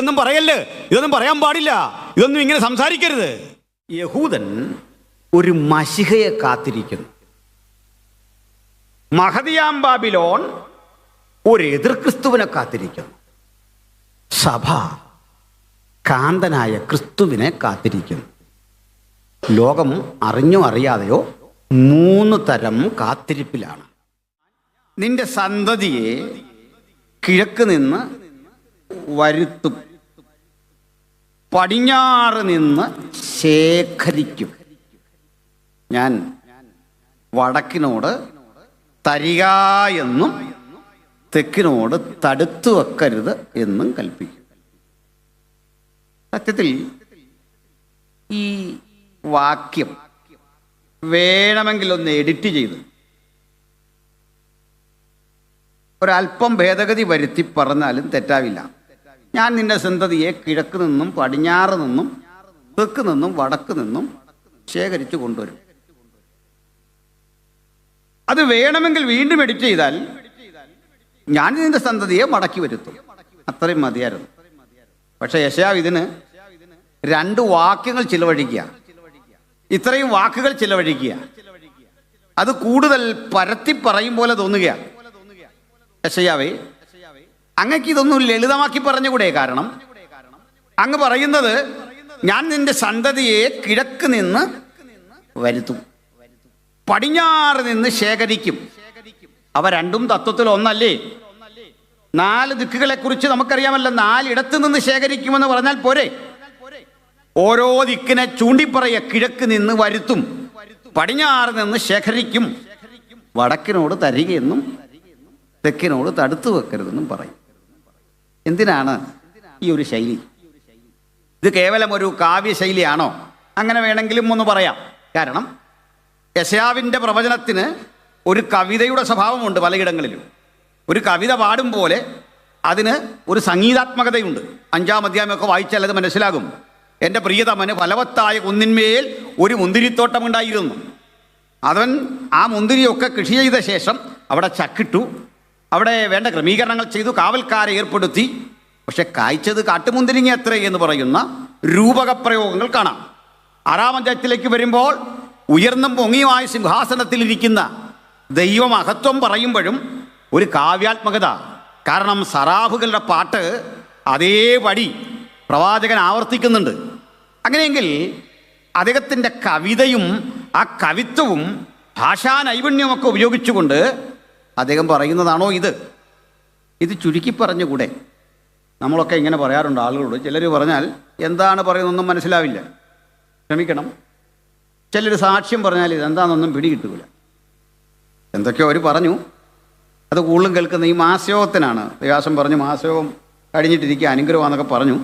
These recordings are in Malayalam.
ഇതൊന്നും പറയല്ലേ, ഇതൊന്നും പറയാൻ പാടില്ല, ഇതൊന്നും ഇങ്ങനെ സംസാരിക്കരുത്. യഹൂദൻ ഒരു മശിഹയെ കാത്തിരിക്കുന്നു. മഹദിയാം ബാബിലോൺ ഒരു എതിർ ക്രിസ്തുവിനെ കാത്തിരിക്കുന്നു. സഭ കാന്തനായ ക്രിസ്തുവിനെ കാത്തിരിക്കുന്നു. ലോകം അറിഞ്ഞോ അറിയാതെയോ 3 തരം കാത്തിരിപ്പിലാണ്. നിന്റെ സന്തതിയെ കിഴക്ക് നിന്ന് വരുത്തും, പടിഞ്ഞാറ് നിന്ന് ശേഖരിക്കും. ഞാൻ വടക്കിനോട് തരിക എന്നും തെക്കിനോട് തടുത്തു വെക്കരുത് എന്നും കൽപ്പിക്കും. സത്യത്തിൽ ഈ വാക്യം വേണമെങ്കിൽ ഒന്ന് എഡിറ്റ് ചെയ്ത് ഒരല്പം ഭേദഗതി വരുത്തി പറഞ്ഞാലും തെറ്റാവില്ല. ഞാൻ നിന്റെ സന്തതിയെ കിഴക്ക് നിന്നും പടിഞ്ഞാറ് നിന്നും തെക്ക് നിന്നും വടക്ക് നിന്നും ശേഖരിച്ചു കൊണ്ടുവരും. അത് വേണമെങ്കിൽ വീണ്ടും എഡിറ്റ് ചെയ്താൽ ഞാൻ നിന്റെ സന്തതിയെ മടക്കി വരുത്തും, അത്രയും മതിയായിരുന്നു. പക്ഷെ യെശയ്യാവ് ഇതിന് 2 വാക്യങ്ങൾ ചിലവഴിക്കുക, ഇത്രയും വാക്കുകൾ ചിലവഴിക്കുക. അത് കൂടുതൽ പരത്തി പറയും പോലെ തോന്നുകയാണ്. യെശയ്യാവേ, അങ്ങക്ക് ഇതൊന്നും ലളിതമാക്കി പറഞ്ഞുകൂടെ? കാരണം അങ്ങ് പറയുന്നത് ഞാൻ നിന്റെ സന്തതിയെ കിഴക്ക് നിന്ന് വരുത്തും, പടിഞ്ഞാറ് നിന്ന് ശേഖരിക്കും. അവ രണ്ടും തത്വത്തിൽ ഒന്നല്ലേ? 4 ദിക്കുകളെ കുറിച്ച് നമുക്കറിയാമല്ലോ. 4 ഇടത്ത് നിന്ന് ശേഖരിക്കുമെന്ന് പറഞ്ഞാൽ പോരെ? ഓരോ ദിക്കിനെ ചൂണ്ടിപ്പറയ. കിഴക്ക് നിന്ന് വരുത്തും, പടിഞ്ഞാറ് നിന്ന് ശേഖരിക്കും, വടക്കിനോട് തരികയെന്നും തെക്കിനോട് തടുത്തു വെക്കരുതെന്നും പറയും. എന്തിനാണ് ഈ ഒരു ശൈലി? ഇത് കേവലം ഒരു കാവ്യശൈലിയാണോ? അങ്ങനെ വേണമെങ്കിലും ഒന്ന് പറയാം. കാരണം യെശയ്യാവിൻ്റെ പ്രവചനത്തിന് ഒരു കവിതയുടെ സ്വഭാവമുണ്ട്. പലയിടങ്ങളിലും ഒരു കവിത പാടും പോലെ അതിന് ഒരു സംഗീതാത്മകതയുണ്ട്. 5-ാം അധ്യായമൊക്കെ വായിച്ചാൽ അത് മനസ്സിലാകും. എൻ്റെ പ്രിയതമന് ഫലവത്തായ കുന്നിന്മേൽ ഒരു മുന്തിരിത്തോട്ടമുണ്ടായിരുന്നു. അവൻ ആ മുന്തിരിയൊക്കെ കൃഷി ചെയ്ത ശേഷം അവിടെ ചക്കിട്ടു, അവിടെ വേണ്ട ക്രമീകരണങ്ങൾ ചെയ്തു, കാവൽക്കാരെ ഏർപ്പെടുത്തി. പക്ഷെ കായ്ച്ചത് കാട്ടുമുന്തിരിങ്ങ എത്ര എന്ന് പറയുന്ന രൂപകപ്രയോഗങ്ങൾ കാണാം. 6-ാം അധ്യായത്തിലേക്ക് വരുമ്പോൾ ഉയർന്നും പൊങ്ങിയുമായ സിംഹാസനത്തിലിരിക്കുന്ന ദൈവമഹത്വം പറയുമ്പോഴും ഒരു കാവ്യാത്മകത. കാരണം സറാഫുകളുടെ പാട്ട് അതേപടി പ്രവാചകൻ ആവർത്തിക്കുന്നുണ്ട്. അങ്ങനെയെങ്കിൽ അദ്ദേഹത്തിൻ്റെ കവിതയും ആ കവിത്വവും ഭാഷാ നൈപുണ്യമൊക്കെ ഉപയോഗിച്ചുകൊണ്ട് അദ്ദേഹം പറയുന്നതാണോ ഇത് ചുരുക്കി പറഞ്ഞുകൂടെ? നമ്മളൊക്കെ ഇങ്ങനെ പറയാറുണ്ട് ആളുകളോട്. ചിലർ പറഞ്ഞാൽ എന്താണ് പറയുന്നതൊന്നും മനസ്സിലാവില്ല, ക്ഷമിക്കണം. ചിലർ സാക്ഷ്യം പറഞ്ഞാൽ ഇതെന്താണെന്നൊന്നും പിടികിട്ടില്ല. എന്തൊക്കെയോ അവർ പറഞ്ഞു. അത് കൂടുതലും കേൾക്കുന്ന ഈ മാസയോഗത്തിനാണ്. ദേവാസം പറഞ്ഞു മാസയോഗം കഴിഞ്ഞിട്ടിരിക്കുക, അനുഗ്രഹമാണെന്നൊക്കെ പറഞ്ഞു.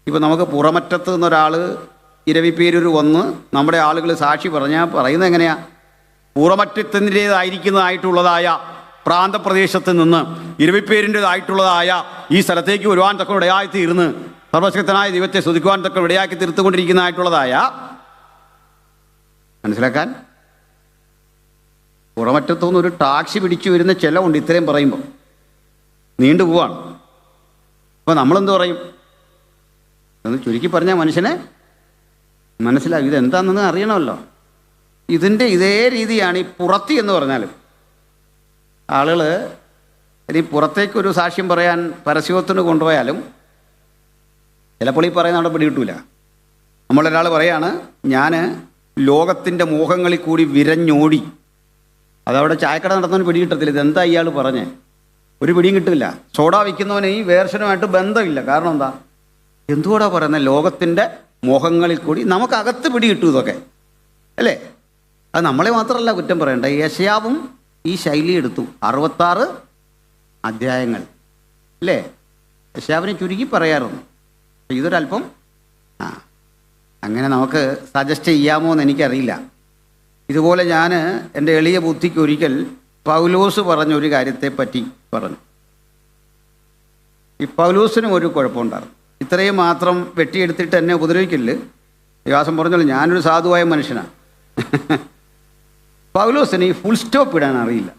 ഇപ്പോൾ നമുക്ക് പുറമറ്റത്ത് നിന്നൊരാൾ ഇരവിപ്പേരൂർ വന്ന് നമ്മുടെ ആളുകൾ സാക്ഷി പറഞ്ഞാൽ പറയുന്നത് എങ്ങനെയാണ്? പൂർവമറ്റത്തിൻ്റേതായിരിക്കുന്നതായിട്ടുള്ളതായ പ്രാന്തപ്രദേശത്ത് നിന്ന് ഇരവിപ്പേരിൻ്റേതായിട്ടുള്ളതായ ഈ സ്ഥലത്തേക്ക് വരുവാൻ തക്ക ഇടയായി തീർന്ന് സർവശക്തനായ ദൈവത്തെ സ്തുതിക്കുവാൻ തക്ക ഇടയാക്കി തീർത്തുകൊണ്ടിരിക്കുന്നതായിട്ടുള്ളതായ, മനസ്സിലാക്കാൻ പുറമറ്റത്തുനിന്ന് ഒരു ടാക്സി പിടിച്ചു വരുന്ന ചിലവുണ്ട്. ഇത്രയും പറയുമ്പോൾ നീണ്ടുപോവാണ്. അപ്പോൾ നമ്മളെന്ത് പറയും? എന്ന് ചുരുക്കി പറഞ്ഞാൽ മനുഷ്യനെ മനസ്സിലാവും. ഇതെന്താണെന്ന് അറിയണമല്ലോ. ഇതിൻ്റെ ഇതേ രീതിയാണ് ഈ പുറത്തി എന്ന് പറഞ്ഞാൽ. ആളുകൾ ഇനി പുറത്തേക്കൊരു സാക്ഷ്യം പറയാൻ പരസ്യത്തിന് കൊണ്ടുപോയാലും ചിലപ്പോൾ ഈ പറയുന്ന അവിടെ പിടികിട്ടൂല. നമ്മളൊരാൾ പറയാണ്, ഞാൻ ലോകത്തിൻ്റെ മോഹങ്ങളിൽ കൂടി വിരഞ്ഞോടി. അതവിടെ ചായക്കട നടന്നവന് പിടികിട്ടത്തില്ല. ഇതെന്താ ഇയാൾ പറഞ്ഞേ? ഒരു പിടിയും കിട്ടില്ല. സോഡ വിൽക്കുന്നവന് ഈ വേർഷനുമായിട്ട് ബന്ധമില്ല. കാരണം എന്താ? എന്തുകൂടാ പറയുന്നത്? ലോകത്തിൻ്റെ മോഹങ്ങളിൽ കൂടി നമുക്കകത്ത് പിടികിട്ടും ഇതൊക്കെ, അല്ലേ? അത് നമ്മളെ മാത്രമല്ല കുറ്റം പറയണ്ട. യെശയ്യാവും ഈ ശൈലി എടുത്തു. 66 അധ്യായങ്ങൾ, അല്ലേ? യെശയ്യാവിനെ ചുരുക്കി പറയാറുണ്ട്. ഇതൊരല്പം അങ്ങനെ നമുക്ക് സജസ്റ്റ് ചെയ്യാമോ എന്ന് എനിക്കറിയില്ല. ഇതുപോലെ ഞാൻ എൻ്റെ എളിയ ബുദ്ധിക്ക് ഒരിക്കൽ പൗലോസ് പറഞ്ഞൊരു കാര്യത്തെപ്പറ്റി പറഞ്ഞു. ഈ പൗലോസിനും ഒരു കുഴപ്പമുണ്ടായിരുന്നു. ഇത്രയും മാത്രം വെട്ടിയെടുത്തിട്ട് എന്നെ ഉപദ്രവിക്കല്. വികാസം പറഞ്ഞല്ലോ, ഞാനൊരു സാധുവായ മനുഷ്യനാണ്. പൗലോസിന് ഈ ഫുൾ സ്റ്റോപ്പ് ഇടാൻ അറിയില്ല.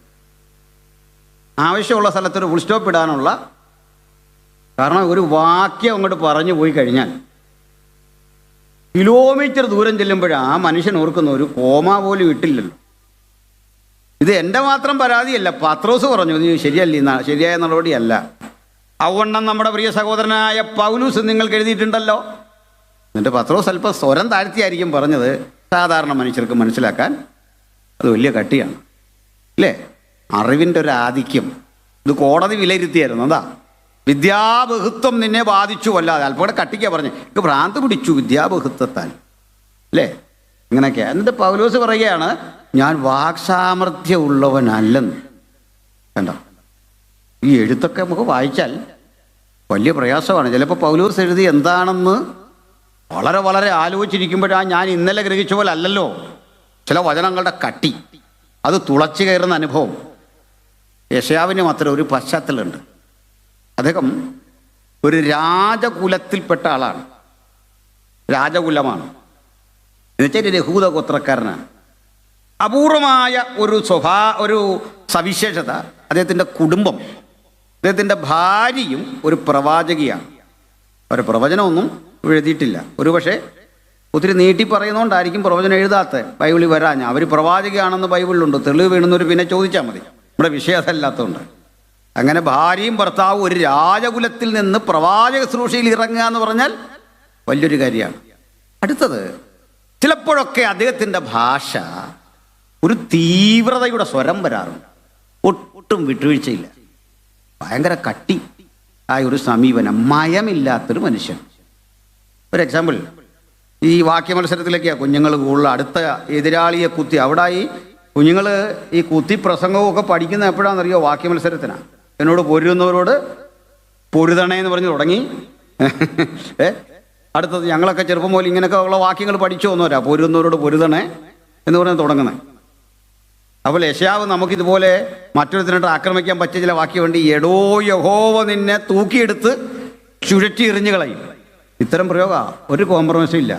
ആവശ്യമുള്ള സ്ഥലത്തൊരു ഫുൾ സ്റ്റോപ്പ് ഇടാനുള്ള കാരണം ഒരു വാക്യം അങ്ങോട്ട് പറഞ്ഞു പോയി കഴിഞ്ഞാൽ കിലോമീറ്റർ ദൂരം ചെല്ലുമ്പോഴാണ് ആ മനുഷ്യൻ ഓർക്കുന്ന ഒരു കോമ പോലും ഇട്ടില്ലല്ലോ. ഇത് എൻ്റെ മാത്രം പരാതിയല്ല, പത്രോസ് പറഞ്ഞു ഇത് ശരിയല്ല, ശരിയായ നടപടിയല്ല. അവണ്ണം നമ്മുടെ പ്രിയ സഹോദരനായ പൗലൂസ് നിങ്ങൾക്ക് എഴുതിയിട്ടുണ്ടല്ലോ. എന്നിട്ട് പത്രോസ് അല്പം സ്വരം താഴ്ത്തിയായിരിക്കും പറഞ്ഞത്. സാധാരണ മനുഷ്യർക്ക് മനസ്സിലാക്കാൻ അത് വലിയ കട്ടിയാണ് അല്ലേ? അറിവിൻ്റെ ഒരു ആധിക്യം. ഇത് കോടതി വിലയിരുത്തിയായിരുന്നു. അതാ വിദ്യാബഹുത്വം നിന്നെ ബാധിച്ചു അല്ലാതെ അല്പം കൂടെ കട്ടിക്കാ പറഞ്ഞു. ഇത് ഭ്രാന്ത് പിടിച്ചു വിദ്യാബഹുത്വത്താൽ അല്ലേ? ഇങ്ങനെയൊക്കെയാ. എന്നിട്ട് പൗലോസ് പറയുകയാണ് ഞാൻ വാക്സാമർഥ്യം ഉള്ളവനല്ലെന്ന്. കണ്ടോ? ഈ എഴുത്തൊക്കെ നമുക്ക് വായിച്ചാൽ വലിയ പ്രയാസമാണ്. ചിലപ്പോൾ പൗലോസ് എഴുതി എന്താണെന്ന് വളരെ വളരെ ആലോചിച്ചിരിക്കുമ്പോഴാണ് ഞാൻ ഇന്നലെ ഗ്രഹിച്ച പോലെ അല്ലല്ലോ ചില വചനങ്ങളുടെ കട്ടി, അത് തുളച്ചു കയറുന്ന അനുഭവം. യെശയ്യാവിന് മാത്രം ഒരു പശ്ചാത്തലമുണ്ട്. അദ്ദേഹം ഒരു രാജകുലത്തിൽപ്പെട്ട ആളാണ്. രാജകുലമാണ് എന്നുവെച്ചാൽ യഹൂദ ഗോത്രക്കാരനാണ്. അപൂർവമായ ഒരു സവിശേഷത, അദ്ദേഹത്തിൻ്റെ കുടുംബം, അദ്ദേഹത്തിൻ്റെ ഭാര്യയും ഒരു പ്രവാചകിയാണ്. അവർ പ്രവചനമൊന്നും എഴുതിയിട്ടില്ല. ഒരു പക്ഷേ ഒത്തിരി നീട്ടി പറയുന്നതുകൊണ്ടായിരിക്കും പ്രവചനം എഴുതാത്ത ബൈബിളിൽ വരാൻ. അവർ പ്രവാചകയാണെന്ന് ബൈബിളിലുണ്ട്, തെളിവ് വേണമെന്നൊരു പിന്നെ ചോദിച്ചാൽ മതി. നമ്മുടെ വിഷയം അതല്ലാത്തതുകൊണ്ട്. അങ്ങനെ ഭാര്യയും ഭർത്താവും ഒരു രാജകുലത്തിൽ നിന്ന് പ്രവാചക ശുശ്രൂഷയിൽ ഇറങ്ങുക എന്ന് പറഞ്ഞാൽ വലിയൊരു കാര്യമാണ്. അടുത്തത്, ചിലപ്പോഴൊക്കെ അദ്ദേഹത്തിൻ്റെ ഭാഷ ഒരു തീവ്രതയുടെ സ്വരം വരാറുണ്ട്. ഒട്ടും വിട്ടുവീഴ്ചയില്ല, ഭയങ്കര കട്ടി ആയ ഒരു സമീപനം, മയമില്ലാത്തൊരു മനുഷ്യൻ. ഒരു എക്സാമ്പിൾ, ഈ വാക്യ മത്സരത്തിലേക്കാണ് കുഞ്ഞുങ്ങൾ കൂടുതൽ അടുത്ത എതിരാളിയെ കുത്തി. അവിടെ ഈ കുഞ്ഞുങ്ങൾ ഈ കുത്തി പ്രസംഗവും ഒക്കെ പഠിക്കുന്ന എപ്പോഴാണെന്നറിയോ? വാക്യ മത്സരത്തിനാണ്. എന്നോട് പൊരുന്നവരോട് പൊരുതണേ എന്ന് പറഞ്ഞ് തുടങ്ങി. അടുത്തത് ഞങ്ങളൊക്കെ ചെറുപ്പം പോലെ ഇങ്ങനെയൊക്കെ ഉള്ള വാക്യങ്ങൾ പഠിച്ചു വന്നവരാ. പൊരുന്നവരോട് പൊരുതണേ എന്ന് പറഞ്ഞ് തുടങ്ങുന്നത്. അപ്പോൾ യെശയ്യാവ് നമുക്കിതുപോലെ മറ്റൊരുത്തിനായിട്ട് ആക്രമിക്കാൻ പറ്റിയ ചില വാക്യമുണ്ട്. എടോ യഹോവ നിന്നെ തൂക്കിയെടുത്ത് ചുഴറ്റി എറിഞ്ഞു കളയും. ഇത്തരം പ്രയോഗം ഒരു കോംപ്രമൈസും ഇല്ല.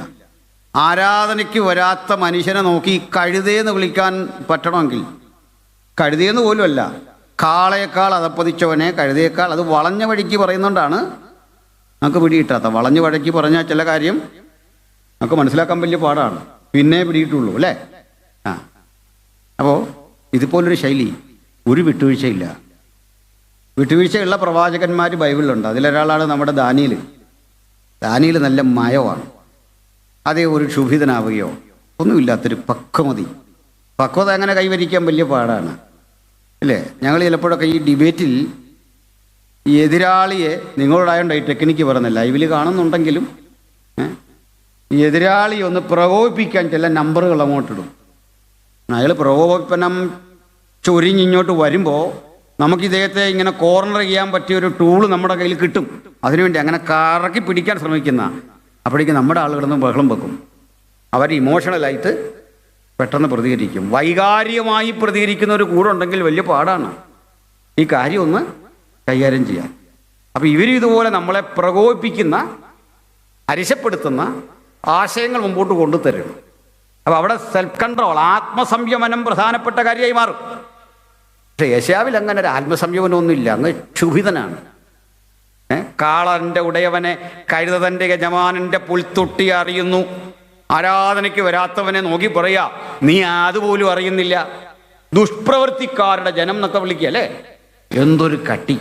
ആരാധനയ്ക്ക് വരാത്ത മനുഷ്യനെ നോക്കി കഴുതേന്ന് വിളിക്കാൻ പറ്റണമെങ്കിൽ, കഴുതേന്ന് പോലും അല്ല, കാളയേക്കാൾ അതപ്പതിച്ചവനെ കഴുതയേക്കാൾ, അത് വളഞ്ഞ വഴിക്ക് പറയുന്നതുകൊണ്ടാണ് നമുക്ക് പിടികിട്ടാത്ത. വളഞ്ഞ വഴിക്ക് പറഞ്ഞാൽ ചില കാര്യം നമുക്ക് മനസ്സിലാക്കാൻ വലിയ പാടാണ്, പിന്നെ പിടിയിട്ടുള്ളൂ അല്ലേ? അപ്പോൾ ഇതുപോലൊരു ശൈലി, ഒരു വിട്ടുവീഴ്ചയില്ല. വിട്ടുവീഴ്ചയുള്ള പ്രവാചകന്മാർ ബൈബിളിലുണ്ട്. അതിലൊരാളാണ് നമ്മുടെ ദാനിയേൽ. ദാനിയേൽ നല്ല മയമാണ്. അതേ ഒരു ക്ഷുഭിതനാവുകയോ ഒന്നുമില്ലാത്തൊരു പക്വത അങ്ങനെ കൈവരിക്കാൻ വലിയ പാടാണ് അല്ലേ? ഞങ്ങൾ ചിലപ്പോഴൊക്കെ ഈ ഡിബേറ്റിൽ ഈ എതിരാളിയെ, നിങ്ങളോടായോണ്ട് ഈ ടെക്നിക്ക് പറയുന്നില്ല, ലൈവിൽ കാണുന്നുണ്ടെങ്കിലും ഈ എതിരാളിയെ ഒന്ന് പ്രകോപിപ്പിക്കാൻ ചില നമ്പറുകൾ അങ്ങോട്ടിടും. അയാൾ പ്രകോപനം ചൊരിഞ്ഞിങ്ങോട്ട് വരുമ്പോൾ നമുക്ക് ഇദ്ദേഹത്തെ ഇങ്ങനെ കോർണർ ചെയ്യാൻ പറ്റിയൊരു ടൂള് നമ്മുടെ കയ്യിൽ കിട്ടും. അതിനുവേണ്ടി അങ്ങനെ കറക്കി പിടിക്കാൻ ശ്രമിക്കുന്ന, അപ്പോഴേക്കും നമ്മുടെ ആളുകളൊന്നും ബഹളം വെക്കും. അവർ ഇമോഷണലായിട്ട് പെട്ടെന്ന് പ്രതികരിക്കും. വൈകാരികമായി പ്രതികരിക്കുന്ന ഒരു കൂടെ ഉണ്ടെങ്കിൽ വലിയ പാടാണ് ഈ കാര്യം ഒന്ന് കൈകാര്യം ചെയ്യാൻ. അപ്പോൾ ഇതുപോലെ നമ്മളെ പ്രകോപിപ്പിക്കുന്ന, അരിശപ്പെടുത്തുന്ന ആശയങ്ങൾ മുമ്പോട്ട് കൊണ്ടുതരും. അപ്പോൾ അവിടെ സെൽഫ് കൺട്രോൾ, ആത്മസംയമനം പ്രധാനപ്പെട്ട കാര്യമായി മാറും. പക്ഷെ യെശയ്യാവിൽ അങ്ങനെ ഒരു ആത്മസംയമനമൊന്നുമില്ല. അങ്ങ് ക്ഷുഭിതനാണ്. കാളന്റെ ഉടയവനെ കഴുതന്റെ യജമാനന്റെ പുൽത്തൊട്ടി അറിയുന്നു. ആരാധനയ്ക്ക് വരാത്തവനെ നോക്കി പറയാ നീ അതുപോലും അറിയുന്നില്ല. ദുഷ്പ്രവൃത്തിക്കാരുടെ ജനം എന്നൊക്കെ വിളിക്കുക അല്ലേ? എന്തൊരു കട്ടി,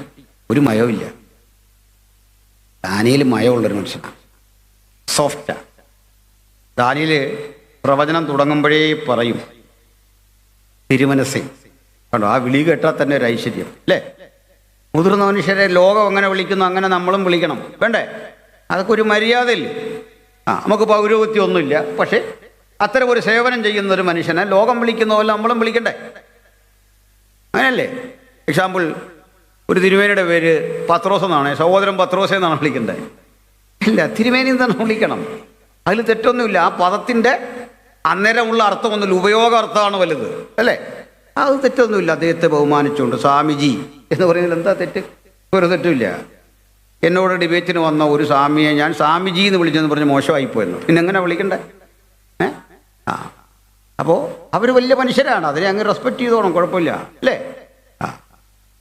ഒരു മയമില്ല. ദാനിയേൽ മയമുള്ളൊരു മനുഷ്യനാണ്, സോഫ്റ്റാ. ദാനിയേൽ പ്രവചനം തുടങ്ങുമ്പോഴേ പറയും തിരുമനസ്സേ. കണ്ടോ, ആ വിളി കേട്ടാൽ തന്നെ ഒരു ഐശ്വര്യം അല്ലേ? മുതിർന്ന മനുഷ്യരെ ലോകം അങ്ങനെ വിളിക്കുന്നു, അങ്ങനെ നമ്മളും വിളിക്കണം വേണ്ടേ? അതൊക്കെ ഒരു മര്യാദയില്ലേ? നമുക്ക് പൗരോഹിത്യം ഒന്നുമില്ല, പക്ഷേ അത്തരം ഒരു സേവനം ചെയ്യുന്ന ഒരു മനുഷ്യനെ ലോകം വിളിക്കുന്ന പോലെ നമ്മളും വിളിക്കണ്ടേ? അങ്ങനെയല്ലേ? എക്സാമ്പിൾ, ഒരു തിരുമേനിയുടെ പേര് പത്രോസ് എന്നാണ്, സഹോദരൻ പത്രോസ് എന്നാണ് വിളിക്കണ്ടേ? ഇല്ല, തിരുമേനി തന്നെ വിളിക്കണം. അതിൽ തെറ്റൊന്നുമില്ല. ആ പദത്തിൻ്റെ അന്നേരമുള്ള അർത്ഥമൊന്നുമില്ല, ഉപയോഗ അർത്ഥമാണ് വലുത് അല്ലേ? അത് തെറ്റൊന്നുമില്ല. അദ്ദേഹത്തെ ബഹുമാനിച്ചുകൊണ്ട് സ്വാമിജി എന്ന് പറയുന്നതിൽ എന്താ തെറ്റ്? ഒരു തെറ്റുമില്ല. എന്നോട് ഡിബേറ്റിന് വന്ന ഒരു സ്വാമിയെ ഞാൻ സ്വാമിജി എന്ന് വിളിച്ചെന്ന് പറഞ്ഞ് മോശമായിപ്പോയെന്നു. പിന്നെ എങ്ങനെ വിളിക്കണ്ടേ? അപ്പോൾ അവർ വലിയ മനുഷ്യരാണ്, അതിനെ അങ്ങ് റെസ്പെക്റ്റ് ചെയ്തോണം, കുഴപ്പമില്ല അല്ലേ?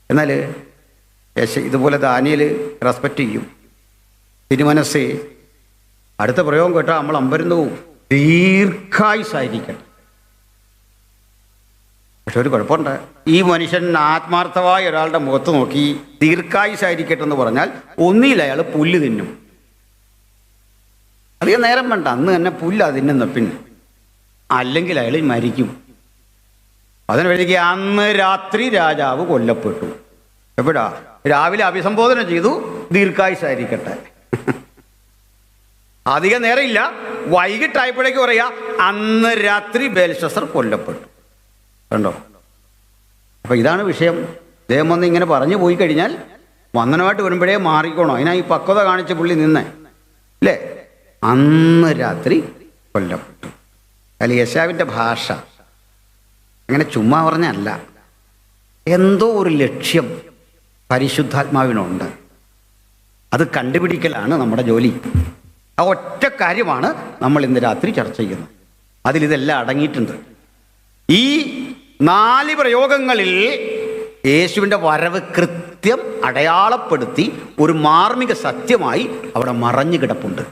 എന്നാൽ ഇതുപോലെ ദാനിയേൽ റെസ്പെക്റ്റ് ചെയ്യും. തിരുമനസ്സേ, അടുത്ത പ്രയോഗം കേട്ടാൽ നമ്മൾ അമ്പരന്ന് പോവും. ദീർഘായുസായിരിക്കട്ടെ. പക്ഷെ ഒരു കുഴപ്പമുണ്ട്. ഈ മനുഷ്യൻ ആത്മാർത്ഥമായ ഒരാളുടെ മുഖത്ത് നോക്കി ദീർഘായുസായിരിക്കട്ടെ എന്ന് പറഞ്ഞാൽ ഒന്നിയിൽ അയാൾ പുല്ല് തിന്നും. അധികം നേരം വേണ്ട, അന്ന് തന്നെ പുല്ല് തിന്നുന്ന പിന്നെ, അല്ലെങ്കിൽ അയാൾ മരിക്കും. അതിന് വഴിക്ക് അന്ന് രാത്രി രാജാവ് കൊല്ലപ്പെട്ടു. എപ്പോഴാ? രാവിലെ അഭിസംബോധന ചെയ്തു, ദീർഘായുസായിരിക്കട്ടെ. അധികം നേരമില്ല, വൈകിട്ടായപ്പോഴേക്ക് പറയാ അന്ന് രാത്രി ബേൽഷസർ കൊല്ലപ്പെട്ടു. കണ്ടോ? അപ്പൊ ഇതാണ് വിഷയം. ദൈവം വന്ന് ഇങ്ങനെ പറഞ്ഞു പോയി കഴിഞ്ഞാൽ വന്ദനമായിട്ട് വരുമ്പോഴേ മാറിക്കോണോ. അതിനാ ഈ പക്വത കാണിച്ച പുള്ളി നിന്നേ അല്ലേ? അന്ന് രാത്രി കൊല്ലപ്പെട്ടു. അല്ല, യെശയ്യാവിൻ്റെ ഭാഷ അങ്ങനെ ചുമ്മാ പറഞ്ഞല്ല, എന്തോ ഒരു ലക്ഷ്യം പരിശുദ്ധാത്മാവിനുണ്ട്. അത് കണ്ടുപിടിക്കലാണ് നമ്മുടെ ജോലി. ആ ഒറ്റ കാര്യമാണ് നമ്മൾ ഇന്ന് രാത്രി ചർച്ച ചെയ്യുന്നത്. അതിലിതെല്ലാം അടങ്ങിയിട്ടുണ്ട്. ഈ 4 പ്രയോഗങ്ങളിൽ യേശുവിൻ്റെ വരവ് കൃത്യം അടയാളപ്പെടുത്തി ഒരു മാർമിക സത്യമായി അവിടെ മറഞ്ഞു കിടപ്പുണ്ട്.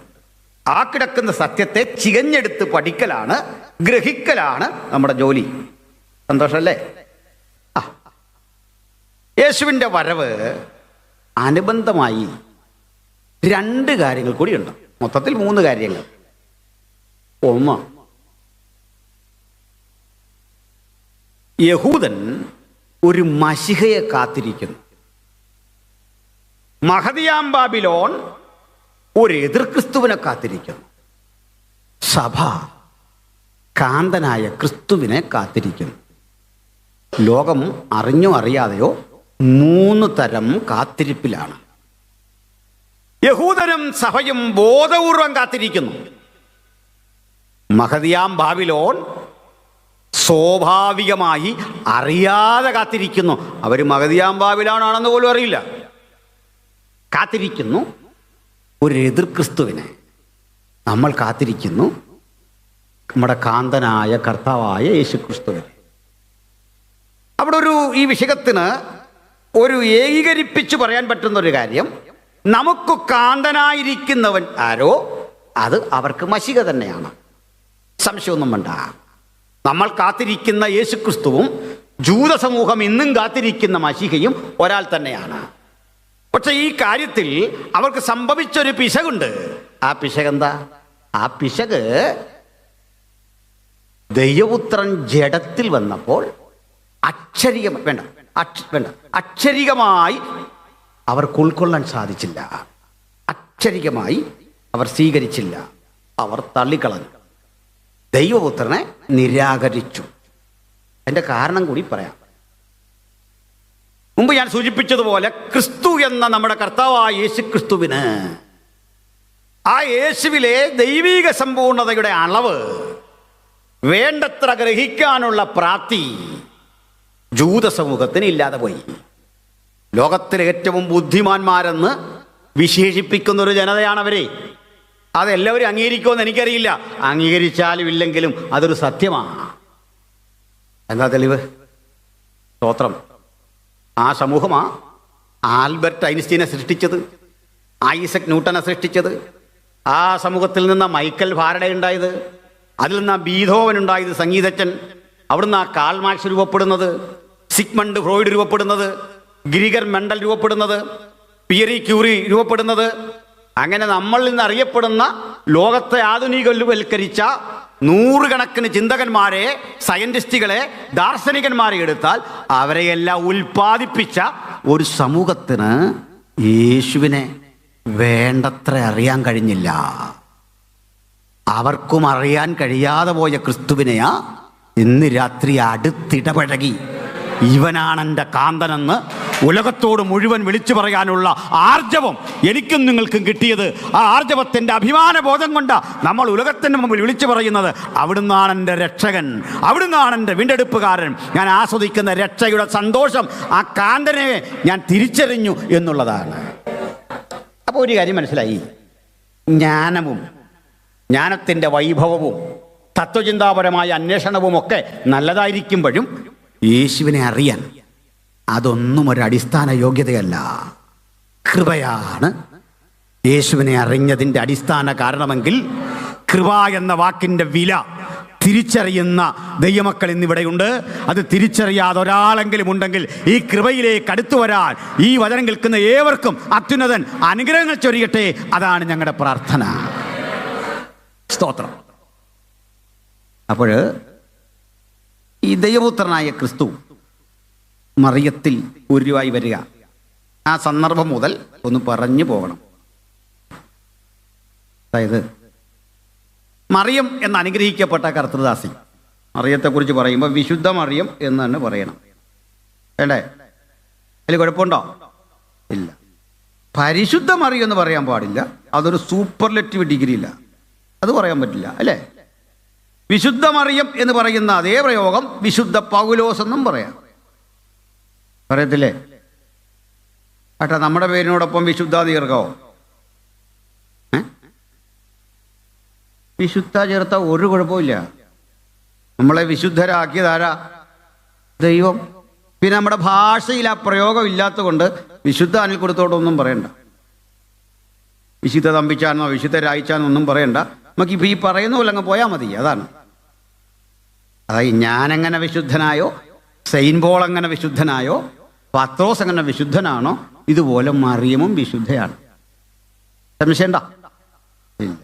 ആ കിടക്കുന്ന സത്യത്തെ ചികഞ്ഞെടുത്ത് പഠിക്കലാണ്, ഗ്രഹിക്കലാണ് നമ്മുടെ ജോലി. സന്തോഷമല്ലേ? യേശുവിൻ്റെ വരവ് അനുബന്ധമായി 2 കാര്യങ്ങൾ കൂടിയുണ്ട്. മൊത്തത്തിൽ 3 കാര്യങ്ങൾ. ഒന്ന്, യഹൂദൻ ഒരു മശിഹയെ കാത്തിരിക്കുന്നു. മഹദിയാം ബാബിലോൺ ഒരു എതിർ ക്രിസ്തുവിനെ കാത്തിരിക്കുന്നു. സഭ കാന്തനായ ക്രിസ്തുവിനെ കാത്തിരിക്കുന്നു. ലോകം അറിഞ്ഞോ അറിയാതെയോ 3 തരം കാത്തിരിപ്പിലാണ്. യഹൂദനും സഭയും ബോധപൂർവം കാത്തിരിക്കുന്നു. മഹദിയാം ബാബിലോൺ സ്വാഭാവികമായി അറിയാതെ കാത്തിരിക്കുന്നു. അവർ മഹദിയാം ബാബിലോണാണെന്ന് പോലും അറിയില്ല. കാത്തിരിക്കുന്നു ഒരു എതിർ ക്രിസ്തുവിനെ. നമ്മൾ കാത്തിരിക്കുന്നു നമ്മുടെ കാന്തനായ കർത്താവായ യേശു ക്രിസ്തുവിനെ. അവിടെ ഈ വിഷയത്തിന് ഒരു ഏകീകരിപ്പിച്ച് പറയാൻ പറ്റുന്ന ഒരു കാര്യം, നമുക്ക് കാന്തനായിരിക്കുന്നവൻ ആരോ അത് അവർക്ക് മശിഹ തന്നെയാണ്. സംശയമൊന്നും വേണ്ട. നമ്മൾ കാത്തിരിക്കുന്ന യേശു ക്രിസ്തുവും ജൂത സമൂഹം ഇന്നും കാത്തിരിക്കുന്ന മശിഹയും ഒരാൾ തന്നെയാണ്. പക്ഷെ ഈ കാര്യത്തിൽ അവർക്ക് സംഭവിച്ചൊരു പിശകുണ്ട്. ആ പിശകെന്താ? ആ പിശക് ദൈവപുത്രൻ ജഡത്തിൽ വന്നപ്പോൾ അക്ഷരികമായി അവർക്ക് ഉൾക്കൊള്ളാൻ സാധിച്ചില്ല. അക്ഷരികമായി അവർ സ്വീകരിച്ചില്ല. അവർ തള്ളിക്കളഞ്ഞു. ദൈവപുത്രനെ നിരാകരിച്ചു. അതിൻ്റെ കാരണം കൂടി പറയാം. മുമ്പ് ഞാൻ സൂചിപ്പിച്ചതുപോലെ ക്രിസ്തു എന്ന നമ്മുടെ കർത്താവായ യേശു ക്രിസ്തുവിന്, ആ യേശുവിലെ ദൈവീക സമ്പൂർണതയുടെ അളവ്, വേണ്ടത്ര ഗ്രഹിക്കാനുള്ള പ്രാപ്തി ജൂത സമൂഹത്തിന് ഇല്ലാതെ പോയി. ലോകത്തിലെ ഏറ്റവും ബുദ്ധിമാന്മാരെന്ന് വിശേഷിപ്പിക്കുന്ന ഒരു ജനതയാണവരെ. അതെല്ലാവരും അംഗീകരിക്കുമെന്ന് എനിക്കറിയില്ല. അംഗീകരിച്ചാലും ഇല്ലെങ്കിലും അതൊരു സത്യമാണ്. എന്താ തെളിവ്? സ്തോത്രം. ആ സമൂഹമാണ് ആൽബർട്ട് ഐൻസ്റ്റീനെ സൃഷ്ടിച്ചത്, ഐസക് ന്യൂട്ടനെ സൃഷ്ടിച്ചത്. ആ സമൂഹത്തിൽ നിന്ന് മൈക്കൽ ഫാരഡേ ഉണ്ടായത്, അതിൽ നിന്ന് ബീഥോവൻ ഉണ്ടായത്, സംഗീതജ്ഞൻ. അവിടുന്ന് ആ കാൾ മാർക്സ് രൂപപ്പെടുന്നത്, സിഗ്മണ്ട് ഫ്രോയിഡ് രൂപപ്പെടുന്നത്, ഗ്രിഗർ മെൻഡൽ രൂപപ്പെടുന്നത്, പിയറി ക്യൂറി രൂപപ്പെടുന്നത്. അങ്ങനെ നമ്മളിൽ നിന്ന് അറിയപ്പെടുന്ന ലോകത്തെ ആധുനികവൽക്കരിച്ച 100 കണക്കിന് ചിന്തകന്മാരെ, സയന്റിസ്റ്റുകളെ, ദാർശനികന്മാരെ എടുത്താൽ അവരെയെല്ലാം ഉൽപ്പാദിപ്പിച്ച ഒരു സമൂഹത്തിന് യേശുവിനെ വേണ്ടത്ര അറിയാൻ കഴിഞ്ഞില്ല. അവർക്കും അറിയാൻ കഴിയാതെ പോയ ക്രിസ്തുവിനെയാ ഇന്ന് രാത്രി അടുത്തിടപഴകി ഇവനാണെൻ്റെ കാന്തനെന്ന് ഉലകത്തോട് മുഴുവൻ വിളിച്ചു പറയാനുള്ള ആർജവം എനിക്കും നിങ്ങൾക്കും കിട്ടിയത്. ആ ആർജവത്തിൻ്റെ അഭിമാനബോധം കൊണ്ട് നമ്മൾ ഉലകത്തിൻ്റെ മുമ്പിൽ വിളിച്ചു പറയുന്നത്, അവിടുന്നാണ് എൻ്റെ രക്ഷകൻ, അവിടുന്നാണ് എൻ്റെ വീണ്ടെടുപ്പുകാരൻ. ഞാൻ ആസ്വദിക്കുന്ന രക്ഷയുടെ സന്തോഷം, ആ കാന്തനെ ഞാൻ തിരിച്ചറിഞ്ഞു എന്നുള്ളതാണ്. അപ്പോൾ ഒരു കാര്യം മനസ്സിലായി. ജ്ഞാനത്തിൻ്റെ വൈഭവവും തത്വചിന്താപരമായ അന്വേഷണവും ഒക്കെ നല്ലതായിരിക്കുമ്പോഴും യേശുവിനെ അറിയാൻ അതൊന്നും ഒരു അടിസ്ഥാന യോഗ്യതയല്ല, കൃപയാണ് യേശുവിനെ അറിഞ്ഞതിൻ്റെ അടിസ്ഥാന കാരണമെങ്കിൽ കൃപ എന്ന വാക്കിൻ്റെ വില തിരിച്ചറിയുന്ന ദൈവമക്കൾ ഇന്നിവിടെയുണ്ട്. അത് തിരിച്ചറിയാതെ ഒരാളെങ്കിലും ഉണ്ടെങ്കിൽ ഈ കൃപയിലേക്ക് അടുത്തു വരാൻ ഈ വചനം കേൾക്കുന്ന ഏവർക്കും അത്യുന്നതൻ അനുഗ്രഹങ്ങൾ ചൊരിയട്ടെ. അതാണ് ഞങ്ങളുടെ പ്രാർത്ഥന. സ്തോത്രം. അപ്പോൾ ഈ ദൈവപുത്രനായ ക്രിസ്തു മറിയത്തിൽ ഉരുവായി വരിക, ആ സന്ദർഭം മുതൽ ഒന്ന് പറഞ്ഞു പോകണം. അതായത് മറിയം എന്ന അനുഗ്രഹിക്കപ്പെട്ട കർത്തൃദാസി, മറിയത്തെക്കുറിച്ച് പറയുമ്പോൾ വിശുദ്ധ മറിയം എന്ന് തന്നെ പറയണം, വേണ്ടേ? അതിൽ കുഴപ്പമുണ്ടോ? ഇല്ല. പരിശുദ്ധ മറിയം എന്ന് പറയാൻ പാടില്ല, അതൊരു സൂപ്പർലെറ്റീവ് ഡിഗ്രി ഇല്ല, അത് പറയാൻ പറ്റില്ല, അല്ലേ? വിശുദ്ധ മറിയം എന്ന് പറയുന്ന അതേ പ്രയോഗം വിശുദ്ധ പൗലോസ് എന്നും പറയാം, പറയത്തില്ലേ? ഏട്ടാ, നമ്മുടെ പേരിനോടൊപ്പം വിശുദ്ധ ദീർഘമോ? വിശുദ്ധ ചേർത്ത ഒരു കുഴപ്പമില്ല. നമ്മളെ വിശുദ്ധരാക്കിയതാരാ? ദൈവം. പിന്നെ നമ്മുടെ ഭാഷയിൽ ആ പ്രയോഗം ഇല്ലാത്തത് കൊണ്ട് വിശുദ്ധ അനിൽ കൊടുത്തോടൊന്നും പറയണ്ട, വിശുദ്ധ തമ്പിച്ചാനോ വിശുദ്ധ രായിച്ചാനോ ഒന്നും പറയണ്ട. നമുക്കിപ്പോൾ ഈ പറയുന്ന പോലെ അങ്ങ് പോയാൽ മതി. അതാണ്. അതായത് ഞാനെങ്ങനെ വിശുദ്ധനായോ, സെയിൻറ്റ് പോൾ എങ്ങനെ വിശുദ്ധനായോ, പത്രോസ് എങ്ങനെ വിശുദ്ധനാണോ, ഇതുപോലെ മറിയമും വിശുദ്ധയാണ്. സംശയണ്ട? ഇല്ല.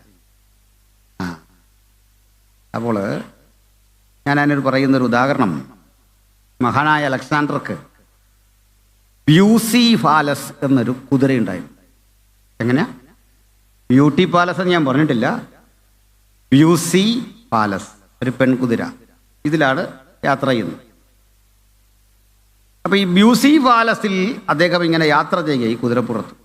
അപ്പോൾ ഞാൻ അതിനൊരു പറയുന്നൊരു ഉദാഹരണം, മഹാനായ അലക്സാണ്ടർക്ക് ബ്യൂസിഫാലസ് എന്നൊരു കുതിരയുണ്ടായിരുന്നു. എങ്ങനെയാ? ബ്യൂട്ടി പാലസ് എന്ന് ഞാൻ പറഞ്ഞിട്ടില്ല, ബ്യൂസിഫാലസ്, ഒരു പെൺകുതിര. ഇതിലാണ് യാത്ര ചെയ്യുന്നത്. അപ്പോൾ ഈ ബ്യൂസിഫാലസിൽ അദ്ദേഹം ഇങ്ങനെ യാത്ര ചെയ്യുക, ഈ കുതിരപ്പുറത്ത്.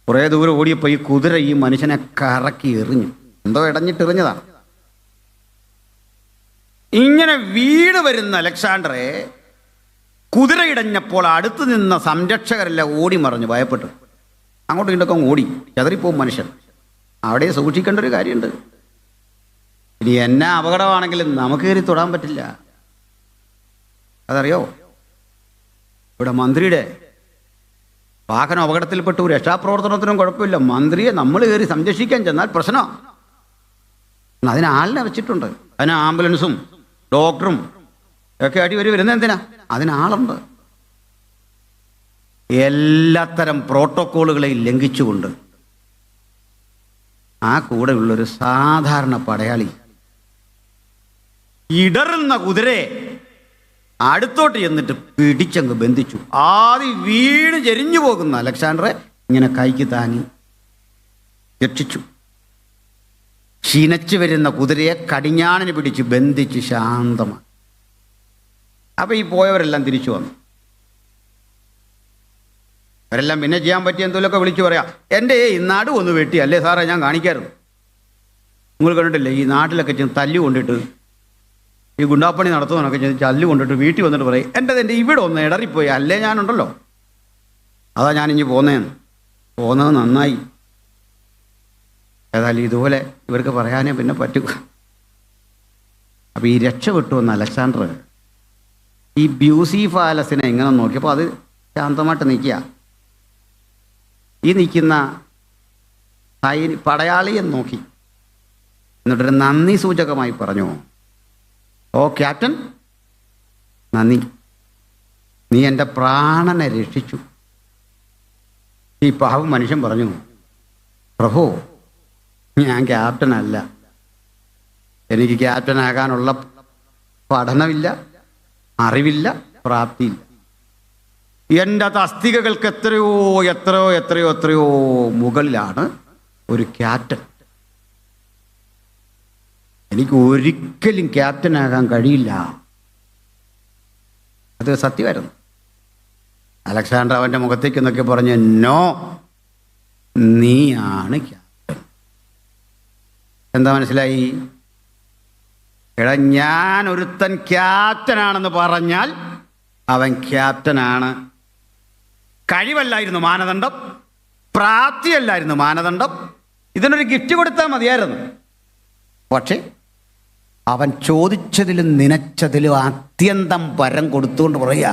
കുറേ ദൂരം ഓടിയപ്പോൾ ഈ കുതിര ഈ മനുഷ്യനെ കറക്കി എറിഞ്ഞു, എന്തോ ഇടഞ്ഞിട്ടെറിഞ്ഞതാണ്. ഇങ്ങനെ വീണ് വരുന്ന അലക്സാണ്ടറെ കുതിര ഇടഞ്ഞപ്പോൾ അടുത്ത് നിന്ന സംരക്ഷകരെല്ലാം ഓടി മറിഞ്ഞു, ഭയപ്പെട്ടു. അങ്ങോട്ടും ഇങ്ങോട്ടൊക്കെ ഓടി ചതറിപ്പോവും മനുഷ്യൻ. അവിടെ സൂക്ഷിക്കേണ്ട ഒരു കാര്യമുണ്ട്. ഇനി എന്നാ അപകടമാണെങ്കിലും നമുക്ക് കയറി തൊടാൻ പറ്റില്ല. അതറിയോ? ഇവിടെ മന്ത്രിയുടെ വാഹനം അപകടത്തിൽപ്പെട്ടു, രക്ഷാപ്രവർത്തനത്തിനും കുഴപ്പമില്ല, മന്ത്രിയെ നമ്മൾ കയറി സംരക്ഷിക്കാൻ ചെന്നാൽ പ്രശ്നം. അതിന് ആളിനെ വെച്ചിട്ടുണ്ട്, അതിന് ആംബുലൻസും ഡോക്ടറും ഒക്കെ ആയിട്ട് വരുന്നത് എന്തിനാ? അതിനാളുണ്ട്. എല്ലാത്തരം പ്രോട്ടോക്കോളുകളെയും ലംഘിച്ചുകൊണ്ട് ആ കൂടെയുള്ളൊരു സാധാരണ പടയാളി ഇടറുന്ന കുതിരയെ അടുത്തോട്ട് ചെന്നിട്ട് പിടിച്ചങ്ങ് ബന്ധിച്ചു. ആദ്യം വീണ് ചെരിഞ്ഞു പോകുന്ന അലക്സാണ്ടറെ ഇങ്ങനെ കൈക്ക് താങ്ങി രക്ഷിച്ചു. ക്ഷീണിച്ചു വരുന്ന കുതിരയെ കടിഞ്ഞാണിന് പിടിച്ച് ബന്ധിച്ച് ശാന്തമാണ്. അപ്പം ഈ പോയവരെല്ലാം തിരിച്ചു വന്നു. അവരെല്ലാം പിന്നെ ചെയ്യാൻ പറ്റിയ എന്തെങ്കിലുമൊക്കെ വിളിച്ചു പറയാം, എൻ്റെ ഈ നടു ഒന്ന് വെട്ടി, അല്ലേ സാറേ ഞാൻ കാണിക്കായിരുന്നു. നിങ്ങൾ കണ്ടിട്ടില്ലേ ഈ നാട്ടിലൊക്കെ ചെന്ന് തല്ലു കൊണ്ടിട്ട്, ഈ ഗുണ്ടാപ്പണി നടത്തുന്നവനൊക്കെ ചെന്ന് തല്ലു കൊണ്ടിട്ട് വീട്ടിൽ വന്നിട്ട് പറയും, എൻ്റെ ഇവിടെ ഒന്ന് ഇടറിപ്പോയി, അല്ലേ ഞാനുണ്ടല്ലോ, അതാ ഞാനിഞ്ഞ് പോന്നത് നന്നായി. ഏതായാലും ഇതുപോലെ ഇവർക്ക് പറയാനേ പിന്നെ പറ്റൂ. അപ്പോൾ ഈ രക്ഷപ്പെട്ടു വന്ന അലക്സാണ്ടർ ഈ ബ്യൂസിഫാലസിനെ ഇങ്ങനെ നോക്കിയപ്പോൾ അത് ശാന്തമായിട്ട് നിൽക്കുക. ഈ നിൽക്കുന്ന പടയാളിയെ നോക്കി, എന്നിട്ടൊരു നന്ദി സൂചകമായി പറഞ്ഞു, ഓ ക്യാപ്റ്റൻ, നന്ദി, നീ എൻ്റെ പ്രാണനെ രക്ഷിച്ചു. ഈ പാവം മനുഷ്യൻ പറഞ്ഞു, പ്രഭു, ഞാൻ ക്യാപ്റ്റനല്ല, എനിക്ക് ക്യാപ്റ്റനാകാനുള്ള പഠനമില്ല, അറിവില്ല, പ്രാപ്തിയില്ല. എൻ്റെ തസ്തികകൾക്ക് എത്രയോ എത്രയോ എത്രയോ എത്രയോ മുകളിലാണ് ഒരു ക്യാപ്റ്റൻ. എനിക്ക് ഒരിക്കലും ക്യാപ്റ്റനാകാൻ കഴിയില്ല. അത് സത്യമായിരുന്നു. അലക്സാണ്ടർ അവൻ്റെ മുഖത്തേക്ക് എന്നൊക്കെ പറഞ്ഞു, നോ, നീയാണ് ക്യാപ്റ്റൻ. എന്താ മനസ്സിലായി? എടാ, ഞാൻ ഒരുത്തൻ ക്യാപ്റ്റനാണെന്ന് പറഞ്ഞാൽ അവൻ ക്യാപ്റ്റനാണ്. കഴിവല്ലായിരുന്നു മാനദണ്ഡം, പ്രാപ്തിയല്ലായിരുന്നു മാനദണ്ഡം. ഇതിനൊരു ഗിഫ്റ്റ് കൊടുത്താൽ മതിയായിരുന്നു. പക്ഷേ അവൻ ചോദിച്ചതിലും നനച്ചതിലും അത്യന്തം വരം കൊടുത്തുകൊണ്ട് പറയുക,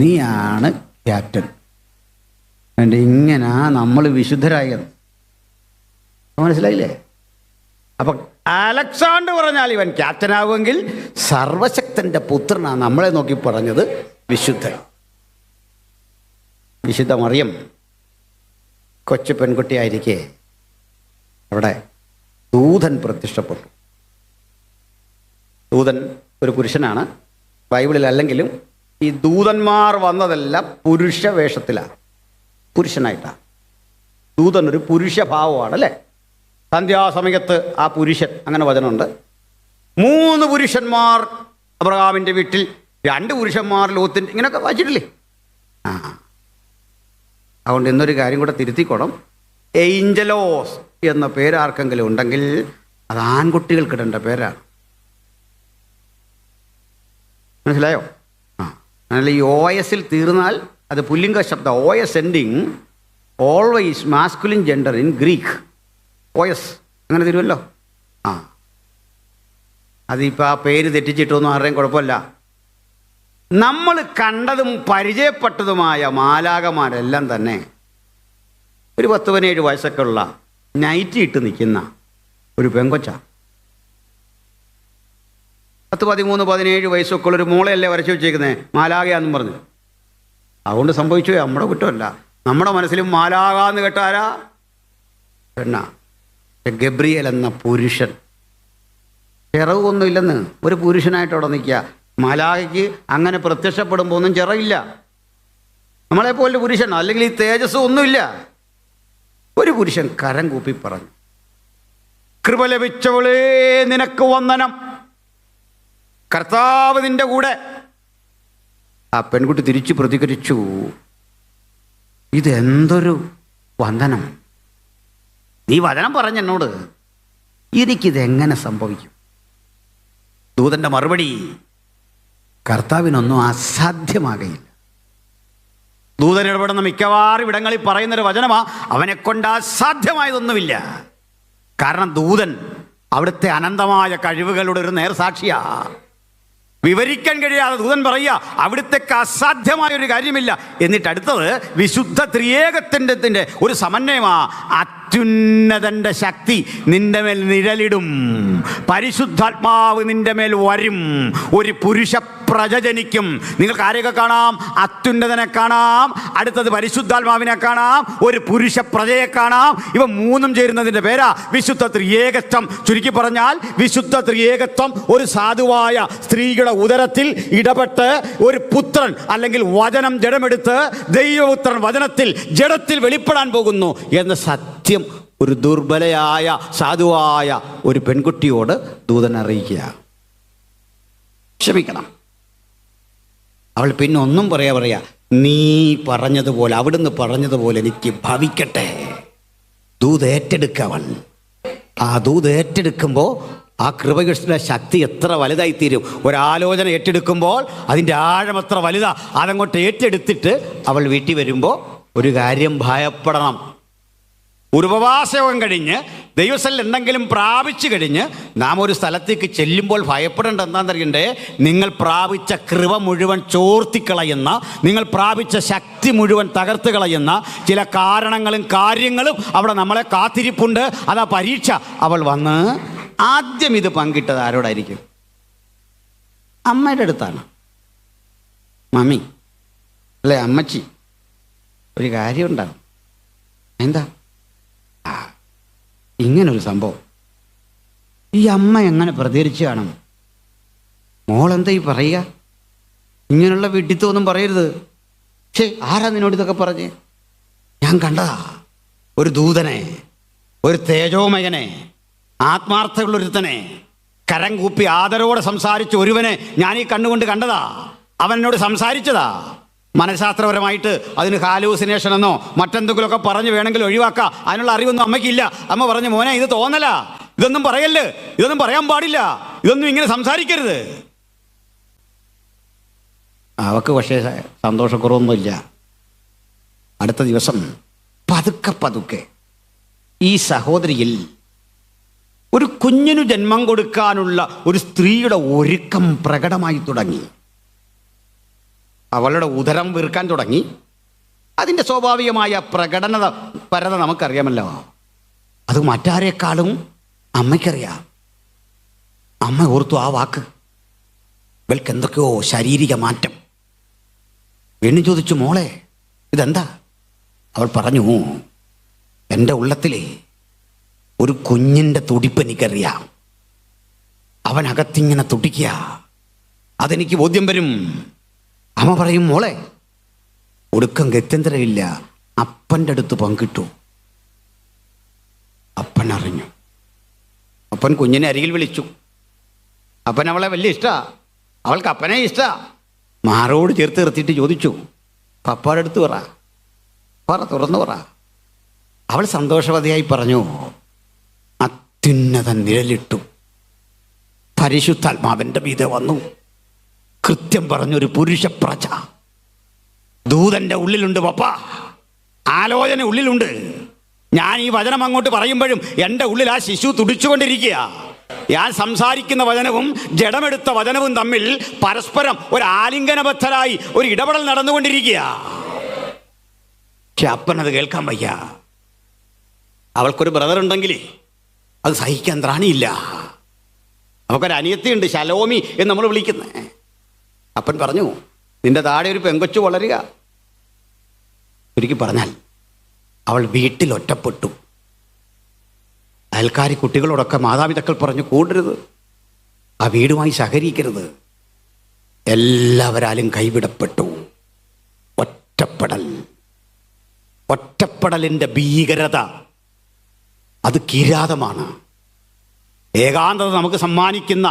നീയാണ് ക്യാപ്റ്റൻ. അതുകൊണ്ട് ഇങ്ങനാ നമ്മൾ വിശുദ്ധരായത്. മനസ്സിലായില്ലേ? അപ്പം അലക്സാണ്ടർ പറഞ്ഞാൽ ഇവൻ ക്യാപ്റ്റനാകുമെങ്കിൽ സർവശക്തന്റെ പുത്രനാണ് നമ്മളെ നോക്കി പറഞ്ഞത് വിശുദ്ധൻ. വിശുദ്ധ മറിയം കൊച്ചു പെൺകുട്ടിയായിരിക്കെ അവിടെ ദൂതൻ പ്രത്യക്ഷപ്പെട്ടു. ദൂതൻ ഒരു പുരുഷനാണ്. ബൈബിളിൽ അല്ലെങ്കിലും ഈ ദൂതന്മാർ വന്നതെല്ലാം പുരുഷ വേഷത്തിലാണ്, പുരുഷനായിട്ടാണ്. ദൂതൻ ഒരു പുരുഷഭാവമാണ് അല്ലേ? സന്ധ്യാസമയത്ത് ആ പുരുഷൻ, അങ്ങനെ വചനമുണ്ട്. 3 പുരുഷന്മാർ അബ്രഹാമിൻ്റെ വീട്ടിൽ, 2 പുരുഷന്മാർ ലോത്തിൻ്റെ, ഇങ്ങനെയൊക്കെ വായിച്ചിട്ടില്ലേ? അതുകൊണ്ട് ഇന്നൊരു കാര്യം കൂടെ തിരുത്തിക്കോണം. ഏഞ്ചലോസ് എന്ന പേര് ആർക്കെങ്കിലും ഉണ്ടെങ്കിൽ അത് ആൺകുട്ടികൾക്ക് ഇടേണ്ട പേരാണ്. മനസ്സിലായോ? അതല്ല, ഈ OS തീർന്നാൽ അത് പുല്ലിംഗ ശബ്ദം. OS ending always masculine gender in Greek. OS അങ്ങനെ തരുമല്ലോ. അതിപ്പോൾ ആ പേര് തെറ്റിച്ചിട്ടൊന്നും ആരുടെയും കുഴപ്പമില്ല. നമ്മൾ കണ്ടതും പരിചയപ്പെട്ടതുമായ മാലാകമാരെല്ലാം തന്നെ ഒരു 10-17 വയസ്സൊക്കെ ഉള്ള നൈറ്റി ഇട്ട് നിൽക്കുന്ന ഒരു പെങ്കൊച്ച. 10-13-17 വയസ്സൊക്കെ ഉള്ളൊരു മോളെയല്ലേ വരച്ചു വെച്ചേക്കുന്നത് മാലാകയാന്നും പറഞ്ഞു. അതുകൊണ്ട് സംഭവിച്ചു, നമ്മുടെ കുറ്റമല്ല. നമ്മുടെ മനസ്സിലും മാലാകാന്ന് കേട്ടാരാ? പെണ്ണ. ഗബ്രിയേൽ എന്ന പുരുഷൻ. ചിറകൊന്നുമില്ലെന്ന്, ഒരു പുരുഷനായിട്ട് അവിടെ നിൽക്കുക. മാലാഖയ്ക്ക് അങ്ങനെ പ്രത്യക്ഷപ്പെടുമ്പോൾ ഒന്നും ചിറകില്ല, നമ്മളെപ്പോലെ പുരുഷൻ, അല്ലെങ്കിൽ ഈ തേജസ് ഒന്നുമില്ല. ഒരു പുരുഷൻ കരം കൂപ്പി പറഞ്ഞു, കൃപ ലഭിച്ചവളേ നിനക്ക് വന്ദനം, കർത്താവ് നിന്റെ കൂടെ. ആ പെൺകുട്ടി തിരിച്ചു പ്രതികരിച്ചു, ഇതെന്തൊരു വന്ദനം, നീ വചനം പറഞ്ഞെന്നോട്, എനിക്കിതെങ്ങനെ സംഭവിക്കും? ദൂതന്റെ മറുപടി, കർത്താവിനൊന്നും അസാധ്യമാകയില്ല. ദൂതൻ ഇടപെടുന്ന മിക്കവാറും ഇടങ്ങളിൽ പറയുന്നൊരു വചനമാ, അവനെ കൊണ്ട് അസാധ്യമായതൊന്നുമില്ല. കാരണം ദൂതൻ അവിടുത്തെ അനന്തമായ കഴിവുകളുടെ ഒരു നേർസാക്ഷിയാ. വിവരിക്കാൻ കഴിയാതെ ദൂതൻ പറയുക അവിടുത്തേക്ക് അസാധ്യമായൊരു കാര്യമില്ല. എന്നിട്ട് അടുത്തത് വിശുദ്ധ ത്രിയേകത്തിൻ്റെ ഒരു സമന്വയമാ. അത്യുന്നതന്റെ ശക്തി നിന്റെ മേൽ നിഴലിടും, പരിശുദ്ധാത്മാവ് നിന്റെ മേൽ വരും, ഒരു പുരുഷ പ്രജ ജനിക്കും. നിങ്ങൾക്ക് ആരെയൊക്കെ കാണാം? അത്യുന്നതനെ കാണാം, അടുത്തത് പരിശുദ്ധാത്മാവിനെ കാണാം, ഒരു പുരുഷ പ്രജയെ കാണാം. ഇവ മൂന്നും ചേരുന്നതിൻ്റെ പേരാ വിശുദ്ധ ത്രിയേകത്വം. ചുരുക്കി പറഞ്ഞാൽ വിശുദ്ധ ത്രിയേകത്വം ഒരു സാധുവായ സ്ത്രീയുടെ ഉദരത്തിൽ ഇടപെട്ട് ഒരു പുത്രൻ അല്ലെങ്കിൽ വചനം ജഡമെടുത്ത് ദൈവപുത്രൻ വചനത്തിൽ ജഡത്തിൽ വെളിപ്പെടാൻ പോകുന്നു എന്ന സത്യം ഒരു ദുർബലയായ സാധുവായ ഒരു പെൺകുട്ടിയോട് ദൂതൻ അറിയിക്കുക. ക്ഷമിക്കണം, അവൾ പിന്നെ ഒന്നും പറയാ, നീ പറഞ്ഞതുപോലെ, അവിടുന്ന് പറഞ്ഞതുപോലെ എനിക്ക് ഭവിക്കട്ടെ. ദൂത് ഏറ്റെടുക്കവൾ. ആ ദൂത് ഏറ്റെടുക്കുമ്പോൾ ആ കൃപകൃഷ്ണ ശക്തി എത്ര വലുതായിത്തീരും. ഒരാലോചന ഏറ്റെടുക്കുമ്പോൾ അതിൻ്റെ ആഴം എത്ര വലുതാ. അതങ്ങോട്ട് ഏറ്റെടുത്തിട്ട് അവൾ വീട്ടിൽ വരുമ്പോൾ ഒരു കാര്യം ഭയപ്പെടണം. ഒരു ഉപവാസയോഗം കഴിഞ്ഞ് ദൈവസ്ഥലിൽ എന്തെങ്കിലും പ്രാപിച്ചു കഴിഞ്ഞ് നാം ഒരു സ്ഥലത്തേക്ക് ചെല്ലുമ്പോൾ ഭയപ്പെടേണ്ട എന്താണെന്നറിയണ്ടേ? നിങ്ങൾ പ്രാപിച്ച കൃപ മുഴുവൻ ചോർത്തിക്കളയുന്ന, നിങ്ങൾ പ്രാപിച്ച ശക്തി മുഴുവൻ തകർത്ത് കളയുന്ന ചില കാരണങ്ങളും കാര്യങ്ങളും അവിടെ നമ്മളെ കാത്തിരിപ്പുണ്ട്. അതാ പരീക്ഷ. അവൾ വന്ന് ആദ്യം ഇത് പങ്കിട്ടത് ആരോടായിരിക്കും? അമ്മയുടെ അടുത്താണ്. മമ്മി അല്ലേ, അമ്മച്ചി, ഒരു കാര്യം ഉണ്ടാകും. എന്താ? ഇങ്ങനൊരു സംഭവം. ഈ അമ്മ എങ്ങനെ പ്രതികരിച്ച് കാണും? മോളെന്താ ഈ പറയുക? ഇങ്ങനെയുള്ള വിഡിത്തമൊന്നും പറയരുത്. പക്ഷേ ആരാ നിന്നോട് ഇതൊക്കെ പറഞ്ഞ്? ഞാൻ കണ്ടതാ ഒരു ദൂതനെ, ഒരു തേജോമയനെ, ആത്മാർത്ഥമുള്ളൊരുത്തനെ, കരം കൂപ്പി ആദരവോടെ സംസാരിച്ച ഒരുവനെ ഞാൻ ഈ കണ്ണുകൊണ്ട് കണ്ടതാ. അവൻ എന്നോട് സംസാരിച്ചതാ. മനഃശാസ്ത്രപരമായിട്ട് അതിന് ഹാലൂസിനേഷൻ എന്നോ മറ്റെന്തെങ്കിലുമൊക്കെ പറഞ്ഞ് വേണമെങ്കിൽ ഒഴിവാക്കാം. അതിനുള്ള അറിവൊന്നും അമ്മയ്ക്കില്ല. അമ്മ പറഞ്ഞു, മോനെ ഇത് തോന്നല, ഇതൊന്നും പറയല്ല്, ഇതൊന്നും പറയാൻ പാടില്ല, ഇതൊന്നും ഇങ്ങനെ സംസാരിക്കരുത്. അവക്ക് പക്ഷേ സന്തോഷക്കുറവൊന്നുമില്ല. അടുത്ത ദിവസം പതുക്കെ പതുക്കെ ഈ സഹോദരിയിൽ ഒരു കുഞ്ഞിനു ജന്മം കൊടുക്കാനുള്ള ഒരു സ്ത്രീയുടെ ഒരുക്കം പ്രകടമായി തുടങ്ങി. അവളുടെ ഉദരം വീർക്കാൻ തുടങ്ങി. അതിൻ്റെ സ്വാഭാവികമായ പരത നമുക്കറിയാമല്ലോ. അത് മറ്റാരേക്കാളും അമ്മയ്ക്കറിയാം. അമ്മ ഓർത്തു ആ വാക്ക്. ഇവൾക്ക് എന്തൊക്കെയോ ശാരീരിക മാറ്റം. വീണ്ടും ചോദിച്ചു, മോളെ ഇതെന്താ? അവൾ പറഞ്ഞു, എൻ്റെ ഉള്ളത്തിലെ ഒരു കുഞ്ഞിൻ്റെ തുടിപ്പ് എനിക്കറിയാം. അവനകത്തിങ്ങനെ തുടിക്കുക, അതെനിക്ക് ബോധ്യം വരും. അമ്മ പറയും, മോളെ ഒടുക്കം ഗത്യന്തരമില്ല, അപ്പൻ്റെ അടുത്ത് പങ്കിട്ടു. അപ്പൻ അറിഞ്ഞു. അപ്പൻ കുഞ്ഞിനെ അരികിൽ വിളിച്ചു. അപ്പൻ അവളെ വലിയ ഇഷ്ടമാണ്, അവൾക്ക് അപ്പനെ ഇഷ്ടമാണ്. മാറോട് ചേർത്ത് നിർത്തിയിട്ട് ചോദിച്ചു, പപ്പാടെ അടുത്ത് പറ, തുറന്നു പറ. അവൾ സന്തോഷവതിയായി പറഞ്ഞു, അത്യുന്നത നിഴലിട്ടു, പരിശുദ്ധാത്മാവിൻ്റെ മീതെ വന്നു. കൃത്യം പറഞ്ഞൊരു പുരുഷ പ്രജ ദൂതൻ്റെ ഉള്ളിലുണ്ട് പപ്പ, ആലോചന ഉള്ളിലുണ്ട്. ഞാൻ ഈ വചനം അങ്ങോട്ട് പറയുമ്പോഴും എൻ്റെ ഉള്ളിൽ ആ ശിശു തുടിച്ചുകൊണ്ടിരിക്കുക. ഞാൻ സംസാരിക്കുന്ന വചനവും ജഡമെടുത്ത വചനവും തമ്മിൽ പരസ്പരം ഒരു ആലിംഗനബദ്ധരായി ഒരു ഇടപെടൽ നടന്നുകൊണ്ടിരിക്കുക. പക്ഷെ അപ്പനത് കേൾക്കാൻ വയ്യ. അവൾക്കൊരു ബ്രദർ ഉണ്ടെങ്കിൽ അത് സഹിക്കാൻ ത്രാണിയില്ല. അവൾക്കൊരു അനിയത്തിയുണ്ട്, ശലോമി എന്ന് നമ്മൾ വിളിക്കുന്നത്. അപ്പൻ പറഞ്ഞു, നിന്റെ താഴെ ഒരു പെങ്കൊച്ചു വളരുക. ചുരുക്കി പറഞ്ഞാൽ അവൾ വീട്ടിൽ ഒറ്റപ്പെട്ടു. അയൽക്കാരി കുട്ടികളോടൊക്കെ മാതാപിതാക്കൾ പറഞ്ഞു, കൂടരുത്, ആ വീടുമായി സഹകരിക്കരുത്. എല്ലാവരാലും കൈവിടപ്പെട്ടു. ഒറ്റപ്പെടലിൻ്റെ ഭീകരത അത് കിരാതമാണ്. ഏകാന്തത നമുക്ക് സമ്മാനിക്കുന്ന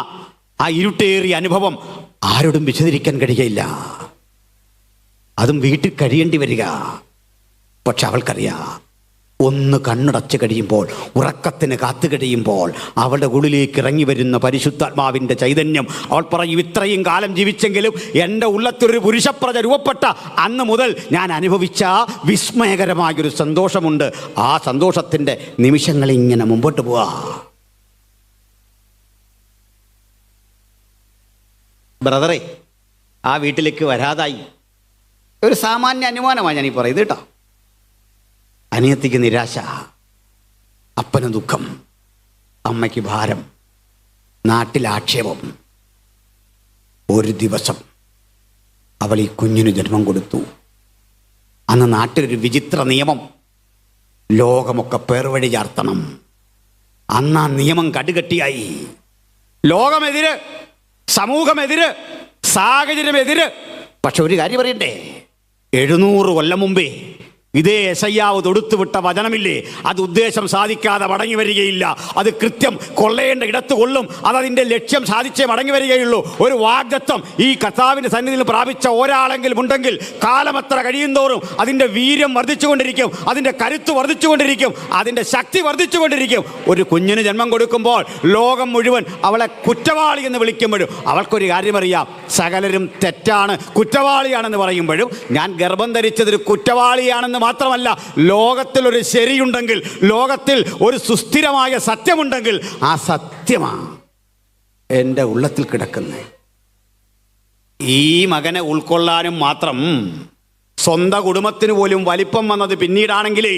ആ ഇരുട്ടേറിയ അനുഭവം ആരോടും വിശദീകരിക്കാൻ കഴിയില്ല. അതും വീട്ടിൽ കഴിയേണ്ടി വരിക. പക്ഷെ അവൾക്കറിയാം, ഒന്ന് കണ്ണടച്ച് കഴിയുമ്പോൾ, ഉറക്കത്തിന് കാത്തു കഴിയുമ്പോൾ അവളുടെ ഉള്ളിലേക്ക് ഇറങ്ങി വരുന്ന പരിശുദ്ധാത്മാവിൻ്റെ ചൈതന്യം. അവൾ പറയും, ഇത്രയും കാലം ജീവിച്ചെങ്കിലും എൻ്റെ ഉള്ളത്തൊരു പുരുഷപ്രജ രൂപപ്പെട്ട അന്ന് മുതൽ ഞാൻ അനുഭവിച്ച വിസ്മയകരമായൊരു സന്തോഷമുണ്ട്. ആ സന്തോഷത്തിൻ്റെ നിമിഷങ്ങളിങ്ങനെ മുമ്പോട്ട് പോവാ. ബ്രദറെ ആ വീട്ടിലേക്ക് വരാതായി. ഒരു സാമാന്യ അനുമാനമാണ് ഞാനീ പറയുന്നത് കേട്ടോ. അനിയത്തിക്ക് നിരാശ, അപ്പന് ദുഃഖം, അമ്മയ്ക്ക് ഭാരം, നാട്ടിൽ ആക്ഷേപം. ഒരു ദിവസം അവൾ ഈ കുഞ്ഞിന് ജന്മം കൊടുത്തു. അന്ന് നാട്ടിലൊരു വിചിത്ര നിയമം, ലോകമൊക്കെ പേർവഴി ചാർത്തണം. അന്ന് ആ നിയമം കടുകട്ടിയായി. ലോകമെതിര്, സമൂഹമെതിര്, സാഹചര്യമെതിര്. പക്ഷെ ഒരു കാര്യം പറയണ്ടേ, 700 കൊല്ലം മുമ്പേ ഇതേ യെശയ്യാവ് തൊടുത്തുവിട്ട വചനമില്ലേ, അത് ഉദ്ദേശം സാധിക്കാതെ മടങ്ങി വരികയില്ല. അത് കൃത്യം കൊള്ളേണ്ട ഇടത്ത് കൊള്ളും. അതതിൻ്റെ ലക്ഷ്യം സാധിച്ചേ മടങ്ങി വരികയുള്ളൂ. ഒരു വാഗ്ദത്തം ഈ കർത്താവിൻ്റെ സന്നിധിയിൽ പ്രാപിച്ച ഒരാളെങ്കിലും ഉണ്ടെങ്കിൽ കാലമത്ര കഴിയുന്തോറും അതിൻ്റെ വീര്യം വർദ്ധിച്ചുകൊണ്ടിരിക്കും, അതിൻ്റെ കരുത്ത് വർദ്ധിച്ചുകൊണ്ടിരിക്കും, അതിൻ്റെ ശക്തി വർദ്ധിച്ചുകൊണ്ടിരിക്കും. ഒരു കുഞ്ഞിന് ജന്മം കൊടുക്കുമ്പോൾ ലോകം മുഴുവൻ അവളെ കുറ്റവാളി എന്ന് വിളിക്കുമ്പോഴും അവൾക്കൊരു കാര്യമറിയാം, സകലരും തെറ്റാണ്, കുറ്റവാളിയാണെന്ന് പറയുമ്പോഴും ഞാൻ ഗർഭം ധരിച്ചതൊരു കുറ്റവാളിയാണെന്ന് മാത്രമല്ല, ലോകത്തിൽ ഒരു ശരിയുണ്ടെങ്കിൽ, ലോകത്തിൽ ഒരു സുസ്ഥിരമായ സത്യമുണ്ടെങ്കിൽ ആ സത്യമാണ് എൻ്റെ ഉള്ളത്തിൽ കിടക്കുന്നത്. ഈ മകനെ ഉൾക്കൊള്ളാനും മാത്രം സ്വന്തം കുടുംബത്തിന് പോലും വലിപ്പം വന്നത് പിന്നീടാണെങ്കിലേ,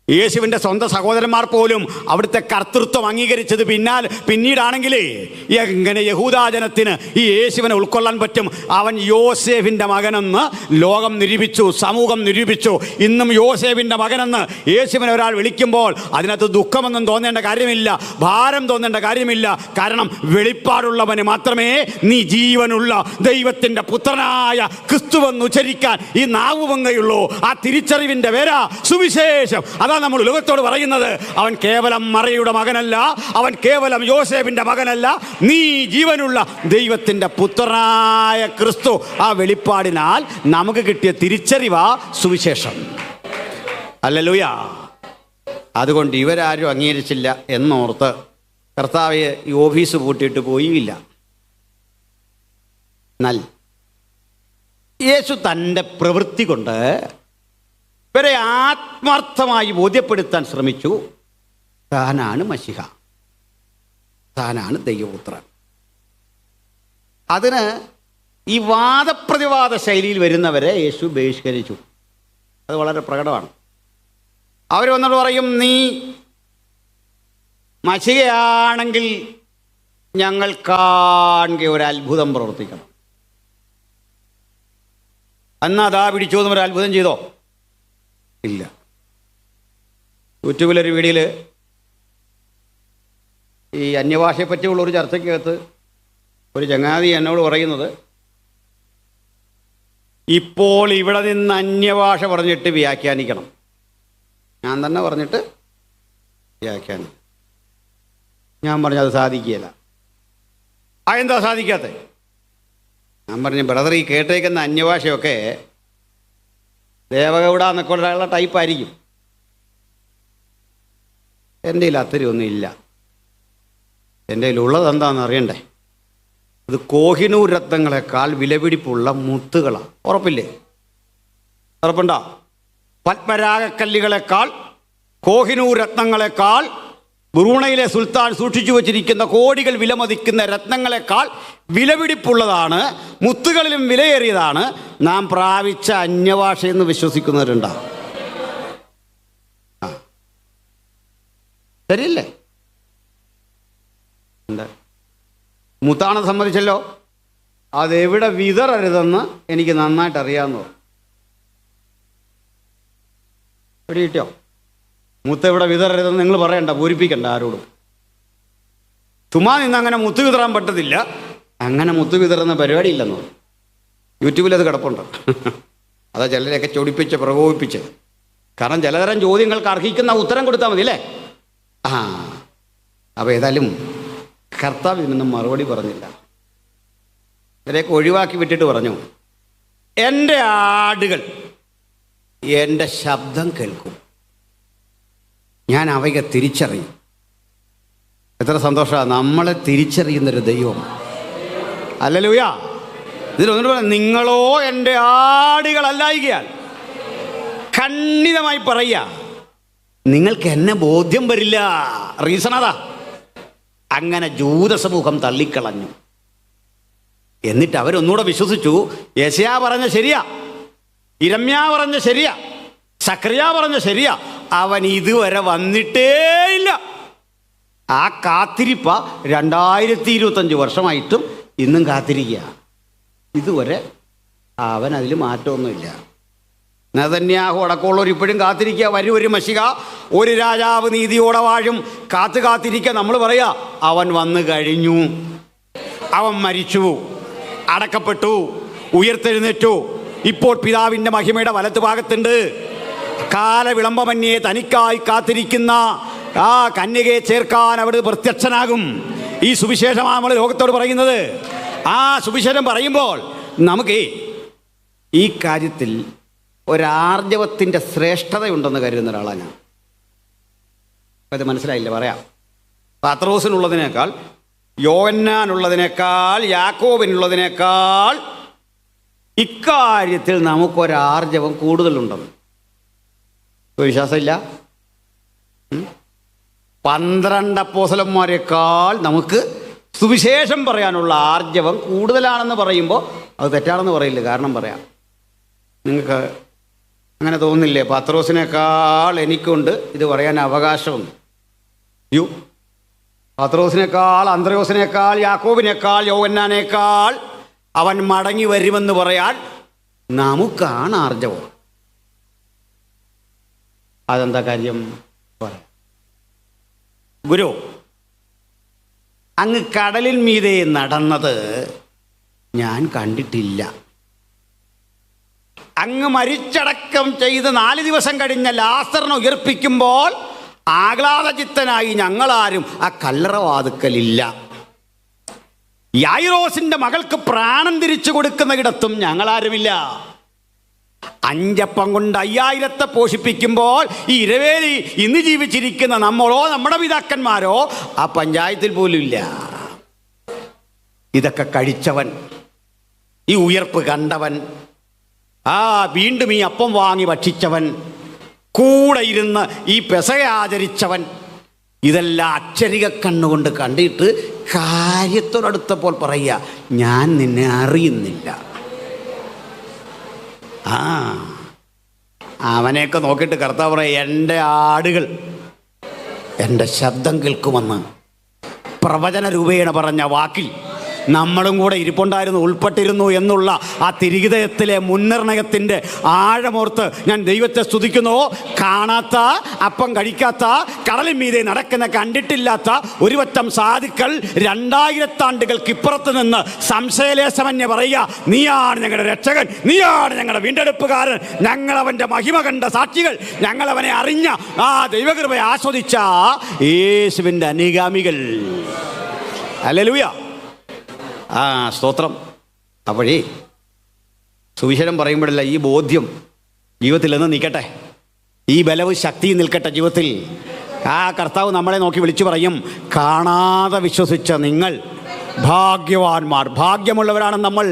യേശുവിൻ്റെ സ്വന്തം സഹോദരന്മാർ പോലും അവിടുത്തെ കർത്തൃത്വം അംഗീകരിച്ചത് പിന്നീടാണെങ്കിലേ, എങ്ങനെ യഹൂദാജനത്തിന് ഈ യേശുവിനെ ഉൾക്കൊള്ളാൻ പറ്റും? അവൻ യോസേഫിൻ്റെ മകനെന്ന് ലോകം നിരൂപിച്ചു, സമൂഹം നിരൂപിച്ചു. ഇന്നും യോസേഫിൻ്റെ മകനെന്ന് യേശുവിനെ ഒരാൾ വിളിക്കുമ്പോൾ അതിനകത്ത് ദുഃഖമൊന്നും തോന്നേണ്ട കാര്യമില്ല, ഭാരം തോന്നേണ്ട കാര്യമില്ല. കാരണം വെളിപ്പാടുള്ളവന് മാത്രമേ നീ ജീവനുള്ള ദൈവത്തിൻ്റെ പുത്രനായ ക്രിസ്തുവെന്ന് ഉച്ചരിക്കാൻ ഈ നാവ് പൊങ്ങയുള്ളൂ. ആ തിരിച്ചറിവിൻ്റെ പേരാ സുവിശേഷം. അതാണ് നമ്മൾ ലോകത്തോട് പറയുന്നത്. അവൻ കേവലം മറിയയുടെ മകനല്ല, അവൻ കേവലം യോസേഫിൻ്റെ മകനല്ല, നീ ജീവനുള്ള ദൈവത്തിൻ്റെ പുത്രനായ ക്രിസ്തു. ആ വെളിപ്പാടിനാൽ നമുക്ക് കിട്ടിയ തിരിച്ചറിവാ സുവിശേഷം. ഹല്ലേലൂയ. അതുകൊണ്ട് ഇവരാരും അംഗീകരിച്ചില്ല എന്നോർത്ത് കർത്താവ് ഈ ഓഫീസ് പൂട്ടിയിട്ട് പോയില്ല. എന്നാൽ യേശു തൻ്റെ പ്രവൃത്തി കൊണ്ട് ഇവരെ ആത്മാർത്ഥമായി ബോധ്യപ്പെടുത്താൻ ശ്രമിച്ചു, താനാണ് മശിഹ, താനാണ് ദൈവപുത്രൻ. അതിന് ഈ വാദപ്രതിവാദ ശൈലിയിൽ വരുന്നവരെ യേശു ബഹിഷ്കരിച്ചു. അത് വളരെ പ്രകടമാണ്. അവർ വന്നിട്ട് പറയും, നീ മശികയാണെങ്കിൽ ഞങ്ങൾ കാണുക ഒരു അത്ഭുതം പ്രവർത്തിക്കണം. അന്ന് അതാ പിടിച്ചു എന്ന് ഒരു അത്ഭുതം ചെയ്തോ? ഇല്ല. യൂട്യൂബിലൊരു വീഡിയോയിൽ ഈ അന്യഭാഷയെ പറ്റിയുള്ള ഒരു ചർച്ചയ്ക്കകത്ത് ഒരു ചങ്ങാതി എന്നോട് പറയുന്നത്, ഇപ്പോൾ ഇവിടെ നിന്ന് അന്യഭാഷ പറഞ്ഞിട്ട് വ്യാഖ്യാനിക്കണം. ഞാൻ തന്നെ പറഞ്ഞിട്ട് വ്യാഖ്യാനിക്കും. ഞാൻ പറഞ്ഞു അത് സാധിക്കുകയില്ല. എന്താ സാധിക്കാത്തത്? ഞാൻ പറഞ്ഞു, ബ്രദർ, ഈ കേട്ടേക്കുന്ന അന്യഭാഷയൊക്കെ ദേവഗൗഡ എന്നൊക്കെ ഉള്ള ടൈപ്പായിരിക്കും. എൻ്റെ കയ്യിൽ അത്തരമൊന്നും ഇല്ല. എൻ്റെ കയ്യിലുള്ളത് എന്താണെന്ന് അറിയണ്ടേ? ഇത് കോഹിനൂർ രത്നങ്ങളെക്കാൾ വിലപിടിപ്പുള്ള മുത്തുകളാണ്. ഉറപ്പില്ലേ? ഉറപ്പുണ്ടോ? പത്മരാഗക്കല്ലുകളെക്കാൾ, കോഹിനൂർ രത്നങ്ങളെക്കാൾ, ബ്രൂണയിലെ സുൽത്താൻ സൂക്ഷിച്ചു വച്ചിരിക്കുന്ന കോടികൾ വിലമതിക്കുന്ന രത്നങ്ങളെക്കാൾ വിലപിടിപ്പുള്ളതാണ്, മുത്തുകളിലും വിലയേറിയതാണ് നാം പ്രാപിച്ച അന്യഭാഷയെന്ന് വിശ്വസിക്കുന്നവരുണ്ടോ? ശരിയല്ലേ? എന്താ മുത്താണെന്ന് സമ്മതിച്ചല്ലോ. അതെവിടെ വിതറരുതെന്ന് എനിക്ക് നന്നായിട്ട് അറിയാമെന്നോ. എവിടെ കിട്ടിയോ? മുത്ത് എവിടെ വിതറരുതെന്ന് നിങ്ങൾ പറയണ്ട, പൂരിപ്പിക്കണ്ട ആരോടും. ചുമ്മാ നിന്ന് അങ്ങനെ മുത്ത് വിതറാൻ പറ്റത്തില്ല. അങ്ങനെ മുത്ത് വിതറുന്ന പരിപാടി ഇല്ലെന്നോ. യൂട്യൂബിലത് കിടപ്പുണ്ട്. അതാ ചിലരെയൊക്കെ ചൊടിപ്പിച്ച് പ്രകോപിപ്പിച്ച്. കാരണം ചിലതരം ചോദ്യങ്ങൾക്ക് അർഹിക്കുന്ന ഉത്തരം കൊടുത്താൽ മതി അല്ലേ? അപ്പോൾ ഏതായാലും കർത്താവ് ഇതിനൊന്നും മറുപടി പറഞ്ഞില്ല. ഇവരെയൊക്കെ ഒഴിവാക്കി വിട്ടിട്ട് പറഞ്ഞു, എൻ്റെ ആടുകൾ എൻ്റെ ശബ്ദം കേൾക്കും, ഞാൻ അവയെ തിരിച്ചറിയും. എത്ര സന്തോഷമാണ് നമ്മളെ തിരിച്ചറിയുന്നൊരു ദൈവം. ഹല്ലേലൂയ. ഇതിലൊന്നിട്ട് പറയാം, നിങ്ങളോ എൻ്റെ ആടുകളല്ലായികയാൽ. ഖണ്ഡിതമായി പറയുക, നിങ്ങൾക്ക് എന്നെ ബോധ്യം വരില്ല. റീസൺ അതാ. അങ്ങനെ ജൂത സമൂഹം തള്ളിക്കളഞ്ഞു. എന്നിട്ട് അവരൊന്നുകൂടെ വിശ്വസിച്ചു, യെശയ്യാ പറഞ്ഞ ശരിയാ, യിരെമ്യാ പറഞ്ഞ ശരിയാ, സക്കറിയ പറഞ്ഞ ശരിയാ, അവൻ ഇതുവരെ വന്നിട്ടേയില്ല. ആ കാത്തിരിപ്പ 2025 വർഷമായിട്ടും ഇന്നും കാത്തിരിക്കുക. ഇതുവരെ അവൻ അതിൽ മാറ്റമൊന്നുമില്ല. നെതന്യാഹു അടക്കമുള്ളവർ ഇപ്പോഴും കാത്തിരിക്കുക, വരും ഒരു മശിഹ, ഒരു രാജാവ് നീതിയോടെ വാഴും, കാത്തിരിക്കുക. നമ്മൾ പറയാ അവൻ വന്നു കഴിഞ്ഞു, അവൻ മരിച്ചു, അടക്കപ്പെട്ടു, ഉയർത്തെഴുന്നേറ്റു, ഇപ്പോൾ പിതാവിൻ്റെ മഹിമയുടെ വലത്ത് ഭാഗത്തുണ്ട്. കാലവിളംബമന്യേ തനിക്കായി കാത്തിരിക്കുന്ന ആ കന്യകയെ ചേർക്കാൻ അവിടെ പ്രത്യക്ഷനാകും. ഈ സുവിശേഷമാണ് നമ്മൾ ലോകത്തോട് പറയുന്നത്. ആ സുവിശേഷം പറയുമ്പോൾ നമുക്ക് ഈ കാര്യത്തിൽ ഒരാർജവത്തിൻ്റെ ശ്രേഷ്ഠതയുണ്ടെന്ന് കരുതുന്ന ഒരാളാണ് ഞാൻ. അത് മനസ്സിലായില്ല, പറയാം. പത്രോസിനുള്ളതിനേക്കാൾ, യോഹന്നാനുള്ളതിനേക്കാൾ, യാക്കോബിനുള്ളതിനേക്കാൾ ഇക്കാര്യത്തിൽ നമുക്കൊരാർജവം കൂടുതലുണ്ടെന്ന് വിശ്വാസമില്ല. 12 അപ്പോസ്തലന്മാരെക്കാൾ നമുക്ക് സുവിശേഷം പറയാനുള്ള ആർജവം കൂടുതലാണെന്ന് പറയുമ്പോൾ അത് തെറ്റാണെന്ന് പറയില്ല. കാരണം പറയാം, നിങ്ങൾക്ക് അങ്ങനെ തോന്നില്ലേ? പത്രോസിനേക്കാൾ എനിക്കുണ്ട് ഇത് പറയാൻ അവകാശമുണ്ട്. പത്രോസിനേക്കാൾ, അന്ത്രയോസിനേക്കാൾ, യാക്കോബിനേക്കാൾ, യോഹന്നാനേക്കാൾ അവൻ മടങ്ങി വരുമെന്ന് പറയാൻ നമുക്കാണ് ആർജവം. അതെന്താ കാര്യം? പറയാം. ഗുരു, അങ്ങ് കടലിൻ മീതെ നടന്നത് ഞാൻ കണ്ടിട്ടില്ല. അങ്ങ് മരിച്ചടക്കം ചെയ്ത് 4 ദിവസം കഴിഞ്ഞ ലാസറിനെ ഉയർപ്പിക്കുമ്പോൾ ആഹ്ലാദചിത്തനായി ഞങ്ങളാരും ആ കല്ലറവാതുക്കലില്ല. യായിറോസിന്റെ മകൾക്ക് പ്രാണൻ തിരിച്ചു കൊടുക്കുന്നിടത്തും ഞങ്ങളാരുമില്ല. 5 അപ്പം കൊണ്ട് 5000 പോഷിപ്പിക്കുമ്പോൾ ഈ ഇരവേലി ഇന്ന് ജീവിച്ചിരിക്കുന്ന നമ്മളോ നമ്മുടെ പിതാക്കന്മാരോ ആ പഞ്ചായത്തിൽ പോലും ഇല്ല. ഇതൊക്കെ കഴിച്ചവൻ, ഈ ഉയർപ്പ് കണ്ടവൻ, വീണ്ടും ഈ അപ്പം വാങ്ങി ഭക്ഷിച്ചവൻ, കൂടെ ഇരുന്ന് ഈ പെസഹ ആചരിച്ചവൻ, ഇതെല്ലാം അക്ഷരിക കണ്ണുകൊണ്ട് കണ്ടിട്ട് കാര്യത്തോടടുത്തപ്പോൾ പറയുക, ഞാൻ നിന്നെ അറിയുന്നില്ല. അവനെയൊക്കെ നോക്കിയിട്ട് കർത്താവ് പറയുക, എൻ്റെ ആടുകൾ എൻ്റെ ശബ്ദം കേൾക്കുമെന്ന് പ്രവചന രൂപേണ പറഞ്ഞ വാക്കിൽ നമ്മളും കൂടെ ഇരിപ്പുണ്ടായിരുന്നു, ഉൾപ്പെട്ടിരുന്നു എന്നുള്ള ആ തിരുഹൃദയത്തിലെ മുൻനിർണയത്തിൻ്റെ ആഴമോർത്ത് ഞാൻ ദൈവത്തെ സ്തുതിക്കുന്നു. കാണാത്ത, അപ്പം കഴിക്കാത്ത, കടലിൻ മീതെ നടക്കുന്ന, കണ്ടിട്ടില്ലാത്ത ഒരു വറ്റം സാധുക്കൾ 2000 ആണ്ടുകൾക്ക് ഇപ്പുറത്ത് നിന്ന് സംശയലേശമന്യ പറയുക, നീയാണ് ഞങ്ങളുടെ രക്ഷകൻ, നീയാണ് ഞങ്ങളുടെ വീണ്ടെടുപ്പുകാരൻ, ഞങ്ങളവൻ്റെ മഹിമ കണ്ട സാക്ഷികൾ, ഞങ്ങളവനെ അറിഞ്ഞ ആ ദൈവകൃപയെ ആസ്വദിച്ച യേശുവിൻ്റെ അനുഗാമികൾ. ഹല്ലേലൂയ, സ്തോത്രം. അപ്പോഴേ സുവിശേഷം പറയുമ്പോഴല്ല ഈ ബോധ്യം ജീവിതത്തിൽ നിന്ന് നിൽക്കട്ടെ, ഈ ബലവും ശക്തിയും നിൽക്കട്ടെ ജീവിതത്തിൽ. കർത്താവ് നമ്മളെ നോക്കി വിളിച്ചു പറയും, കാണാതെ വിശ്വസിച്ച നിങ്ങൾ ഭാഗ്യവാന്മാർ, ഭാഗ്യമുള്ളവരാണ് നമ്മൾ.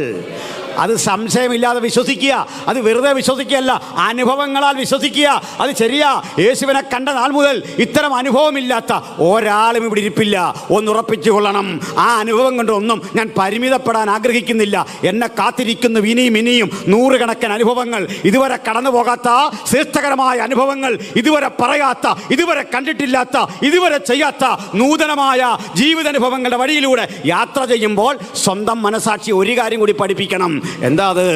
അത് സംശയമില്ലാതെ വിശ്വസിക്കുക, അത് വെറുതെ വിശ്വസിക്കുകയല്ല, അനുഭവങ്ങളാൽ വിശ്വസിക്കുക. അത് ശരിയാ, യേശുവിനെ കണ്ട നാൾ മുതൽ ഇത്തരം അനുഭവമില്ലാത്ത ഒരാളും ഇവിടെ ഇരിപ്പില്ല. ഒന്നുറപ്പിച്ചു കൊള്ളണം, ആ അനുഭവം കൊണ്ടൊന്നും ഞാൻ പരിമിതപ്പെടാൻ ആഗ്രഹിക്കുന്നില്ല. എന്നെ കാത്തിരിക്കുന്നു ഇനിയും നൂറുകണക്കിന് അനുഭവങ്ങൾ, ഇതുവരെ കടന്നു പോകാത്ത ശ്രേഷ്ഠകരമായ അനുഭവങ്ങൾ, ഇതുവരെ പറയാത്ത, ഇതുവരെ കണ്ടിട്ടില്ലാത്ത, ഇതുവരെ ചെയ്യാത്ത നൂതനമായ ജീവിതാനുഭവങ്ങളുടെ വഴിയിലൂടെ യാത്ര ചെയ്യുമ്പോൾ സ്വന്തം മനസാക്ഷി ഒരു കാര്യം കൂടി പഠിപ്പിക്കണം. എന്താ അത്?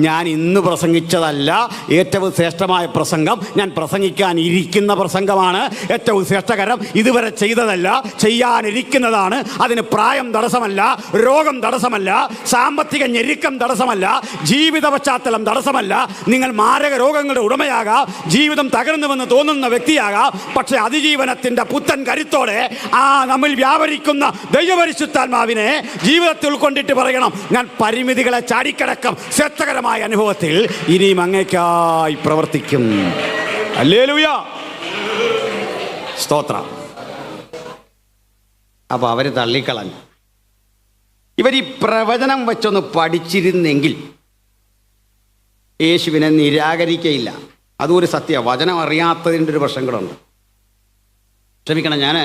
ഞാൻ ഇന്ന് പ്രസംഗിച്ചതല്ല ഏറ്റവും ശ്രേഷ്ഠമായ പ്രസംഗം, ഞാൻ പ്രസംഗിക്കാൻ ഇരിക്കുന്ന പ്രസംഗമാണ് ഏറ്റവും ശ്രേഷ്ഠകരം. ഇതുവരെ ചെയ്തതല്ല, ചെയ്യാനിരിക്കുന്നതാണ്. അതിന് പ്രായം തടസ്സമല്ല, രോഗം തടസ്സമല്ല, സാമ്പത്തിക ഞെരുക്കം തടസ്സമല്ല, ജീവിത പശ്ചാത്തലം തടസ്സമല്ല. നിങ്ങൾ മാരക രോഗങ്ങളുടെ ഉടമയാകാം, ജീവിതം തകർന്നുവെന്ന് തോന്നുന്ന വ്യക്തിയാകാം, പക്ഷെ അതിജീവനത്തിൻ്റെ പുത്തൻ കരുത്തോടെ നമ്മിൽ വ്യാപരിക്കുന്ന ദൈവപരിശുദ്ധാത്മാവിനെ ജീവിതത്തിൽ ഉൾക്കൊണ്ടിട്ട് പറയണം, ഞാൻ പരിമിതികളെ ചാടിക്കടക്കം ശ്രേഷ്ഠകരമായ അനുഭവത്തിൽ ഇനിയും അങ്ങേയ്ക്കായി പ്രവർത്തിക്കും. ഹല്ലേലൂയ, സ്തോത്രം. അപ്പോൾ അവർ തള്ളിക്കളഞ്ഞു. ഇവർ ഈ പ്രവചനം വെച്ചൊന്ന് പഠിച്ചിരുന്നെങ്കിൽ യേശുവിനെ നിരാകരിക്കയില്ല. അതും ഒരു സത്യ, വചനം അറിയാത്തതിൻ്റെ ഒരു പ്രശ്നം കൂടെ ഉണ്ട്. ക്ഷമിക്കണം, ഞാൻ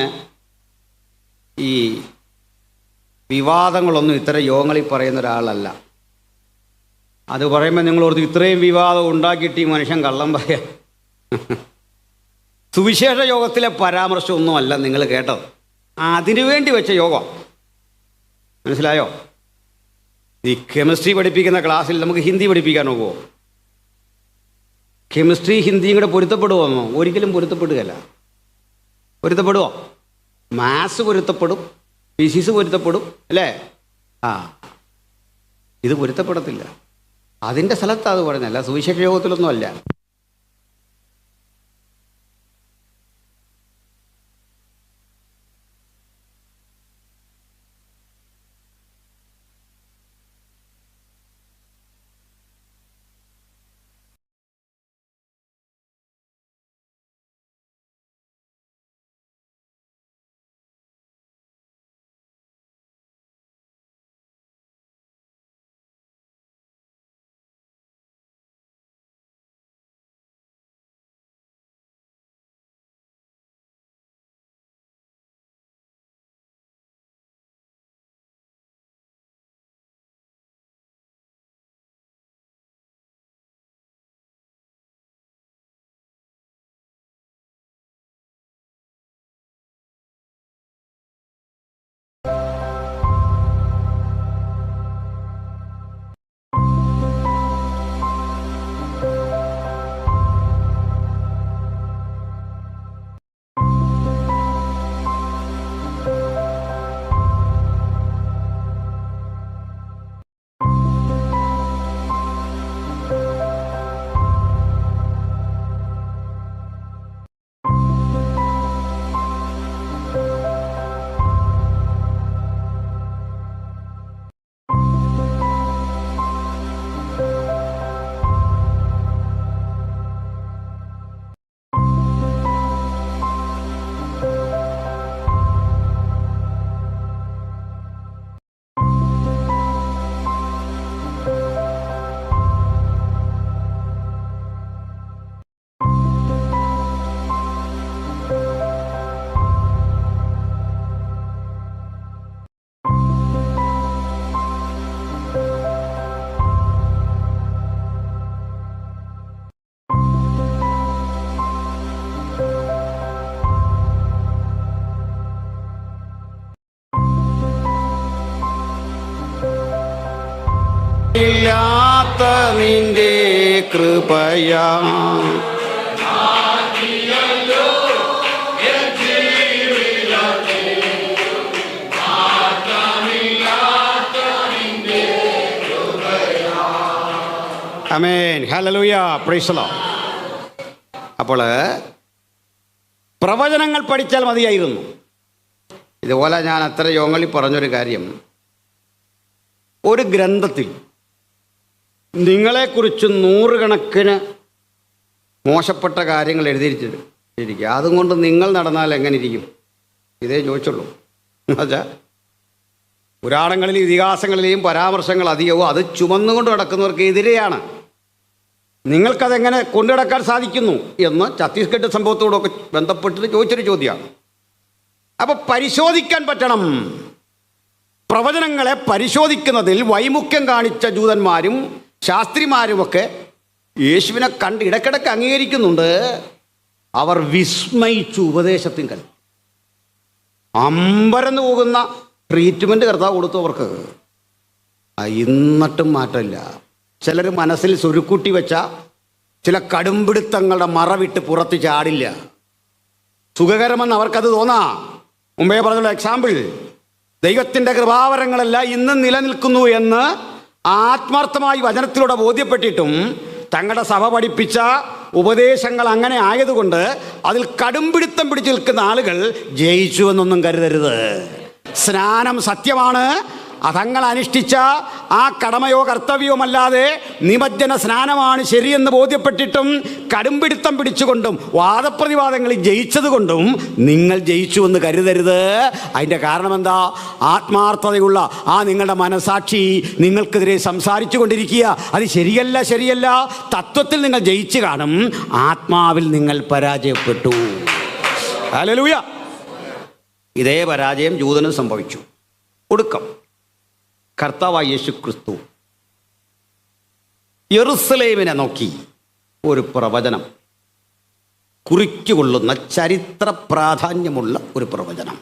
ഈ വിവാദങ്ങളൊന്നും ഇത്തരം യോഗങ്ങളിൽ പറയുന്ന ഒരാളല്ല. അത് പറയുമ്പോൾ നിങ്ങളോർത്ത് ഇത്രയും വിവാദം ഉണ്ടാക്കിയിട്ട് ഈ മനുഷ്യൻ കള്ളം പറയാം. സുവിശേഷ യോഗത്തിലെ പരാമർശമൊന്നുമല്ല നിങ്ങൾ കേട്ടത്, അതിനുവേണ്ടി വെച്ച യോഗം. മനസ്സിലായോ? ഈ കെമിസ്ട്രി പഠിപ്പിക്കുന്ന ക്ലാസ്സിൽ നമുക്ക് ഹിന്ദി പഠിപ്പിക്കാൻ നോക്കുമോ? കെമിസ്ട്രി ഹിന്ദിയും കൂടെ പൊരുത്തപ്പെടുമോ? ഒരിക്കലും പൊരുത്തപ്പെടുകയല്ല. പൊരുത്തപ്പെടുമോ? മാത്സ് പൊരുത്തപ്പെടും, ഫിസിക്സ് പൊരുത്തപ്പെടും, അല്ലേ? ഇത് പൊരുത്തപ്പെടത്തില്ല. അതിൻ്റെ സ്ഥലത്താണ് അത് പറയുന്നതല്ല, സുവിശേഷ യോഗത്തിലൊന്നും അല്ല. മാറ്റമില്ലാത്ത നിന്റെ കൃപയാ ആമേൻ. ഹല്ലേലൂയ. Praise the Lord. അപ്പോൾ പ്രവചനങ്ങൾ പഠിച്ചാൽ മതിയായിരുന്നു. ഇതുപോലെ ഞാൻ അത്ര യോങ്ങളിൽ പറഞ്ഞൊരു കാര്യം, ഒരു ഗ്രന്ഥത്തിൽ നിങ്ങളെക്കുറിച്ച് 100 കണക്കിന് മോശപ്പെട്ട കാര്യങ്ങൾ എഴുതിയിരിക്കുക. അതും കൊണ്ട് നിങ്ങൾ നടന്നാൽ എങ്ങനെ ഇരിക്കും? ഇതേ ചോദിച്ചുള്ളൂ. എന്നുവെച്ചാൽ പുരാണങ്ങളിലെയും ഇതിഹാസങ്ങളിലെയും പരാമർശങ്ങൾ അധികവും അത് ചുമന്നുകൊണ്ട് നടക്കുന്നവർക്ക് എതിരെയാണ്. നിങ്ങൾക്കതെങ്ങനെ കൊണ്ടു നടക്കാൻ സാധിക്കുന്നു എന്ന് ഛത്തീസ്ഗഡ് സംഭവത്തോടൊക്കെ ബന്ധപ്പെട്ടിട്ട് ചോദിച്ചൊരു ചോദ്യമാണ്. അപ്പോൾ പരിശോധിക്കാൻ പറ്റണം. പ്രവചനങ്ങളെ പരിശോധിക്കുന്നതിൽ വൈമുഖ്യം കാണിച്ച ജൂതന്മാരും ശാസ്ത്രിമാരുമൊക്കെ യേശുവിനെ കണ്ട് ഇടയ്ക്കിടയ്ക്ക് അംഗീകരിക്കുന്നുണ്ട്. അവർ വിസ്മയിച്ചു ഉപദേശത്തിങ്കൽ. അമ്പരന്ന് പോകുന്ന ട്രീറ്റ്മെൻറ്റ് കർത്താവ് കൊടുത്തു അവർക്ക്. എന്നിട്ടും മാറ്റമില്ല. ചിലർ മനസ്സിൽ സ്വരുക്കൂട്ടി വെച്ച ചില കടുംപിടുത്തങ്ങളുടെ മറവിട്ട് പുറത്ത് ചാടില്ല. സുഖകരമെന്ന് അവർക്കത് തോന്നാം. മുമ്പേ പറഞ്ഞുള്ള എക്സാമ്പിൾ, ദൈവത്തിൻ്റെ കൃപാവരങ്ങളെല്ലാം ഇന്നും നിലനിൽക്കുന്നു എന്ന് ആത്മാർത്ഥമായി വചനത്തിലൂടെ ബോധ്യപ്പെട്ടിട്ടും തങ്ങളുടെ സഭ പഠിപ്പിച്ച ഉപദേശങ്ങൾ അങ്ങനെ ആയതുകൊണ്ട് അതിൽ കടുംപിടുത്തം പിടിച്ചു നിൽക്കുന്ന ആളുകൾ ജയിച്ചു എന്നൊന്നും കരുതരുത്. സ്നാനം സത്യമാണ്. തങ്ങൾ അനുഷ്ഠിച്ച ആ കടമയോ കർത്തവ്യവുമല്ലാതെ നിമജ്ജന സ്നാനമാണ് ശരിയെന്ന് ബോധ്യപ്പെട്ടിട്ടും കടുംപിടുത്തം പിടിച്ചുകൊണ്ടും വാദപ്രതിവാദങ്ങളിൽ ജയിച്ചതുകൊണ്ടും നിങ്ങൾ ജയിച്ചു എന്ന് കരുതരുത്. അതിൻ്റെ കാരണം എന്താ? ആത്മാർത്ഥതയുള്ള ആ നിങ്ങളുടെ മനസാക്ഷി നിങ്ങൾക്കെതിരെ സംസാരിച്ചു കൊണ്ടിരിക്കുക. അത് ശരിയല്ല. തത്വത്തിൽ നിങ്ങൾ ജയിച്ചു കാണും, ആത്മാവിൽ നിങ്ങൾ പരാജയപ്പെട്ടു. ഹല്ലേലൂയ. ഇതേ പരാജയം ജൂതനും സംഭവിച്ചു. ഒടുക്കം കർത്താവായ യേശു ക്രിസ്തു യെരുസലേമിനെ നോക്കി ഒരു പ്രവചനം, കുറിക്കുകൊള്ളുന്ന ചരിത്ര പ്രാധാന്യമുള്ള ഒരു പ്രവചനം.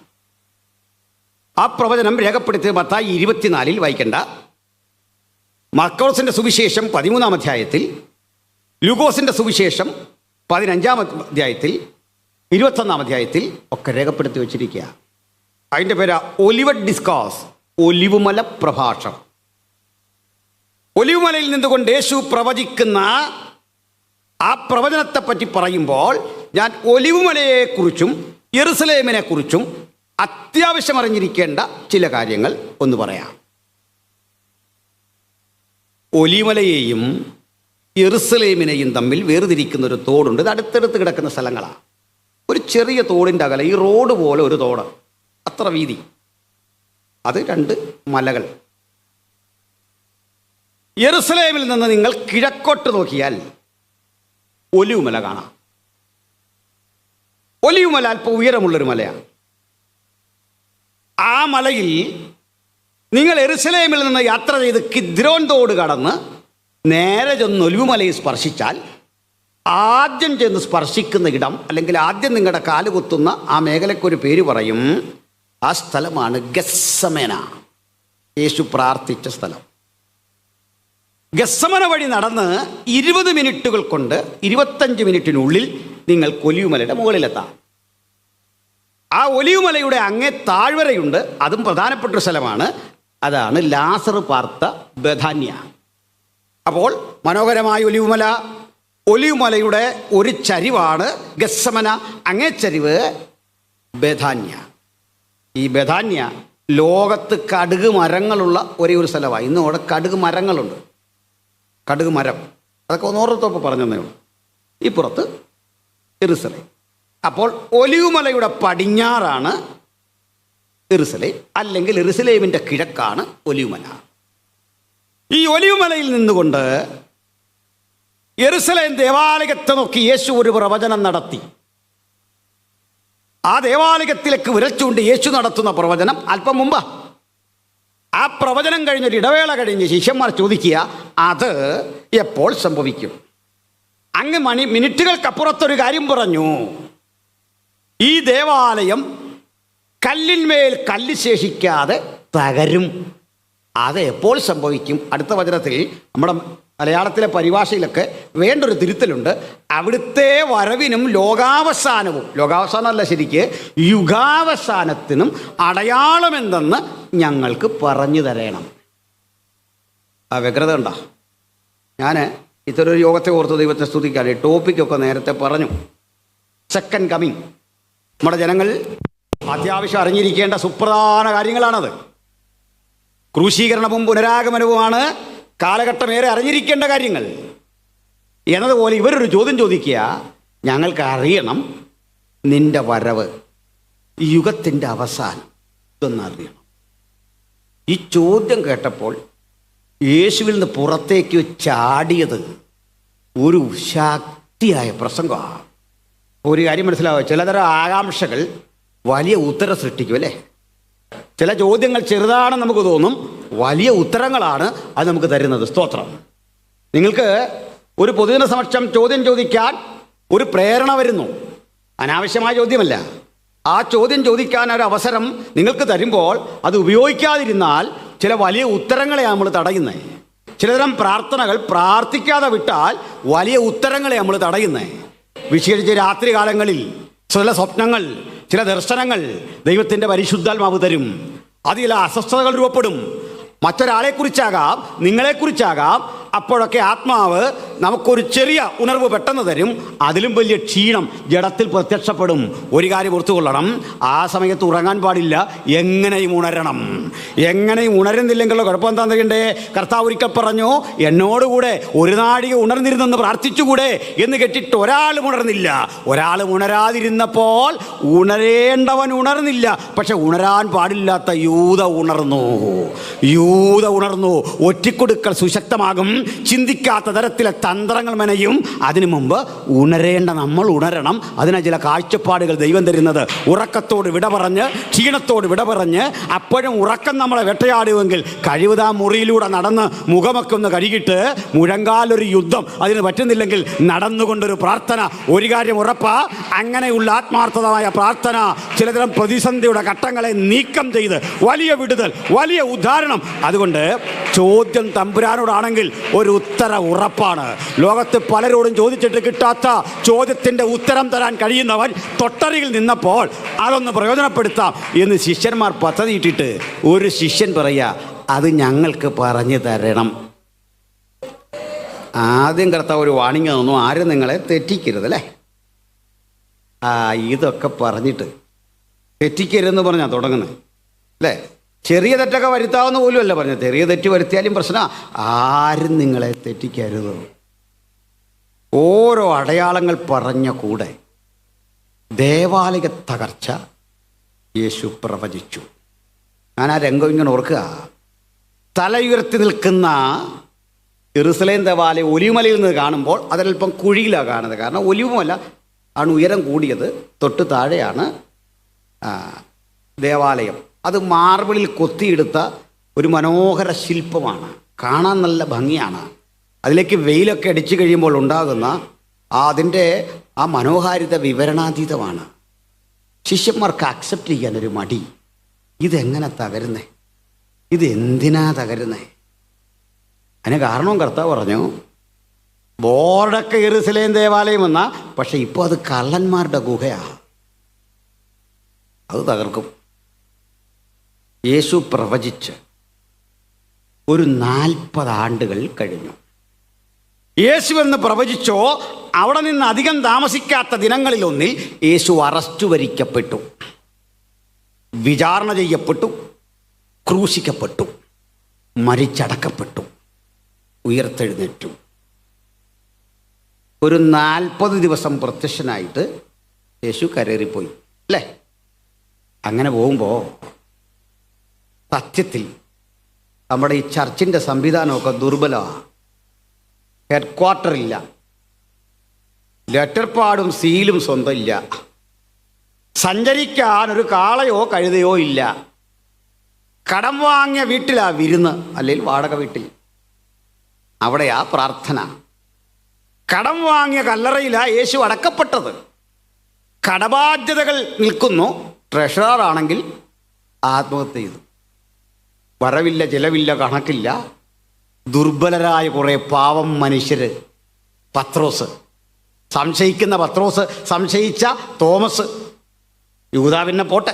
ആ പ്രവചനം രേഖപ്പെടുത്തിയ മത്തായി 24 വായിക്കേണ്ട, മർക്കോസിൻ്റെ സുവിശേഷം 13-ാം അധ്യായത്തിൽ, ലൂക്കോസിൻ്റെ സുവിശേഷം 15-ാം അധ്യായത്തിൽ, 21-ാം അധ്യായത്തിൽ ഒക്കെ രേഖപ്പെടുത്തി വച്ചിരിക്കുക. അതിൻ്റെ പേര് ഒലിവറ്റ് ഡിസ്കോസ്, ഒലിവുമല പ്രഭാഷണം. ഒലിവുമലയിൽ നിന്നുകൊണ്ട് യേശു പ്രവചിക്കുന്ന ആ പ്രവചനത്തെപ്പറ്റി പറയുമ്പോൾ ഞാൻ ഒലിവുമലയെക്കുറിച്ചും യെരുസലേമിനെക്കുറിച്ചും അത്യാവശ്യം അറിഞ്ഞിരിക്കേണ്ട ചില കാര്യങ്ങൾ ഒന്ന് പറയാം. ഒലിവുമലയെയും യെരുസലേമിനെയും തമ്മിൽ വേർതിരിക്കുന്ന ഒരു തോടുണ്ട്. ഇത് അടുത്തടുത്ത് കിടക്കുന്ന സ്ഥലങ്ങളാണ്. ഒരു ചെറിയ തോടിൻ്റെ അകലെ ഈ റോഡ് പോലെ ഒരു തോട്, അത്ര വീതി. അത് 2 മലകൾ. യെരുസലേമിൽ നിന്ന് നിങ്ങൾ കിഴക്കോട്ട് നോക്കിയാൽ ഒലിവുമല കാണാം. ഒലിവുമല അല്പം ഉയരമുള്ളൊരു മലയാണ്. ആ മലയിൽ നിങ്ങൾ യെരുസലേമിൽ നിന്ന് യാത്ര ചെയ്ത് കിദ്രോൻ തോട് കടന്ന് നേരെ ചെന്ന് ഒലിവുമലയിൽ സ്പർശിച്ചാൽ ആദ്യം ചെന്ന് സ്പർശിക്കുന്ന ഇടം, അല്ലെങ്കിൽ ആദ്യം നിങ്ങളുടെ കാല് കുത്തുന്ന ആ മേഖലയ്ക്കൊരു പേര് പറയും. ആ സ്ഥലമാണ് ഗെത്സമന, യേശു പ്രാർത്ഥിച്ച സ്ഥലം. ഗെത്സമന വഴി നടന്ന് 20 മിനിറ്റുകൾ കൊണ്ട് 25 മിനിറ്റിനുള്ളിൽ നിങ്ങൾ ഒലിവുമലയുടെ മുകളിലെത്താം. ആ ഒലിവുമലയുടെ അങ്ങേ താഴ്വരയുണ്ട്, അതും പ്രധാനപ്പെട്ട സ്ഥലമാണ്. അതാണ് ലാസർ പാർത്ത ബഥാന്യ. അപ്പോൾ മനോഹരമായ ഒലിവുമലയുടെ ഒരു ചരിവാണ് ഗെത്സമന, അങ്ങേ ചരിവ് ബഥാന്യ. ഈ ബഥാന്യ ലോകത്ത് കടുക് മരങ്ങളുള്ള ഒരേ ഒരു സ്ഥലമാണ്. ഇന്നും അവിടെ കടുക് മരങ്ങളുണ്ട്. കടുക് മരം അതൊക്കെ ഒന്നോർത്തോപ്പം പറഞ്ഞു തന്നേ ഉള്ളൂ. ഈ പുറത്ത് യെരുസലേം. അപ്പോൾ ഒലിവുമലയുടെ പടിഞ്ഞാറാണ് യെരുസലേം, അല്ലെങ്കിൽ യെരുസലേമിൻ്റെ കിഴക്കാണ് ഒലിവുമല. ഈ ഒലിവുമലയിൽ നിന്നുകൊണ്ട് യെരുസലേം ദേവാലയത്തെ നോക്കി യേശു ഒരു പ്രവചനം നടത്തി. ആ ദേവാലയത്തിലേക്ക് വിരൽ ചൂണ്ടി യേശു നടത്തുന്ന പ്രവചനം അല്പം മുമ്പ്. ആ പ്രവചനം കഴിഞ്ഞൊരു ഇടവേള കഴിഞ്ഞ് ശിഷ്യന്മാർ ചോദിക്കുക, അത് എപ്പോൾ സംഭവിക്കും? അങ്ങ് മിനിറ്റുകൾക്കപ്പുറത്തൊരു കാര്യം പറഞ്ഞു. ഈ ദേവാലയം കല്ലിന്മേൽ കല്ല് ശേഷിക്കാതെ തകരും. അത് എപ്പോൾ സംഭവിക്കും? അടുത്ത വചനത്തിൽ നമ്മുടെ മലയാളത്തിലെ പരിഭാഷയിലൊക്കെ വേണ്ടൊരു തിരുത്തലുണ്ട്. അവിടുത്തെ വരവിനും ലോകാവസാനമല്ല, ശരിക്ക് യുഗാവസാനത്തിനും അടയാളമെന്തെന്ന് ഞങ്ങൾക്ക് പറഞ്ഞു തരണം. ആ വ്യഗ്രത ഉണ്ടോ? ഞാൻ ഇത്തരൊരു യോഗത്തെ ഓർത്ത് ദൈവത്തെ സ്തുതിക്കാൻ ടോപ്പിക്കൊക്കെ നേരത്തെ പറഞ്ഞു. സെക്കൻഡ് കമ്മിങ് നമ്മുടെ ജനങ്ങൾ അത്യാവശ്യം അറിഞ്ഞിരിക്കേണ്ട സുപ്രധാന കാര്യങ്ങളാണത്. ക്രൂശീകരണവും പുനരാഗമനവുമാണ് കാലഘട്ടമേറെ അറിഞ്ഞിരിക്കേണ്ട കാര്യങ്ങൾ. എന്നതുപോലെ ഇവരൊരു ചോദ്യം ചോദിക്കുക, ഞങ്ങൾക്ക് അറിയണം നിന്റെ വരവ്, യുഗത്തിൻ്റെ അവസാനം, ഇതൊന്നറിയണം. ഈ ചോദ്യം കേട്ടപ്പോൾ യേശുവിൽ നിന്ന് പുറത്തേക്ക് ചാടിയത് ഒരു ശക്തിയായ പ്രസംഗമാണ്. ഒരു കാര്യം മനസ്സിലാവുക, ചിലതരം ആകാംക്ഷകൾ വലിയ ഉത്തരം സൃഷ്ടിക്കും അല്ലേ? ചില ചോദ്യങ്ങൾ ചെറുതാണെന്ന് നമുക്ക് തോന്നും, വലിയ ഉത്തരങ്ങളാണ് അത് നമുക്ക് തരുന്നത്. സ്തോത്രം. നിങ്ങൾക്ക് ഒരു പൊതുജന സമക്ഷം ചോദ്യം ചോദിക്കാൻ ഒരു പ്രേരണ വരുന്നു, അനാവശ്യമായ ചോദ്യമല്ല. ആ ചോദ്യം ചോദിക്കാൻ ഒരു അവസരം നിങ്ങൾക്ക് തരുമ്പോൾ അത് ഉപയോഗിക്കാതിരുന്നാൽ ചില വലിയ ഉത്തരങ്ങളെ നമ്മൾ തടയുന്നത്. ചിലതരം പ്രാർത്ഥനകൾ പ്രാർത്ഥിക്കാതെ വിട്ടാൽ വലിയ ഉത്തരങ്ങളെ നമ്മൾ തടയുന്നത്. വിശേഷിച്ച് രാത്രി കാലങ്ങളിൽ ചില സ്വപ്നങ്ങൾ, ചില ദർശനങ്ങൾ ദൈവത്തിൻ്റെ പരിശുദ്ധാത്മാവ് തരും. അത് ചില അസ്വസ്ഥതകൾ രൂപപ്പെടും. മറ്റൊരാളെക്കുറിച്ചാകാം, നിങ്ങളെക്കുറിച്ചാകാം. അപ്പോഴൊക്കെ ആത്മാവ് നമുക്കൊരു ചെറിയ ഉണർവ് പെട്ടെന്ന് തരും. അതിലും വലിയ ക്ഷീണം ജഡത്തിൽ പ്രത്യക്ഷപ്പെടും. ഒരു കാര്യം ഓർത്തുകൊള്ളണം, ആ സമയത്ത് ഉറങ്ങാൻ പാടില്ല. എങ്ങനെയും ഉണരണം. എങ്ങനെയും ഉണരുന്നില്ലെങ്കിലുള്ള കുഴപ്പം എന്താ അറിയണ്ടേ? കർത്താവ് ഒരിക്കൽ പറഞ്ഞു, എന്നോടുകൂടെ ഒരു നാഴിക ഉണർന്നിരുന്നെന്ന് പ്രാർത്ഥിച്ചുകൂടെ എന്ന് കേട്ടിട്ട് ഒരാളും ഉണർന്നില്ല. ഒരാളും ഉണരാതിരുന്നപ്പോൾ ഉണരേണ്ടവൻ ഉണർന്നില്ല. പക്ഷെ ഉണരാൻ പാടില്ലാത്ത യൂദ ഉണർന്നു. ഒറ്റിക്കൊടുക്കൽ സുശക്തമാകും. ചിന്തിക്കാത്ത തരത്തിലെ തന്ത്രങ്ങൾ മെനയും. അതിനു മുമ്പ് ഉണരേണ്ട നമ്മൾ ഉണരണം. അതിന് ചില കാഴ്ചപ്പാടുകൾ ദൈവം തരുന്നത്. ഉറക്കത്തോട് വിട പറഞ്ഞ്, ക്ഷീണത്തോട് വിട പറഞ്ഞ്, അപ്പോഴും ഉറക്കം നമ്മളെ വേട്ടയാടുമെങ്കിൽ കഴിവതാ മുറിയിലൂടെ നടന്ന് മുഖമൊക്കെ ഒന്ന് കഴുകിയിട്ട് മുഴങ്കാലൊരു യുദ്ധം അതിന് പറ്റുന്നില്ലെങ്കിൽ നടന്നുകൊണ്ടൊരു പ്രാർത്ഥന. ഒരു കാര്യം ഉറപ്പാ, അങ്ങനെയുള്ള ആത്മാർത്ഥമായ പ്രാർത്ഥന ചിലതരം പ്രതിസന്ധിയുടെ ഘട്ടങ്ങളെ നീക്കം ചെയ്ത് വലിയ വിടുതൽ, വലിയ ഉദാഹരണം. അതുകൊണ്ട് ചോദ്യം തമ്പുരാനോടാണെങ്കിൽ ഒരു ഉത്തരം ഉറപ്പാണ്. ലോകത്ത് പലരോടും ചോദിച്ചിട്ട് കിട്ടാത്ത ചോദ്യത്തിൻ്റെ ഉത്തരം തരാൻ കഴിയുന്നവൻ തൊട്ടരികിൽ നിന്നപ്പോൾ അതൊന്ന് പ്രയോജനപ്പെടുത്താം എന്ന് ശിഷ്യന്മാർ പദ്ധതിയിട്ടിട്ട് ഒരു ശിഷ്യൻ പറയുക, അത് ഞങ്ങൾക്ക് പറഞ്ഞു തരണം. ആദ്യം കർത്താവ് ഒരു വാണിംഗ് തന്നു, ആരും നിങ്ങളെ തെറ്റിക്കരുത് അല്ലേ? ഇതൊക്കെ പറഞ്ഞിട്ട് തെറ്റിക്കരുതെന്ന് പറഞ്ഞാൽ തുടങ്ങുന്നത് അല്ലേ? ചെറിയ തെറ്റൊക്കെ വരുത്താവുന്ന പോലും അല്ല പറഞ്ഞത്. ചെറിയ തെറ്റ് വരുത്തിയാലും പ്രശ്നമാണ്. ആരും നിങ്ങളെ തെറ്റിക്കരുത്. ഓരോ അടയാളങ്ങൾ പറഞ്ഞ കൂടെ ദേവാലയ തകർച്ച യേശു പ്രവചിച്ചു. ഞാൻ ആ രംഗം ഇങ്ങനെ ഓർക്കുക. തലയുയർത്തി നിൽക്കുന്ന യെരൂശലേം ദേവാലയം ഒലിവുമലയിൽ നിന്ന് കാണുമ്പോൾ അതിലൽപ്പം കുഴിയിലാണ് കാണുന്നത്. കാരണം ഒലിവുമല ആണ് ഉയരം കൂടിയത്. തൊട്ട് താഴെയാണ് ദേവാലയം. അത് മാർബിളിൽ കൊത്തിയെടുത്ത ഒരു മനോഹര ശില്പമാണ്. കാണാൻ നല്ല ഭംഗിയാണ്. അതിലേക്ക് വെയിലൊക്കെ അടിച്ചു കഴിയുമ്പോൾ ഉണ്ടാകുന്ന അതിൻ്റെ ആ മനോഹാരിത വിവരണാതീതമാണ്. ശിഷ്യന്മാർക്ക് അക്സെപ്റ്റ് ചെയ്യാനൊരു മടി. ഇതെങ്ങനെ തകരുന്നേ? ഇത് എന്തിനാ തകരുന്നേ? അതിന് കാരണവും കർത്താവ് പറഞ്ഞു, ബോർഡൊക്കെ യെരൂശലേം ദേവാലയം വന്ന, പക്ഷെ ഇപ്പോൾ അത് കള്ളന്മാരുടെ ഗുഹയാണ്. അത് തകർക്കും. യേശു പ്രവചിച്ച് ഒരു 40 ആണ്ടുകൾ കഴിഞ്ഞു. യേശു എന്ന് പ്രവചിച്ചോ അവിടെ നിന്ന് അധികം താമസിക്കാത്ത ദിനങ്ങളിലൊന്നിൽ യേശു അറസ്റ്റ് വരിക്കപ്പെട്ടു, വിചാരണ ചെയ്യപ്പെട്ടു, ക്രൂശിക്കപ്പെട്ടു, മരിച്ചടക്കപ്പെട്ടു, ഉയർത്തെഴുന്നേറ്റു. ഒരു 40 ദിവസം പ്രത്യക്ഷനായിട്ട് യേശു കരേറിപ്പോയി അല്ലേ? അങ്ങനെ പോകുമ്പോൾ സത്യത്തിൽ നമ്മുടെ ഈ ചർച്ചിൻ്റെ സംവിധാനമൊക്കെ ദുർബലമാണ്. ഹെഡ് ക്വാർട്ടർ ഇല്ല, ലെറ്റർ പാടും സീലും സ്വന്തം ഇല്ല, സഞ്ചരിക്കാൻ ഒരു കാളയോ കഴുതയോ ഇല്ല, കടം വാങ്ങിയ വീട്ടിലാ വിരുന്ന്, അല്ലെങ്കിൽ വാടക വീട്ടിൽ, അവിടെയാ പ്രാർത്ഥന. കടം വാങ്ങിയ കല്ലറയിലാ യേശു അടക്കപ്പെട്ടത്. കടബാധ്യതകൾ നിൽക്കുന്നു. ട്രഷറർ ആണെങ്കിൽ ആത്മഹത്യ ചെയ്തു. വരവില്ല, ചെലവില്ല, കണക്കില്ല. ദുർബലരായ കുറേ പാവം മനുഷ്യർ. പത്രോസ്, സംശയിക്കുന്ന പത്രോസ്, സംശയിച്ച തോമസ്, യൂദാ പിന്നെ പോട്ടെ,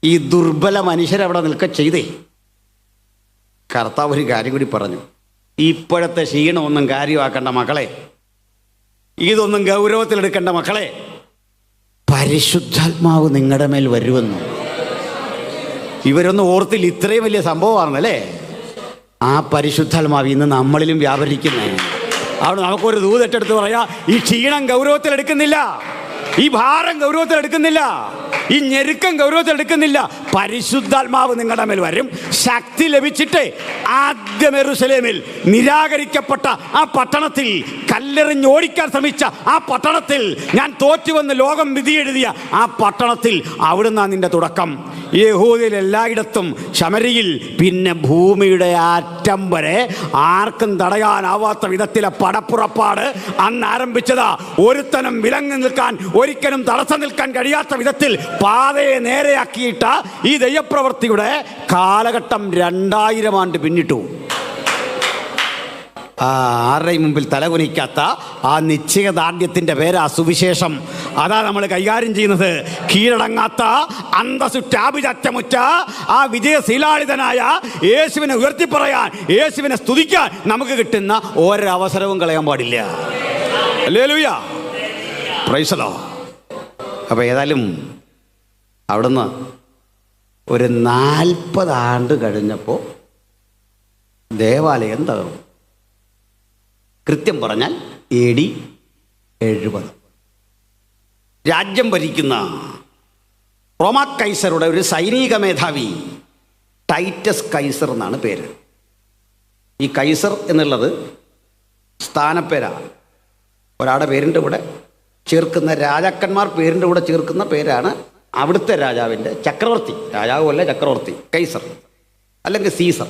ഈ ദുർബല മനുഷ്യരവിടെ നിൽക്ക ചെയ്തേ. കർത്താവ് ഒരു കാര്യം കൂടി പറഞ്ഞു, ഇപ്പോഴത്തെ ക്ഷീണമൊന്നും കാര്യമാക്കേണ്ട മക്കളെ, ഇതൊന്നും ഗൗരവത്തിലെടുക്കേണ്ട മക്കളെ, പരിശുദ്ധാത്മാവ് നിങ്ങളുടെ മേൽ വരുമെന്നു. ഇവരൊന്നും ഓർത്തില്ല, ഇത്രയും വലിയ സംഭവമാണെന്നല്ലേ. ആ പരിശുദ്ധാത്മാവ് ഇന്ന് നമ്മളിലും വ്യാപരിക്കുന്നേ. അവിടെ നമുക്കൊരു ദൂതെടുത്ത് പറയാ, ഈ ക്ഷീണം ഗൗരവത്തിലെടുക്കുന്നില്ല, ഈ ഭാരം ഗൗരവത്തിലെടുക്കുന്നില്ല, ഈ ഞെരുക്കം ഗൗരവത്തിലെടുക്കുന്നില്ല. പരിശുദ്ധാത്മാവ് നിങ്ങളുടെ മേൽ വരും. ശക്തി ലഭിച്ചിട്ട് ആദ്യം യെരൂശലേമിൽ നിരാകരിക്കപ്പെട്ട ആ പട്ടണത്തിൽ, കല്ലെറിഞ്ഞോടിക്കാൻ ശ്രമിച്ച ആ പട്ടണത്തിൽ, ഞാൻ തോറ്റുവെന്ന് ലോകം വിധിയെഴുതിയ ആ പട്ടണത്തിൽ, അവിടുന്ന് നിന്റെ തുടക്കം. യഹൂദയിൽ എല്ലായിടത്തും, ശമരിയിൽ, പിന്നെ ഭൂമിയുടെ അറ്റം വരെ ആർക്കും തടയാനാവാത്ത വിധത്തിലെ പടപ്പുറപ്പാട് അന്ന് ആരംഭിച്ചതാ. ഒരുത്തനും വിലങ്ങി നിൽക്കാൻ, ഒരിക്കലും തടസ്സം നിൽക്കാൻ കഴിയാത്ത വിധത്തിൽ പാതയെ നേരെയാക്കിയിട്ട ഈ ദൈവപ്രവൃത്തിയുടെ കാലഘട്ടം 2000 ആണ്ട് പിന്നിട്ടു. ആരുടെയും മുമ്പിൽ തലകുനിക്കാത്ത ആ നിശ്ചയദാർഢ്യത്തിൻ്റെ പേരാ സുവിശേഷം. അതാ നമ്മൾ കൈകാര്യം ചെയ്യുന്നത്. കീഴടങ്ങാത്ത, അന്തസുറ്റാഭിജാത്യമുറ്റ ആ വിജയശീലാളിതനായ യേശുവിനെ ഉയർത്തിപ്പറയാൻ, യേശുവിനെ സ്തുതിക്കാൻ നമുക്ക് കിട്ടുന്ന ഒരവസരവും കളയാൻ പാടില്ല. Hallelujah, praise the Lord. അപ്പോൾ ഏതായാലും അവിടുന്ന് ഒരു 40 ആണ്ട് കഴിഞ്ഞപ്പോൾ ദേവാലയം തകർന്നു. കൃത്യം പറഞ്ഞാൽ AD 70. രാജ്യം ഭരിക്കുന്ന റോമാ കൈസറുടെ ഒരു സൈനിക മേധാവി ടൈറ്റസ് കൈസർ എന്നാണ് പേര്. ഈ കൈസർ എന്നുള്ളത് സ്ഥാനപ്പേരാണ്. ഒരാളുടെ പേരിൻ്റെ കൂടെ ചേർക്കുന്ന, രാജാക്കന്മാർ പേരിൻ്റെ കൂടെ ചേർക്കുന്ന പേരാണ് അവിടുത്തെ രാജാവിൻ്റെ, ചക്രവർത്തി. രാജാവുമല്ല, ചക്രവർത്തി, കൈസർ അല്ലെങ്കിൽ സീസർ.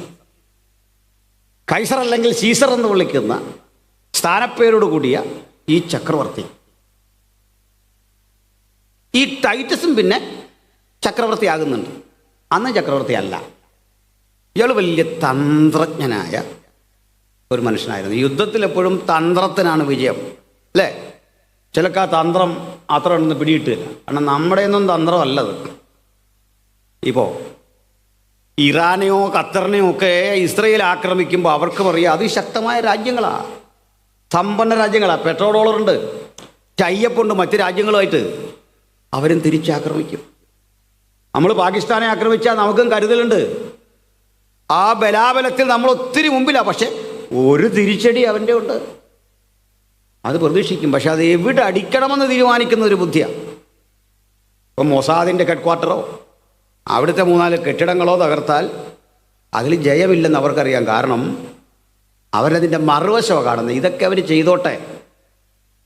കൈസർ അല്ലെങ്കിൽ സീസർ എന്ന് വിളിക്കുന്ന സ്ഥാനപ്പേരോട് കൂടിയ ഈ ചക്രവർത്തി, ഈ ടൈറ്റസും പിന്നെ ചക്രവർത്തി ആകുന്നുണ്ട്. അന്ന് ചക്രവർത്തി അല്ല. ഇയാൾ വലിയ തന്ത്രജ്ഞനായ ഒരു മനുഷ്യനായിരുന്നു. യുദ്ധത്തിൽ എപ്പോഴും തന്ത്രത്തിനാണ് വിജയം, അല്ലേ? ചിലക്ക് ആ തന്ത്രം അത്ര ഒന്നും പിടിയിട്ടില്ല. കാരണം നമ്മുടെ ഒന്നും തന്ത്രമല്ലത്. ഇപ്പോൾ ഇറാനെയോ ഖത്തറിനെയോ ഒക്കെ ഇസ്രയേൽ ആക്രമിക്കുമ്പോൾ അവർക്ക് പറയാം, അതിശക്തമായ രാജ്യങ്ങളാണ്, സമ്പന്ന രാജ്യങ്ങളാണ്, പെട്രോൾ ഡോളറുണ്ട്, ടൈയപ്പുണ്ട് മറ്റ് രാജ്യങ്ങളുമായിട്ട്. അവരും തിരിച്ചാക്രമിക്കും. നമ്മൾ പാകിസ്ഥാനെ ആക്രമിച്ചാൽ നമുക്കും കരുതലുണ്ട്. ആ ബലാബലത്തിൽ നമ്മൾ ഒത്തിരി മുമ്പിലാണ്. പക്ഷെ ഒരു തിരിച്ചടി അവൻ്റെ ഉണ്ട്, അത് പ്രതീക്ഷിക്കും. പക്ഷെ അത് എവിടെ അടിക്കണമെന്ന് തീരുമാനിക്കുന്ന ഒരു ബുദ്ധിയാണ്. ഇപ്പം മൊസാദിൻ്റെ ഹെഡ്ക്വാർട്ടറോ അവിടുത്തെ 3-4 കെട്ടിടങ്ങളോ തകർത്താൽ അതിൽ ജയമില്ലെന്ന് അവർക്കറിയാം. കാരണം അവരതിൻ്റെ മറുവശമാണ് കാണുന്നത്. ഇതൊക്കെ അവർ ചെയ്തോട്ടെ,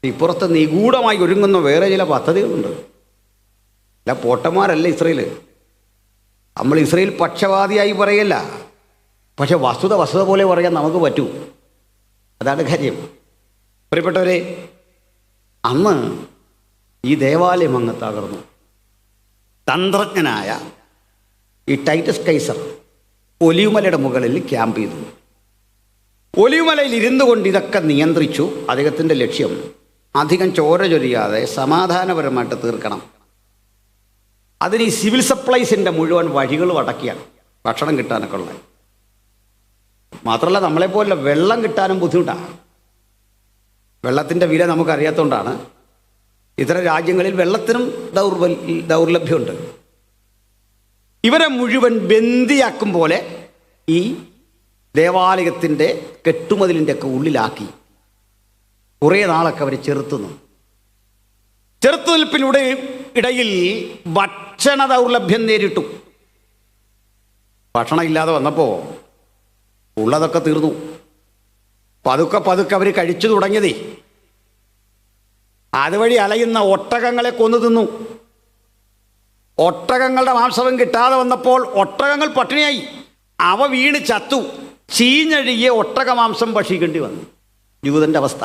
ഇപ്പുറത്ത് നിഗൂഢമായി ഒരുങ്ങുന്ന വേറെ ചില പദ്ധതികളുണ്ട്. അല്ല, പോട്ടന്മാരല്ല ഇസ്രയേൽ. നമ്മൾ ഇസ്രയേൽ പക്ഷപാതിയായി പറയല്ല, പക്ഷെ വസ്തുത പോലെ പറയാൻ നമുക്ക് പറ്റൂ. അതാണ് കാര്യം. പ്രിയപ്പെട്ടവരെ, അന്ന് ഈ ദേവാലയം അങ്ങ് തകർന്നു. തന്ത്രജ്ഞനായ ഈ ടൈറ്റസ് കൈസർ ഒലിവുമലയുടെ മുകളിൽ ക്യാമ്പ് ചെയ്തു. ഒലിവുമലയിൽ ഇരുന്നു കൊണ്ട് ഇതൊക്കെ നിയന്ത്രിച്ചു. അദ്ദേഹത്തിൻ്റെ ലക്ഷ്യം അധികം ചോര ചൊരിയാതെ സമാധാനപരമായിട്ട് തീർക്കണം. അതിന് ഈ സിവിൽ സപ്ലൈസിൻ്റെ മുഴുവൻ വഴികളും അടക്കിയാണ്, ഭക്ഷണം കിട്ടാനൊക്കെ ഉള്ളത്. മാത്രമല്ല, നമ്മളെപ്പോലെ വെള്ളം കിട്ടാനും ബുദ്ധിമുട്ടാണ്. വെള്ളത്തിൻ്റെ വില നമുക്കറിയാത്തതുകൊണ്ടാണ് ഇത്തരം രാജ്യങ്ങളിൽ വെള്ളത്തിനും ദൗർലഭ്യമുണ്ട്. ഇവരെ മുഴുവൻ ബന്ദിയാക്കും പോലെ ഈ ദേവാലയത്തിൻ്റെ കെട്ടുമതിലിൻ്റെ ഒക്കെ ഉള്ളിലാക്കി കുറേ നാളൊക്കെ അവർ ചെറുത്തുനിൽപ്പിലൂടെ ഇടയിൽ ഭക്ഷണ ദൗർലഭ്യം നേരിട്ടു. ഭക്ഷണം ഇല്ലാതെ വന്നപ്പോൾ ഉള്ളതൊക്കെ തീർന്നു. പതുക്കെ അവർ കഴിച്ചു തുടങ്ങിയതേ. അതുവഴി അലയുന്ന ഒട്ടകങ്ങളെ കൊന്നു തിന്നു. ഒട്ടകങ്ങളുടെ മാംസവും കിട്ടാതെ വന്നപ്പോൾ ഒട്ടകങ്ങൾ പട്ടിണിയായി. അവ വീണ് ചത്തു. ചീഞ്ഞഴുകിയ ഒട്ടക മാംസം ഭക്ഷിക്കേണ്ടി വന്നു. യൂതൻ്റെ അവസ്ഥ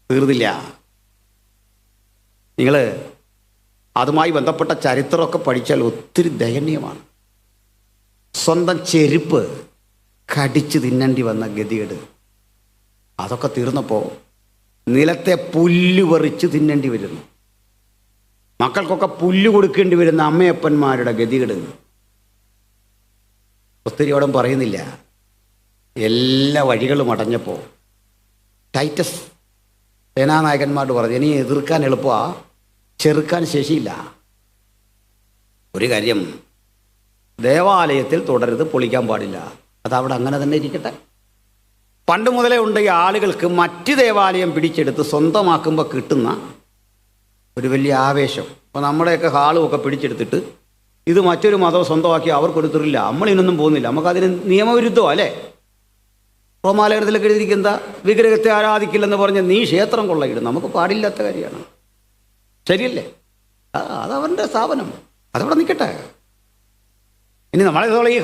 തീർന്നില്ല. നിങ്ങൾ അതുമായി ബന്ധപ്പെട്ട ചരിത്രമൊക്കെ പഠിച്ചാൽ ഒത്തിരി ദയനീയമാണ്. സ്വന്തം ചെരുപ്പ് കടിച്ച് തിന്നേണ്ടി വന്ന ഗതികേട്. അതൊക്കെ തീർന്നപ്പോൾ നിലത്തെ പുല്ല് പറിച്ച് തിന്നേണ്ടി വരുന്നു. മക്കൾക്കൊക്കെ പുല്ല് കൊടുക്കേണ്ടി വരുന്ന അമ്മയപ്പന്മാരുടെ ഗതികേട് ഒത്തിരി അവിടെ പറയുന്നില്ല. എല്ലാ വഴികളും അടഞ്ഞപ്പോൾ ടൈറ്റസ് സേനാനായകന്മാരോട് പറഞ്ഞു, ഇനി എതിർക്കാൻ എളുപ്പമാണ്, ചെറുക്കാൻ ശേഷിയില്ല. ഒരു കാര്യം, ദേവാലയത്തിൽ തുടരുത്, പൊളിക്കാൻ പാടില്ല, അതവിടെ അങ്ങനെ തന്നെ ഇരിക്കട്ടെ. പണ്ട് മുതലേ ഉണ്ട് ഈ ആളുകൾക്ക് മറ്റ് ദേവാലയം പിടിച്ചെടുത്ത് സ്വന്തമാക്കുമ്പോൾ കിട്ടുന്ന ഒരു വലിയ ആവേശം. അപ്പോൾ നമ്മുടെയൊക്കെ ഹാളുമൊക്കെ പിടിച്ചെടുത്തിട്ട് ഇത് മറ്റൊരു മതം സ്വന്തമാക്കി അവർക്ക് കൊടുത്തിട്ടില്ല, നമ്മളിനൊന്നും പോകുന്നില്ല, നമുക്കതിന് നിയമവിരുദ്ധമോ അല്ലേ? റോമാലേഖനത്തിലൊക്കെ എഴുതിയിരിക്കുന്ന വിഗ്രഹത്തെ ആരാധിക്കില്ലെന്ന് പറഞ്ഞ് നീ ക്ഷേത്രം കൊള്ളയിടും, നമുക്ക് പാടില്ലാത്ത കാര്യമാണ്. ശരിയല്ലേ? അതവൻ്റെ സ്ഥാപനം, അതവിടെ നിൽക്കട്ടെ. ഇനി നമ്മളെ ഈ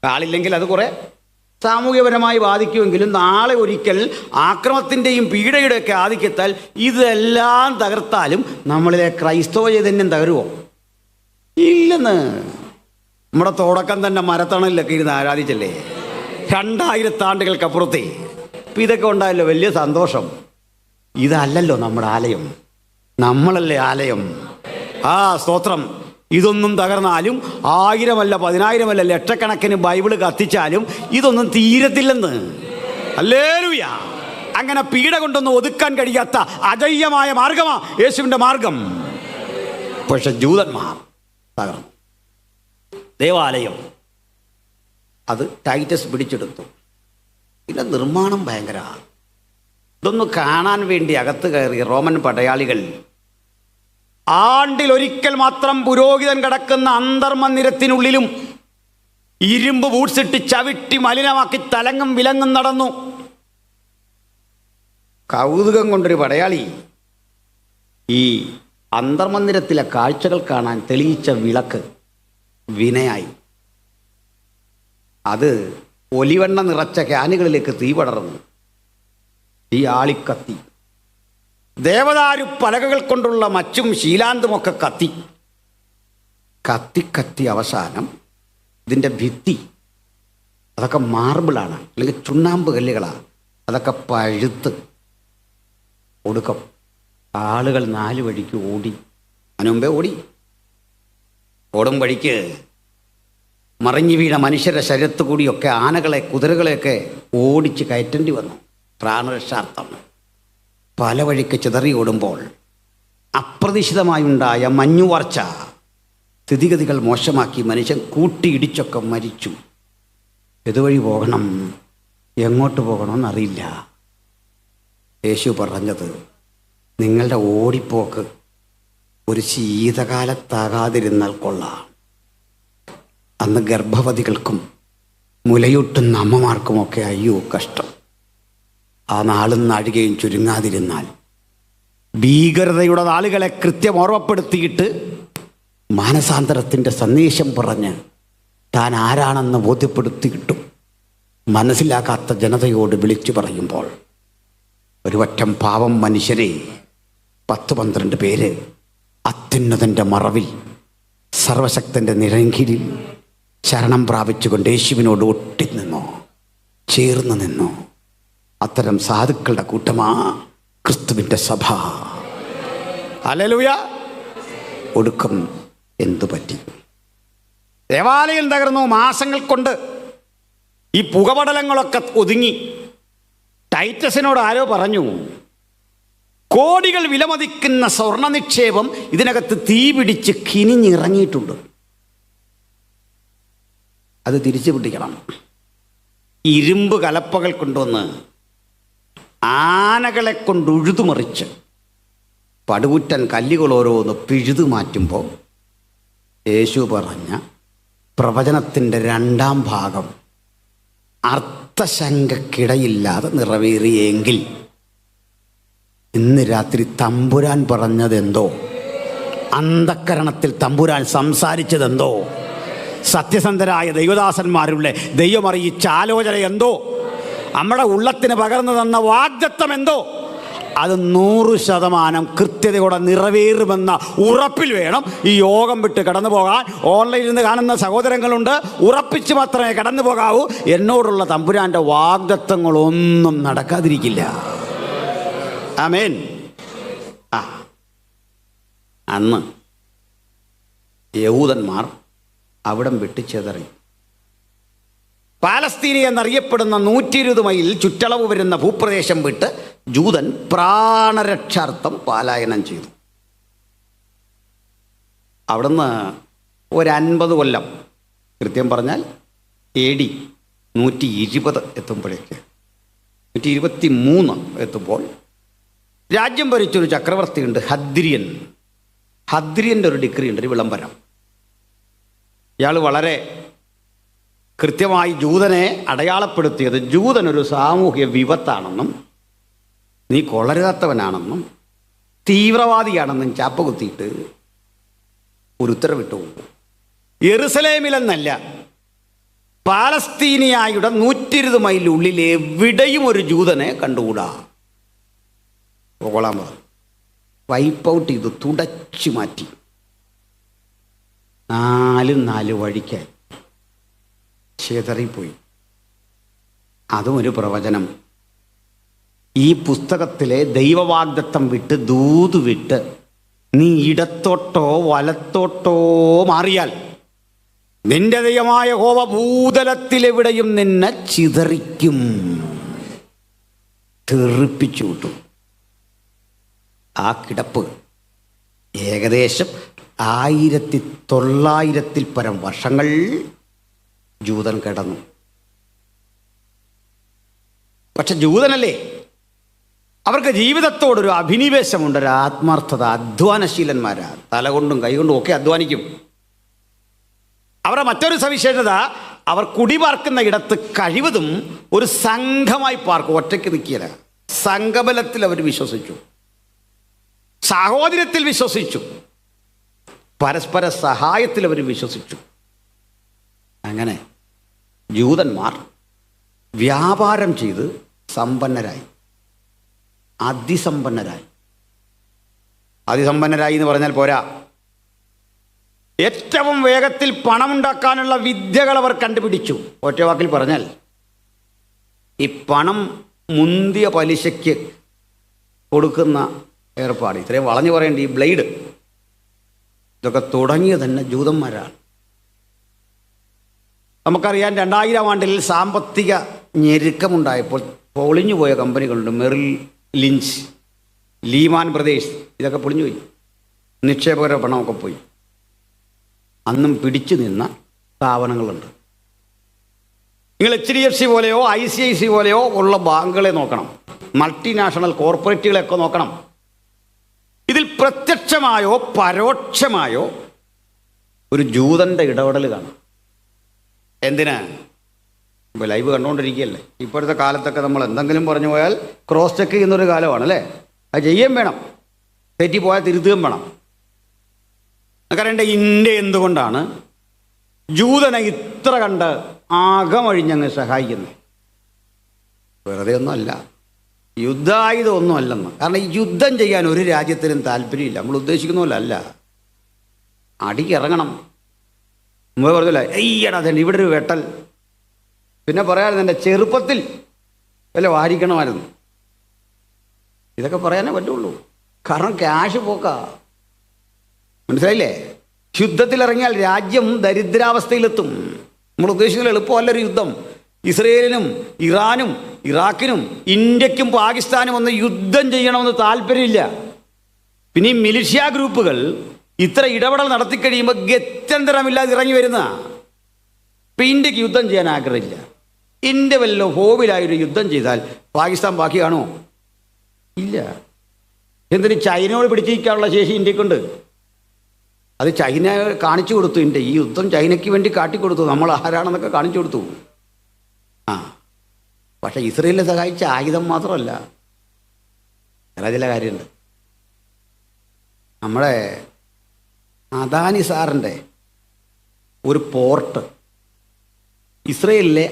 ഹാളില്ലെങ്കിൽ അത് കുറേ സാമൂഹ്യപരമായി ബാധിക്കുമെങ്കിലും നാളെ ഒരിക്കൽ ആക്രമത്തിൻ്റെയും പീഡയുടെയൊക്കെ ആധിക്യത്താൽ ഇതെല്ലാം തകർത്താലും നമ്മളിലെ ക്രൈസ്തവ ചൈതന്യം തകരുമോ? ഇല്ലെന്ന്. നമ്മുടെ തുടക്കം തന്നെ മരത്തണലിലൊക്കെ ഇരുന്ന് ആരാധിച്ചല്ലേ 2000 ആണ്ടുകൾക്കപ്പുറത്തെ. ഇപ്പം ഇതൊക്കെ ഉണ്ടായല്ലോ, വലിയ സന്തോഷം. ഇതല്ലല്ലോ നമ്മുടെ ആലയം, നമ്മളല്ലേ ആലയം. സ്തോത്രം. ഇതൊന്നും തകർന്നാലും 1000 അല്ല 10000 അല്ല ലക്ഷക്കണക്കിന് ബൈബിള് കത്തിച്ചാലും ഇതൊന്നും തീരത്തില്ലെന്ന്. ഹല്ലേലൂയ. അങ്ങനെ പീഡ കൊണ്ടൊന്നും ഒതുക്കാൻ കഴിയാത്ത അജയ്യമായ മാർഗമാ യേശുവിൻ്റെ മാർഗം. പക്ഷെ ജൂതന്മാർ തകർന്നു. ദേവാലയം അത് ടൈറ്റസ് പിടിച്ചെടുത്തു. പിന്നെ നിർമ്മാണം ഭയങ്കര. ഇതൊന്ന് കാണാൻ വേണ്ടി അകത്ത് കയറിയ റോമൻ പടയാളികൾ ആണ്ടിലൊരിക്കൽ മാത്രം പുരോഹിതൻ കിടക്കുന്ന അന്തർമന്ദിരത്തിനുള്ളിലും ഇരുമ്പ് ബൂട്ട്സിട്ട് ചവിട്ടി മലിനമാക്കി തലങ്ങും വിലങ്ങും നടന്നു. കൗതുകം കൊണ്ടൊരു പടയാളി ഈ അന്തർമന്ദിരത്തിലെ കാഴ്ചകൾ കാണാൻ തെളിയിച്ച വിളക്ക് വിനയായി. അത് ഒലിവെണ്ണ നിറച്ച ക്യാനുകളിലേക്ക് തീ പടർന്നു. തീ ആളിക്കത്തി. ദേവദാരു പലകകൾ കൊണ്ടുള്ള മച്ചും ശീലാന്തുമൊക്കെ കത്തി കത്തി അവസാനം ഇതിൻ്റെ ഭിത്തി അതൊക്കെ മാർബിളാണ്, അല്ലെങ്കിൽ ചുണ്ണാമ്പ് കല്ലുകളാണ്. അതൊക്കെ പഴുത്ത് ഒടുക്കം ആളുകൾ 4 വഴിക്ക് ഓടി. അതിനു മുമ്പേ ഓടും വഴിക്ക് മറിഞ്ഞു വീണ മനുഷ്യരുടെ ശരീരത്ത് കൂടിയൊക്കെ ആനകളെ കുതിരകളെയൊക്കെ ഓടിച്ച് കയറ്റേണ്ടി വന്നു പ്രാണരക്ഷാർത്ഥം. പല വഴിക്ക് ചിതറി ഓടുമ്പോൾ അപ്രതീക്ഷിതമായുണ്ടായ മഞ്ഞുവാർച്ച സ്ഥിതിഗതികൾ മോശമാക്കി മനുഷ്യൻ കൂട്ടിയിടിച്ചൊക്കെ മരിച്ചു. ഇതുവഴി പോകണം, എങ്ങോട്ട് പോകണമെന്നറിയില്ല. യേശു പറഞ്ഞത്, നിങ്ങളുടെ ഓടിപ്പോക്ക് ഒരു ശീതകാലത്താകാതിരുന്നാൽ കൊള്ളാം. അന്ന് ഗർഭവതികൾക്കും മുലയൂട്ടുന്ന അമ്മമാർക്കുമൊക്കെ അയ്യോ കഷ്ടം. ആ നാളും നാഴികയും ചുരുങ്ങാതിരുന്നാൽ ഭീകരതയുടെ നാളുകളെ കൃത്യം ഓർമ്മപ്പെടുത്തിയിട്ട് മാനസാന്തരത്തിൻ്റെ സന്ദേശം പറഞ്ഞ് താൻ ആരാണെന്ന് ബോധ്യപ്പെടുത്തിയിട്ടും മനസ്സിലാക്കാത്ത ജനതയോട് വിളിച്ചു പറയുമ്പോൾ ഒരു വറ്റം പാവം മനുഷ്യരെ 10-12 പേര് അത്യുന്നതൻ്റെ മറവിൽ സർവശക്തൻ്റെ നിഴൽക്കീഴിൽ ശരണം പ്രാപിച്ചുകൊണ്ട് യേശുവിനോട് ഒട്ടിനിന്നോ, ചേർന്ന് നിന്നോ. അത്തരം സാധുക്കളുടെ കൂട്ടമാ ക്രിസ്തുവിൻ്റെ സഭ. ഹല്ലേലൂയ. ഒടുക്കം എന്തു പറ്റി? ദേവാലയം തകർന്നു. മാസങ്ങൾ കൊണ്ട് ഈ പുകപടലങ്ങളൊക്കെ ഒതുങ്ങി. ടൈറ്റസിനോട് ആരോ പറഞ്ഞു, കോടികൾ വിലമതിക്കുന്ന സ്വർണ്ണ നിക്ഷേപം ഇതിനകത്ത് തീ പിടിച്ച് കിനിഞ്ഞിറങ്ങിയിട്ടുണ്ട്, അത് തിരിച്ചു പിടിക്കണം. ഇരുമ്പ് കലപ്പകൾ കൊണ്ടുവന്ന് ആനകളെ കൊണ്ട് ഉഴുതുമറിച്ച് പടുകുറ്റൻ കല്ലുകൾ ഓരോന്ന് പിഴുതു മാറ്റുമ്പോൾ യേശു പറഞ്ഞ പ്രവചനത്തിൻ്റെ 2ാം ഭാഗം അർത്ഥശങ്കക്കിടയില്ലാതെ നിറവേറിയെങ്കിൽ ഇന്ന് രാത്രി തമ്പുരാൻ പറഞ്ഞതെന്തോ, അന്ധക്കരണത്തിൽ തമ്പുരാൻ സംസാരിച്ചതെന്തോ, സത്യസന്ധരായ ദൈവദാസന്മാരുടെ ദൈവമറിയിച്ച ആലോചന എന്തോ, നമ്മുടെ ഉള്ളത്തിന് പകർന്നു തന്ന വാഗ്ദത്തം എന്തോ, അത് 100% കൃത്യതയോടെ നിറവേറുമെന്ന ഉറപ്പിൽ വേണം ഈ യോഗം വിട്ട് കടന്നു പോകാൻ. ഓൺലൈനിൽ നിന്ന് കാണുന്ന സഹോദരങ്ങളുണ്ട്, ഉറപ്പിച്ച് മാത്രമേ കടന്നു പോകാവൂ. എന്നോടുള്ള തമ്പുരാൻ്റെ വാഗ്ദത്തങ്ങളൊന്നും നടക്കാതിരിക്കില്ല. ആമേൻ. അന്ന് യഹൂദന്മാർ അവിടം വിട്ട് ചെതറി. പാലസ്തീനി എന്നറിയപ്പെടുന്ന 120 മൈൽ ചുറ്റളവ് വരുന്ന ഭൂപ്രദേശം വിട്ട് ജൂതൻ പ്രാണരക്ഷാർത്ഥം പലായനം ചെയ്തു. അവിടുന്ന് 50 കൊല്ലം, കൃത്യം പറഞ്ഞാൽ AD 120 എത്തുമ്പോഴേക്ക് 123 എത്തുമ്പോൾ രാജ്യം ഭരിച്ചൊരു ചക്രവർത്തിയുണ്ട്, ഹദ്രിയൻ്റെ ഒരു ഡിഗ്രി ഉണ്ട്, ഒരു വിളംബരം. ഇയാൾ വളരെ കൃത്യമായി ജൂതനെ അടയാളപ്പെടുത്തിയത് ജൂതനൊരു സാമൂഹ്യ വിപത്താണെന്നും നീ കൊള്ളരുതാത്തവനാണെന്നും തീവ്രവാദിയാണെന്നും ചാപ്പ കുത്തിയിട്ട് ഒരു ഉത്തരവിട്ടു. യെറുസലേമിലെന്നല്ല, പാലസ്തീനിയായുടെ 120 മൈലിനുള്ളിൽ എവിടെയും ഒരു ജൂതനെ കണ്ടുകൂടാ. കൊള്ളാൻ പറഞ്ഞു. വൈപ്പ് ഔട്ട് ചെയ്തു, തുടച്ചു മാറ്റി. 4 വഴിക്കായി ചെതറിപ്പോയി. അതും ഒരു പ്രവചനം. ഈ പുസ്തകത്തിലെ ദൈവവാഗ്ദത്തം വിട്ട് ദൂത് വിട്ട് നീ ഇടത്തോട്ടോ വലത്തോട്ടോ മാറിയാൽ നിന്റെ ദൈവമായ യഹോവ ഭൂതലത്തിലെവിടെയും നിന്നെ ചിതറിക്കും, തെറിപ്പിച്ചു വിട്ടു. ആ കിടപ്പ് ഏകദേശം 1900 പരം വർഷങ്ങൾ ജൂതൻ കിടന്നു. പക്ഷെ ജൂതനല്ലേ, അവർക്ക് ജീവിതത്തോടൊരു അഭിനിവേശമുണ്ട്, ഒരു ആത്മാർത്ഥത, അധ്വാനശീലന്മാരാ. തലകൊണ്ടും കൈകൊണ്ടും ഒക്കെ അധ്വാനിക്കും. അവരുടെ മറ്റൊരു സവിശേഷത, അവർ കുടിപാർക്കുന്ന ഇടത്ത് കഴിവതും ഒരു സംഘമായി പാർക്കും, ഒറ്റയ്ക്ക് നിൽക്കില്ല. സംഘബലത്തിൽ അവർ വിശ്വസിച്ചു, സഹോദര്യത്തിൽ വിശ്വസിച്ചു, പരസ്പര സഹായത്തിൽ അവർ വിശ്വസിച്ചു. അങ്ങനെ ജൂതന്മാർ വ്യാപാരം ചെയ്ത് സമ്പന്നരായി, അതിസമ്പന്നരായി. അതിസമ്പന്നരായി എന്ന് പറഞ്ഞാൽ പോരാ, ഏറ്റവും വേഗത്തിൽ പണമുണ്ടാക്കാനുള്ള വിദ്യകൾ അവർ കണ്ടുപിടിച്ചു. ഒറ്റ വാക്കിൽ പറഞ്ഞാൽ, ഈ പണം മുന്തിയ പലിശയ്ക്ക് കൊടുക്കുന്ന ഏർപ്പാട്, ഇത്രയും വളഞ്ഞു പറയേണ്ട ഈ ബ്ലേഡ്, ഇതൊക്കെ തുടങ്ങിയത് തന്നെ ജൂതന്മാരാണ്. നമുക്കറിയാം, 2000 ആണ്ടിൽ സാമ്പത്തിക ഞെരുക്കമുണ്ടായപ്പോൾ പൊളിഞ്ഞുപോയ കമ്പനികളുണ്ട്. മെറിൽ ലിഞ്ച്, ലീമാൻ ബ്രദേഴ്സ്, ഇതൊക്കെ പൊളിഞ്ഞുപോയി. നിക്ഷേപകരുടെ പണമൊക്കെ പോയി. അന്നും പിടിച്ചു നിന്ന സ്ഥാപനങ്ങളുണ്ട്. നിങ്ങൾ HDFC പോലെയോ ICIC പോലെയോ ഉള്ള ബാങ്കുകളെ നോക്കണം, മൾട്ടിനാഷണൽ കോർപ്പറേറ്റുകളെയൊക്കെ നോക്കണം. ഇതിൽ പ്രത്യക്ഷമായോ പരോക്ഷമായോ ഒരു ജൂതൻ്റെ ഇടപെടൽ കാണാം. എന്തിനാ? ഇപ്പോൾ ലൈവ് കണ്ടുകൊണ്ടിരിക്കുകയല്ലേ. ഇപ്പോഴത്തെ കാലത്തൊക്കെ നമ്മൾ എന്തെങ്കിലും പറഞ്ഞു പോയാൽ ക്രോസ് ചെക്ക് ചെയ്യുന്നൊരു കാലമാണ് അല്ലേ. അത് ചെയ്യുകയും വേണം, തെറ്റിപ്പോയാൽ തിരുത്തുകയും വേണം. കാരണം ഇന്ത്യ എന്തുകൊണ്ടാണ് ജൂതനെ ഇത്ര കണ്ട് അകമഴിഞ്ഞങ്ങ് സഹായിക്കുന്നത്? വെറുതെ ഒന്നുമല്ല, യുദ്ധായുധമൊന്നും അല്ലെന്ന്. കാരണം ഈ യുദ്ധം ചെയ്യാൻ ഒരു രാജ്യത്തിനും താല്പര്യമില്ല. നമ്മൾ ഉദ്ദേശിക്കുന്ന പോലെ അല്ല. അടിക്കിറങ്ങണം. മുമ്പ് പറഞ്ഞില്ല, എയ്യടാ തന്നെ ഇവിടെ ഒരു വെട്ടൽ. പിന്നെ പറയാമായിരുന്നു, എൻ്റെ ചെറുപ്പത്തിൽ വല്ല വാരിക്കണമായിരുന്നു. ഇതൊക്കെ പറയാനേ പറ്റുള്ളൂ. കാരണം ക്യാഷ് പോക്കാ. മനസ്സിലായില്ലേ? യുദ്ധത്തിലിറങ്ങിയാൽ രാജ്യം ദരിദ്രാവസ്ഥയിലെത്തും. നമ്മൾ ഉദ്ദേശിക്കുന്ന എളുപ്പമല്ലൊരു യുദ്ധം. ഇസ്രയേലിനും ഇറാനും ഇറാഖിനും ഇന്ത്യക്കും പാകിസ്ഥാനും ഒന്ന് യുദ്ധം ചെയ്യണമെന്ന് താല്പര്യമില്ല. പിന്നെ ഈ മിലിഷ്യ ഗ്രൂപ്പുകൾ ഇത്ര ഇടപെടൽ നടത്തിക്കഴിയുമ്പോൾ ഗത്യന്തരമില്ലാതെ ഇറങ്ങി വരുന്ന. ഇപ്പം ഇന്ത്യക്ക് യുദ്ധം ചെയ്യാൻ ആഗ്രഹമില്ല. ഇന്ത്യ വല്ല ഹോബിലായൊരു യുദ്ധം ചെയ്താൽ പാകിസ്ഥാൻ ബാക്കി കാണുമോ? ഇല്ല. എന്തിന്? ചൈനയോട് പിടിച്ചിരിക്കാനുള്ള ശേഷി ഇന്ത്യക്കുണ്ട്. അത് ചൈന കാണിച്ചു കൊടുത്തു. ഇന്ത്യ ഈ യുദ്ധം ചൈനയ്ക്ക് വേണ്ടി കാട്ടിക്കൊടുത്തു, നമ്മൾ ആരാണെന്നൊക്കെ കാണിച്ചു കൊടുത്തു. പക്ഷേ ഇസ്രയേലിനെ സഹായിച്ച ആയുധം മാത്രമല്ല, വേറെ ചില കാര്യമുണ്ട്. നമ്മുടെ അദാനി സാറിൻ്റെ ഒരു പോർട്ട് ഇസ്രയേലിലെ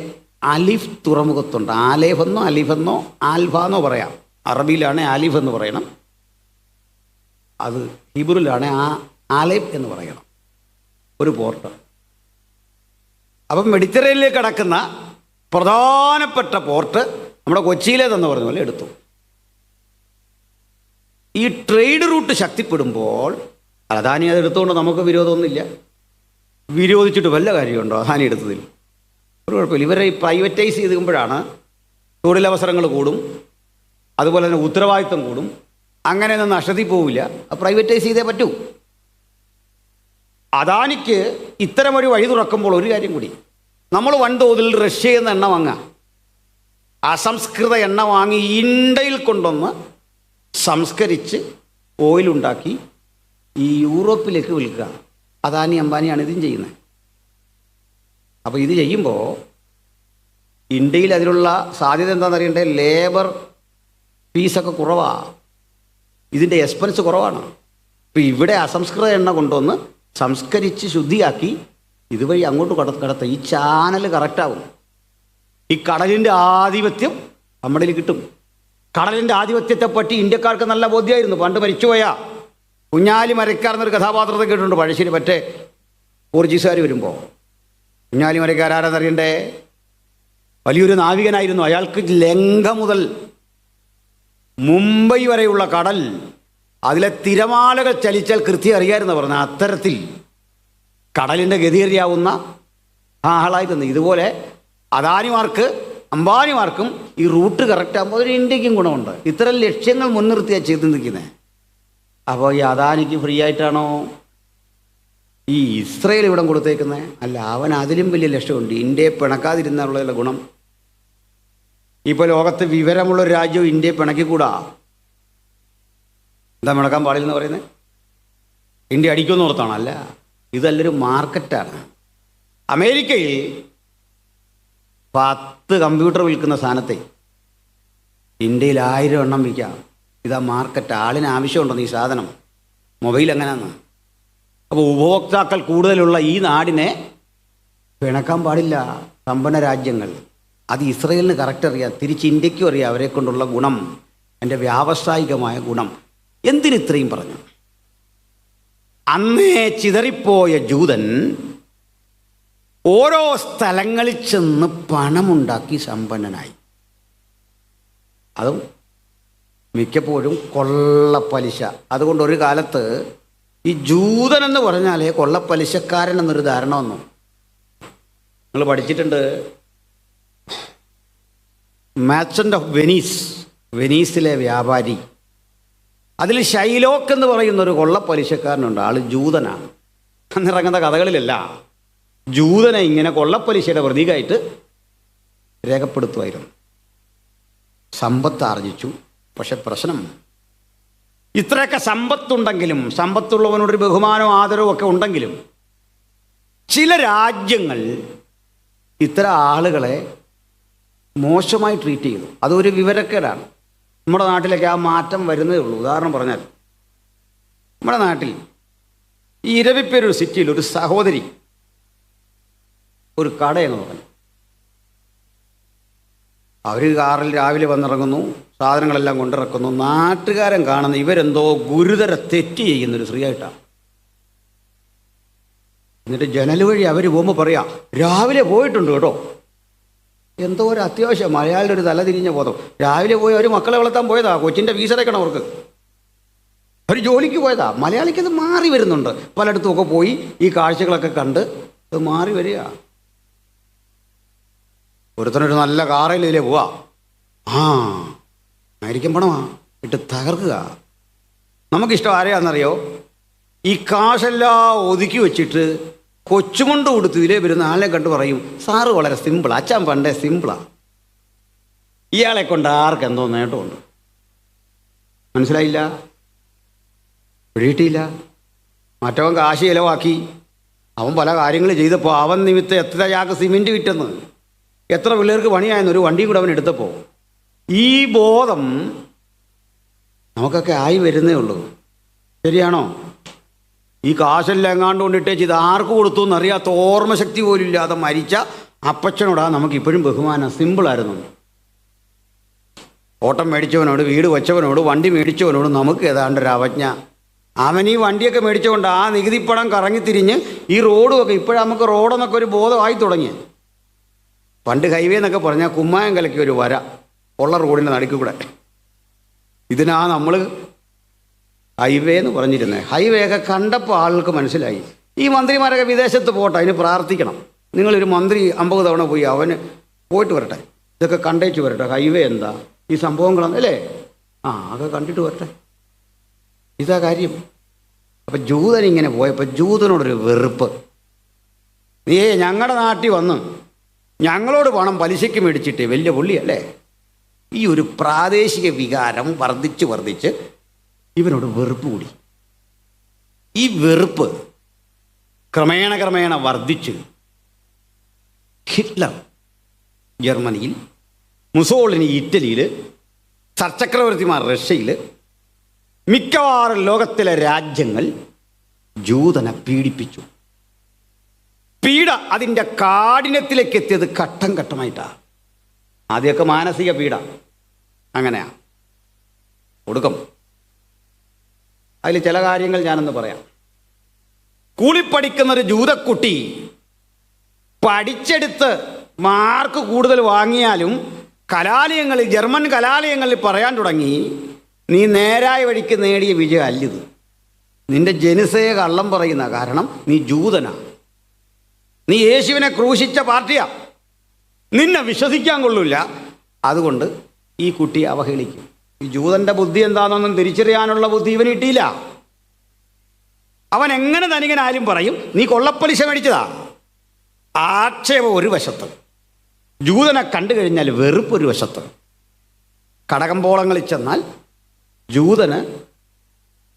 അലിഫ് തുറമുഖത്തുണ്ട്. ആലേഫെന്നോ അലിഫെന്നോ ആൽഫ എന്നോ പറയാം. അറബിയിലാണ് ആലിഫ് എന്ന് പറയണം, അത് ഹീബ്രുവിലാണ് ആലേബ് എന്ന് പറയണം, ഒരു പോർട്ട്. അപ്പം മെഡിറ്ററേനിയനിലേക്ക് കടക്കുന്ന പ്രധാനപ്പെട്ട പോർട്ട് നമ്മുടെ കൊച്ചിയിലേതെന്ന് പറഞ്ഞ പോലെ എടുത്തു. ഈ ട്രേഡ് റൂട്ട് ശക്തിപ്പെടുമ്പോൾ അദാനി അതെടുത്തുകൊണ്ട് നമുക്ക് വിരോധമൊന്നുമില്ല. വിരോധിച്ചിട്ട് വല്ല കാര്യമുണ്ടോ അദാനി എടുത്തതിൽ? ഒരു കുഴപ്പമില്ല. ഇവരെ പ്രൈവറ്റൈസ് ചെയ്തുമ്പോഴാണ് തൊഴിലവസരങ്ങൾ കൂടും, അതുപോലെ തന്നെ ഉത്തരവാദിത്വം കൂടും. അങ്ങനെ ഒന്നും നഷ്ടത്തിൽ പോവില്ല. പ്രൈവറ്റൈസ് ചെയ്തേ പറ്റൂ. അദാനിക്ക് ഇത്തരമൊരു വഴി തുറക്കുമ്പോൾ ഒരു കാര്യം കൂടി, നമ്മൾ വൻതോതിൽ റഷ്യയിൽ നിന്ന് എണ്ണ വാങ്ങുക, അസംസ്കൃത എണ്ണ വാങ്ങി ഇന്ത്യയിൽ കൊണ്ടുവന്ന് സംസ്കരിച്ച് ഓയിലുണ്ടാക്കി ഈ യൂറോപ്പിലേക്ക് വിൽക്കുക. അദാനി അംബാനിയാണ് ഇതും ചെയ്യുന്നത്. അപ്പോൾ ഇത് ചെയ്യുമ്പോൾ ഇന്ത്യയിൽ അതിനുള്ള സാധ്യത എന്താണെന്ന് അറിയണ്ടേ? ലേബർ ഫീസൊക്കെ കുറവാണ്, ഇതിൻ്റെ എക്സ്പെൻസ് കുറവാണ്. ഇപ്പോൾ ഇവിടെ അസംസ്കൃത എണ്ണ കൊണ്ടുവന്ന് സംസ്കരിച്ച് ശുദ്ധിയാക്കി ഇതുവഴി അങ്ങോട്ട് കടത്തുക. ഈ ചാനൽ കറക്റ്റാവും. ഈ കടലിൻ്റെ ആധിപത്യം നമ്മളിൽ കിട്ടും. കടലിൻ്റെ ആധിപത്യത്തെപ്പറ്റി ഇന്ത്യക്കാർക്ക് നല്ല ബോധ്യമായിരുന്നു. പണ്ട് മരിച്ചുപോയ കുഞ്ഞാലി മരക്കാർ എന്നൊരു കഥാപാത്രത്തെ കേട്ടിട്ടുണ്ട് പഴശ്ശിന് മറ്റേ പോർച്ചുഗീസുകാർ വരുമ്പോൾ. കുഞ്ഞാലി മരക്കാർ ആരാന്നറിയണ്ടേ? വലിയൊരു നാവികനായിരുന്നു. അയാൾക്ക് ലങ്ക മുതൽ മുംബൈ വരെയുള്ള കടൽ, അതിലെ തിരമാലകൾ ചലിച്ചാൽ കൃത്യം അറിയാമെന്ന് പറഞ്ഞാൽ അത്തരത്തിൽ കടലിൻ്റെ ഗതി അറിയാവുന്ന ആളായിരുന്നു. ഇതുപോലെ അദാനിമാർക്ക് അംബാനിമാർക്കും ഈ റൂട്ട് കറക്റ്റ് ആകുമ്പോൾ അതിന് ഇന്ത്യക്കും ഗുണമുണ്ട്. ഇത്തരം ലക്ഷ്യങ്ങൾ മുൻനിർത്തിയാണ് ചെയ്ത് നിൽക്കുന്നത്. അപ്പോൾ ഈ അദാനിക്ക് ഫ്രീ ആയിട്ടാണോ ഈ ഇസ്രയേൽ ഇവിടം കൊടുത്തേക്കുന്നത്? അല്ല, അവൻ അതിലും വലിയ ലക്ഷ്യമുണ്ട്. ഇന്ത്യയെ പിണക്കാതിരുന്നുള്ള ഗുണം. ഇപ്പോൾ ലോകത്ത് വിവരമുള്ളൊരു രാജ്യവും ഇന്ത്യയെ പിണക്കിക്കൂടാ. എന്താ പിണക്കാൻ പാടില്ലെന്ന് പറയുന്നത്? ഇന്ത്യ അടിക്കുമെന്ന് ഓർത്താണ്? അല്ല, ഇതല്ലൊരു മാർക്കറ്റാണ്. അമേരിക്കയിൽ 10 കമ്പ്യൂട്ടർ വിൽക്കുന്ന സ്ഥാനത്തെ ഇന്ത്യയിൽ 1000 എണ്ണം വിൽക്കാം. ഇതാ മാർക്കറ്റ്. ആളിന് ആവശ്യമുണ്ടെന്ന് ഈ സാധനം. മൊബൈൽ എങ്ങനെയാന്ന്. അപ്പോൾ ഉപഭോക്താക്കൾ കൂടുതലുള്ള ഈ നാടിനെ പിണക്കാൻ പാടില്ല സമ്പന്ന രാജ്യങ്ങൾ. അത് ഇസ്രയേലിന് കറക്റ്റ് അറിയാം, തിരിച്ച് ഇന്ത്യക്കും അറിയാം അവരെ കൊണ്ടുള്ള ഗുണം, എൻ്റെ വ്യാവസായികമായ ഗുണം. എന്തിനിത്രയും പറഞ്ഞു? അന്നേ ചിതറിപ്പോയ ജൂതൻ ഓരോ സ്ഥലങ്ങളിൽ ചെന്ന് പണമുണ്ടാക്കി സമ്പന്നനായി. അതും മിക്കപ്പോഴും കൊള്ളപ്പലിശ. അതുകൊണ്ട് ഒരു കാലത്ത് ഈ ജൂതൻ എന്ന് പറഞ്ഞാലേ കൊള്ളപ്പലിശക്കാരൻ എന്നൊരു ധാരണ വന്നു. നിങ്ങൾ പഠിച്ചിട്ടുണ്ട് മർച്ചൻ്റ് ഓഫ് വെനീസ്, വെനീസിലെ വ്യാപാരി. അതിൽ ഷൈലോക്ക് എന്ന് പറയുന്നൊരു കൊള്ളപ്പലിശക്കാരനുണ്ട്. ആൾ ജൂതനാണ്. അന്നിറങ്ങുന്ന കഥകളിലല്ല ജൂതനെ ഇങ്ങനെ കൊള്ളപ്പലിശയുടെ പ്രതീകമായിട്ട് രേഖപ്പെടുത്തുമായിരുന്നു. സമ്പത്ത് ആർജിച്ചു. പക്ഷെ പ്രശ്നം, ഇത്രയൊക്കെ സമ്പത്തുണ്ടെങ്കിലും, സമ്പത്തുള്ളവനോടൊരു ബഹുമാനവും ആദരവും ഒക്കെ ഉണ്ടെങ്കിലും ചില രാജ്യങ്ങൾ ഇത്തരം ആളുകളെ മോശമായി ട്രീറ്റ് ചെയ്തു. അതൊരു വിവരക്കേടാണ്. നമ്മുടെ നാട്ടിലൊക്കെ ആ മാറ്റം വരുന്നതേ ഉള്ളൂ. ഉദാഹരണം പറഞ്ഞാൽ, നമ്മുടെ നാട്ടിൽ ഈ ഇരവിപ്പേരൊരു സിറ്റിയിൽ ഒരു സഹോദരി ഒരു കടയെന്ന് പറഞ്ഞു. അവർ കാറിൽ രാവിലെ വന്നിറങ്ങുന്നു, സാധനങ്ങളെല്ലാം കൊണ്ടിറക്കുന്നു. നാട്ടുകാരൻ കാണുന്ന ഇവരെന്തോ ഗുരുതര തെറ്റ് ചെയ്യുന്നൊരു സ്ത്രീയായിട്ടാണ്. എന്നിട്ട് ജനൽ വഴി അവർ പോകുമ്പോൾ പറയാം, രാവിലെ പോയിട്ടുണ്ട് കേട്ടോ. എന്തോ ഒരു അത്യാവശ്യം, മലയാളിയുടെ ഒരു തലതിരിഞ്ഞ ബോധം. രാവിലെ പോയി അവർ മക്കളെ വളർത്താൻ പോയതാ, കൊച്ചിൻ്റെ ഫീസ് അടയ്ക്കണം അവർക്ക്. അവർ ജോലിക്ക് പോയതാ. മലയാളിക്ക് അത് മാറി വരുന്നുണ്ട്. പലയിടത്തുമൊക്കെ പോയി ഈ കാഴ്ചകളൊക്കെ കണ്ട് അത് മാറി വരിക. ഒരുത്തനൊരു നല്ല കാറിലേ പോവാ, അമേരിക്കൻ പണമാ ഇട്ട് തകർക്കുക. നമുക്കിഷ്ടം ആരെയാണെന്നറിയോ? ഈ കാശെല്ലാം ഒതുക്കി വെച്ചിട്ട് കൊച്ചുകൊണ്ട് കൊടുത്ത് ഇതിലേ വരുന്ന ആളെ കണ്ട് പറയും, സാറ് വളരെ സിമ്പിളാണ്, അച്ഛൻ പണ്ടേ സിമ്പിളാണ്. ഇയാളെ കൊണ്ട് ആർക്ക് എന്തോ നേട്ടമുണ്ട്. മനസ്സിലായില്ല? പിടിയിട്ടില്ല. മറ്റവൻ കാശ് ചിലവാക്കി, അവൻ പല കാര്യങ്ങൾ ചെയ്തപ്പോൾ അവൻ നിമിത്തം എത്ര ചാക്ക് സിമെൻറ്റ് വിറ്റെന്ന്, എത്ര പിള്ളേർക്ക് പണിയായെന്ന് ഒരു വണ്ടി കൂടെ അവൻ എടുത്തപ്പോൾ. ഈ ബോധം നമുക്കൊക്കെ ആയി വരുന്നേ ഉള്ളൂ. ശരിയാണോ? ഈ കാശെല്ലാം എങ്ങാണ്ട് കൊണ്ടിട്ടേച്ച് ഇത് ആർക്ക് കൊടുത്തു എന്നറിയാത്ത ഓർമ്മശക്തി പോലും ഇല്ലാതെ മരിച്ച അപ്പച്ചനോടാ നമുക്കിപ്പോഴും ബഹുമാനം. സിമ്പിളായിരുന്നു. ഓട്ടം മേടിച്ചവനോട്, വീട് വെച്ചവനോട്, വണ്ടി മേടിച്ചവനോട് നമുക്ക് ഏതാണ്ടൊരു അവജ്ഞ. അവൻ ഈ വണ്ടിയൊക്കെ മേടിച്ചുകൊണ്ട് ആ നികുതിപ്പണം കറങ്ങിത്തിരിഞ്ഞ് ഈ റോഡുമൊക്കെ ഇപ്പോഴും നമുക്ക് റോഡെന്നൊക്കെ ഒരു ബോധമായി തുടങ്ങി. പണ്ട് ഹൈവേ എന്നൊക്കെ പറഞ്ഞാൽ കുമ്മായം കലക്കി ഒരു വര ഉള്ള റോഡിൻ്റെ നടുക്ക് കൂടെ. ഇതിനാ നമ്മൾ ഹൈവേ എന്ന് പറഞ്ഞിരുന്നത്. ഹൈവേ ഒക്കെ കണ്ടപ്പോൾ ആളുകൾക്ക് മനസ്സിലായി ഈ മന്ത്രിമാരൊക്കെ വിദേശത്ത് പോട്ടെ, അതിന് പ്രാർത്ഥിക്കണം. നിങ്ങളൊരു മന്ത്രി 50 തവണ പോയി അവന് പോയിട്ട് വരട്ടെ, ഇതൊക്കെ കണ്ടേച്ച് വരട്ടെ, ഹൈവേ എന്താ, ഈ സംഭവങ്ങളാണ് അല്ലേ, അതൊക്കെ കണ്ടിട്ട് വരട്ടെ, ഇതാ കാര്യം. അപ്പം ജൂതൻ ഇങ്ങനെ പോയപ്പോൾ ജൂതനോടൊരു വെറുപ്പ്. നീ ഞങ്ങളുടെ നാട്ടിൽ വന്ന് ഞങ്ങളോട് പണം പലിശയ്ക്ക് മേടിച്ചിട്ട് വലിയ പുള്ളിയല്ലേ. ഈ ഒരു പ്രാദേശിക വികാരം വർദ്ധിച്ച് ഇവനോട് വെറുപ്പ് കൂടി. ഈ വെറുപ്പ് ക്രമേണ വർദ്ധിച്ച് ഹിറ്റ്ലർ ജർമ്മനിയിൽ, മുസോളിനി ഇറ്റലിയിൽ, ചക്രവർത്തിമാർ റഷ്യയിൽ, മിക്കവാറും ലോകത്തിലെ രാജ്യങ്ങൾ ജൂതനെ പീഡിപ്പിച്ചു. പീഡ അതിൻ്റെ കാഠിന്യത്തിലേക്ക് എത്തിയത് ഘട്ടം ഘട്ടമായിട്ടാണ്. ആദ്യമൊക്കെ മാനസിക പീഡ, അങ്ങനെയാ ഒടുക്കം. അതിൽ ചില കാര്യങ്ങൾ ഞാനൊന്ന് പറയാം. സ്കൂളിൽ പഠിക്കുന്നൊരു ജൂതക്കുട്ടി പഠിച്ചെടുത്ത് മാർക്ക് കൂടുതൽ വാങ്ങിയാലും കലാലയങ്ങളിൽ, ജർമ്മൻ കലാലയങ്ങളിൽ പറയാൻ തുടങ്ങി, നീ നേരായ വഴിക്ക് നേടിയ വിജയം അല്ലിത്, നിന്റെ ജനുസയെ കള്ളം പറയുന്ന കാരണം നീ ജൂതനാ, നീ യേശുവിനെ ക്രൂശിച്ച പാർട്ടിയാ, നിന്നെ വിശ്വസിക്കാൻ കൊള്ളില്ല. അതുകൊണ്ട് ഈ കുട്ടിയെ അവഹേളിക്കും. ഈ ജൂതൻ്റെ ബുദ്ധി എന്താണെന്നൊന്നും തിരിച്ചറിയാനുള്ള ബുദ്ധി ഇവന് കിട്ടിയില്ല. അവൻ എങ്ങനെ ധനികനായാലും പറയും നീ കൊള്ളപ്പലിശ മേടിച്ചതാ. ആക്ഷേപം ഒരു വശത്ത്, ജൂതനെ കണ്ടു കഴിഞ്ഞാൽ വെറുപ്പൊരു വശത്ത്. കടകമ്പോളങ്ങളിൽ ചെന്നാൽ ജൂതന്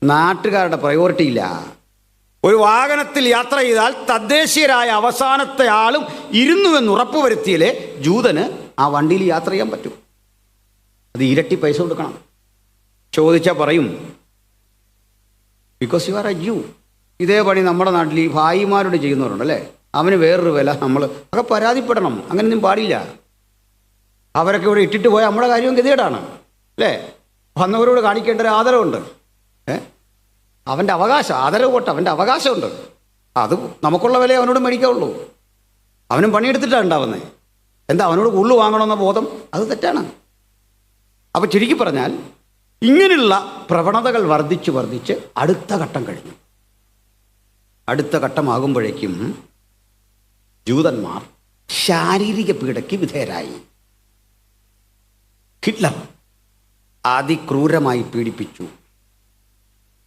നാട്ടുകാരുടെ പ്രയോറിറ്റി ഇല്ല. ഒരു വാഹനത്തിൽ യാത്ര ചെയ്താൽ തദ്ദേശീയരായ അവസാനത്തെ ആളും ഇരുന്നുവെന്ന് ഉറപ്പുവരുത്തിയാലേ ജൂതന് ആ വണ്ടിയിൽ യാത്ര ചെയ്യാൻ പറ്റും. അത് ഇരട്ടി പൈസ കൊടുക്കണം. ചോദിച്ചാൽ പറയും ബിക്കോസ് യു ആർ എ ജൂ. ഇതേ പണി നമ്മുടെ നാട്ടിൽ ഈ ഭായിമാരോട് ചെയ്യുന്നവരുണ്ടല്ലേ, അവന് വേറൊരു വില. നമ്മൾ ഒക്കെ പരാതിപ്പെടണം, അങ്ങനെയൊന്നും പാടില്ല. അവരൊക്കെ ഇവിടെ ഇട്ടിട്ട് പോയാൽ നമ്മുടെ കാര്യവും ഗതികേടാണ് അല്ലേ. വന്നവരോട് കാണിക്കേണ്ട ഒരു ആദരവുണ്ട്. അവൻ്റെ അവകാശം, ആദരവ് പോട്ടെ, അവൻ്റെ അവകാശമുണ്ട്. അത് നമുക്കുള്ള വില അവനോട് മേടിക്കാവുള്ളൂ. അവനും പണിയെടുത്തിട്ടാണ് ഉണ്ടാവുന്നത്. എന്താ അവനോട് ഉള്ളു വാങ്ങണമെന്ന ബോധം, അത് തെറ്റാണ്. അപ്പോൾ ചുരുക്കി പറഞ്ഞാൽ ഇങ്ങനെയുള്ള പ്രവണതകൾ വർദ്ധിച്ച് അടുത്ത ഘട്ടം കഴിഞ്ഞു. അടുത്ത ഘട്ടമാകുമ്പോഴേക്കും ജൂതന്മാർ ശാരീരിക പീഡയ്ക്ക് വിധേയരായി. ഹിറ്റ്ലർ അതിക്രൂരമായി പീഡിപ്പിച്ചു.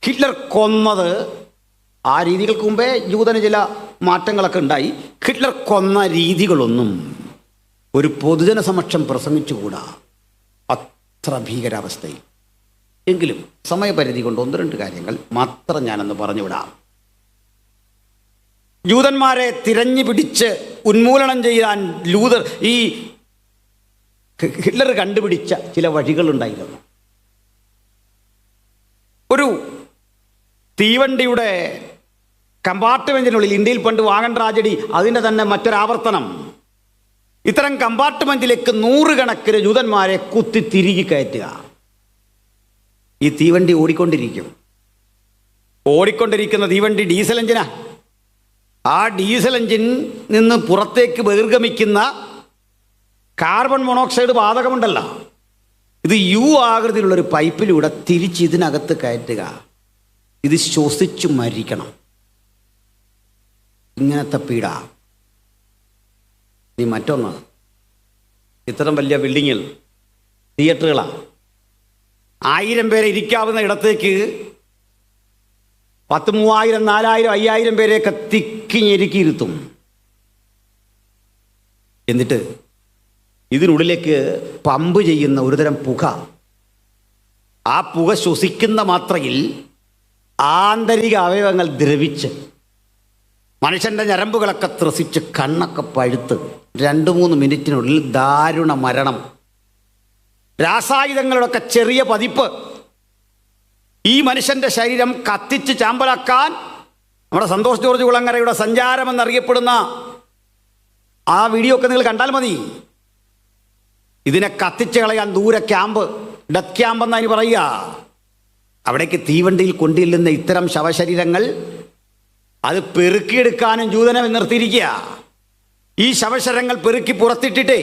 ഹിറ്റ്ലർ കൊന്നത്, ആ രീതികൾക്ക് മുമ്പേ ജൂതന് ചില മാറ്റങ്ങളൊക്കെ ഉണ്ടായി. ഹിറ്റ്ലർ കൊന്ന രീതികളൊന്നും ഒരു പൊതുജന സമക്ഷം പ്രസംഗിച്ചുകൂടാ, അത്ര ഭീകരാവസ്ഥയിൽ. എങ്കിലും സമയപരിധി കൊണ്ട് 1-2 കാര്യങ്ങൾ മാത്രം ഞാനൊന്ന് പറഞ്ഞുവിടാം. ജൂതന്മാരെ തിരഞ്ഞു പിടിച്ച് ഉന്മൂലനം ചെയ്യാൻ ഈ ഹിറ്റ്ലർ കണ്ടുപിടിച്ച ചില വഴികളുണ്ടായിരുന്നു. ഒരു തീവണ്ടിയുടെ കമ്പാർട്ട്മെൻറ്റിനുള്ളിൽ, ഇന്ത്യയിൽ പണ്ട് വാഗൺ ട്രാജഡി അതിൻ്റെ തന്നെ മറ്റൊരാവർത്തനം, ഇത്തരം കമ്പാർട്ട്മെൻറ്റിലേക്ക് 100 കണക്കിന് ജൂതന്മാരെ കുത്തി തിരികെ കയറ്റുക. ഈ തീവണ്ടി ഓടിക്കൊണ്ടിരിക്കുന്ന തീവണ്ടി ഡീസൽ എഞ്ചിനാ. ആ ഡീസൽ എഞ്ചിൻ നിന്ന് പുറത്തേക്ക് ബഹിർഗമിക്കുന്ന കാർബൺ മോണോക്സൈഡ് വാതകമുണ്ടല്ലോ, ഇത് യു ആകൃതിയിലുള്ളൊരു പൈപ്പിലൂടെ തിരിച്ച് ഇതിനകത്ത് കയറ്റുക. ഇത് ശ്വസിച്ചു മരിക്കണം. ഇങ്ങനത്തെ പീഡ. ഇനി മറ്റൊന്ന്, ഇത്തരം വലിയ ബിൽഡിങ്ങിൽ തിയേറ്ററുകളാണ്. 1000 പേരെ ഇരിക്കാവുന്ന ഇടത്തേക്ക് 10, 3000, 4000, 5000 പേരെയൊക്കെ തിക്കിഞ്ഞെരുക്കിയിരുത്തും. എന്നിട്ട് ഇതിനുള്ളിലേക്ക് പമ്പ് ചെയ്യുന്ന ഒരുതരം പുക. ആ പുക ശ്വസിക്കുന്ന മാത്രയിൽ ആന്തരിക അവയവങ്ങൾ ദ്രവിച്ച് മനുഷ്യൻ്റെ ഞരമ്പുകളൊക്കെ ത്രസിച്ച് കണ്ണൊക്കെ പഴുത്ത് 2-3 മിനിറ്റിനുള്ളിൽ ദാരുണ മരണം. രാസായുധങ്ങളുടെയൊക്കെ ചെറിയ പതിപ്പ്. ഈ മനുഷ്യൻ്റെ ശരീരം കത്തിച്ച് ചാമ്പലാക്കാൻ നമ്മുടെ സന്തോഷ് ജോർജ് കുളങ്ങരയുടെ സഞ്ചാരം എന്നറിയപ്പെടുന്ന ആ വീഡിയോ ഒക്കെ നിങ്ങൾ കണ്ടാൽ മതി. ഇതിനെ കത്തിച്ച് കളയാൻ ദൂരെ ക്യാമ്പ്, ഡെത്ത് ക്യാമ്പ് എന്നതിന് പറയുക. അവിടേക്ക് തീവണ്ടിയിൽ കൊണ്ടില്ലുന്ന ഇത്തരം ശവശരീരങ്ങൾ അത് പെറുക്കിയെടുക്കാനും ജൂതനെ നിർത്തിയിരിക്കുക. ഈ ശവശരീരങ്ങൾ പെറുക്കി പുറത്തിട്ടിട്ടേ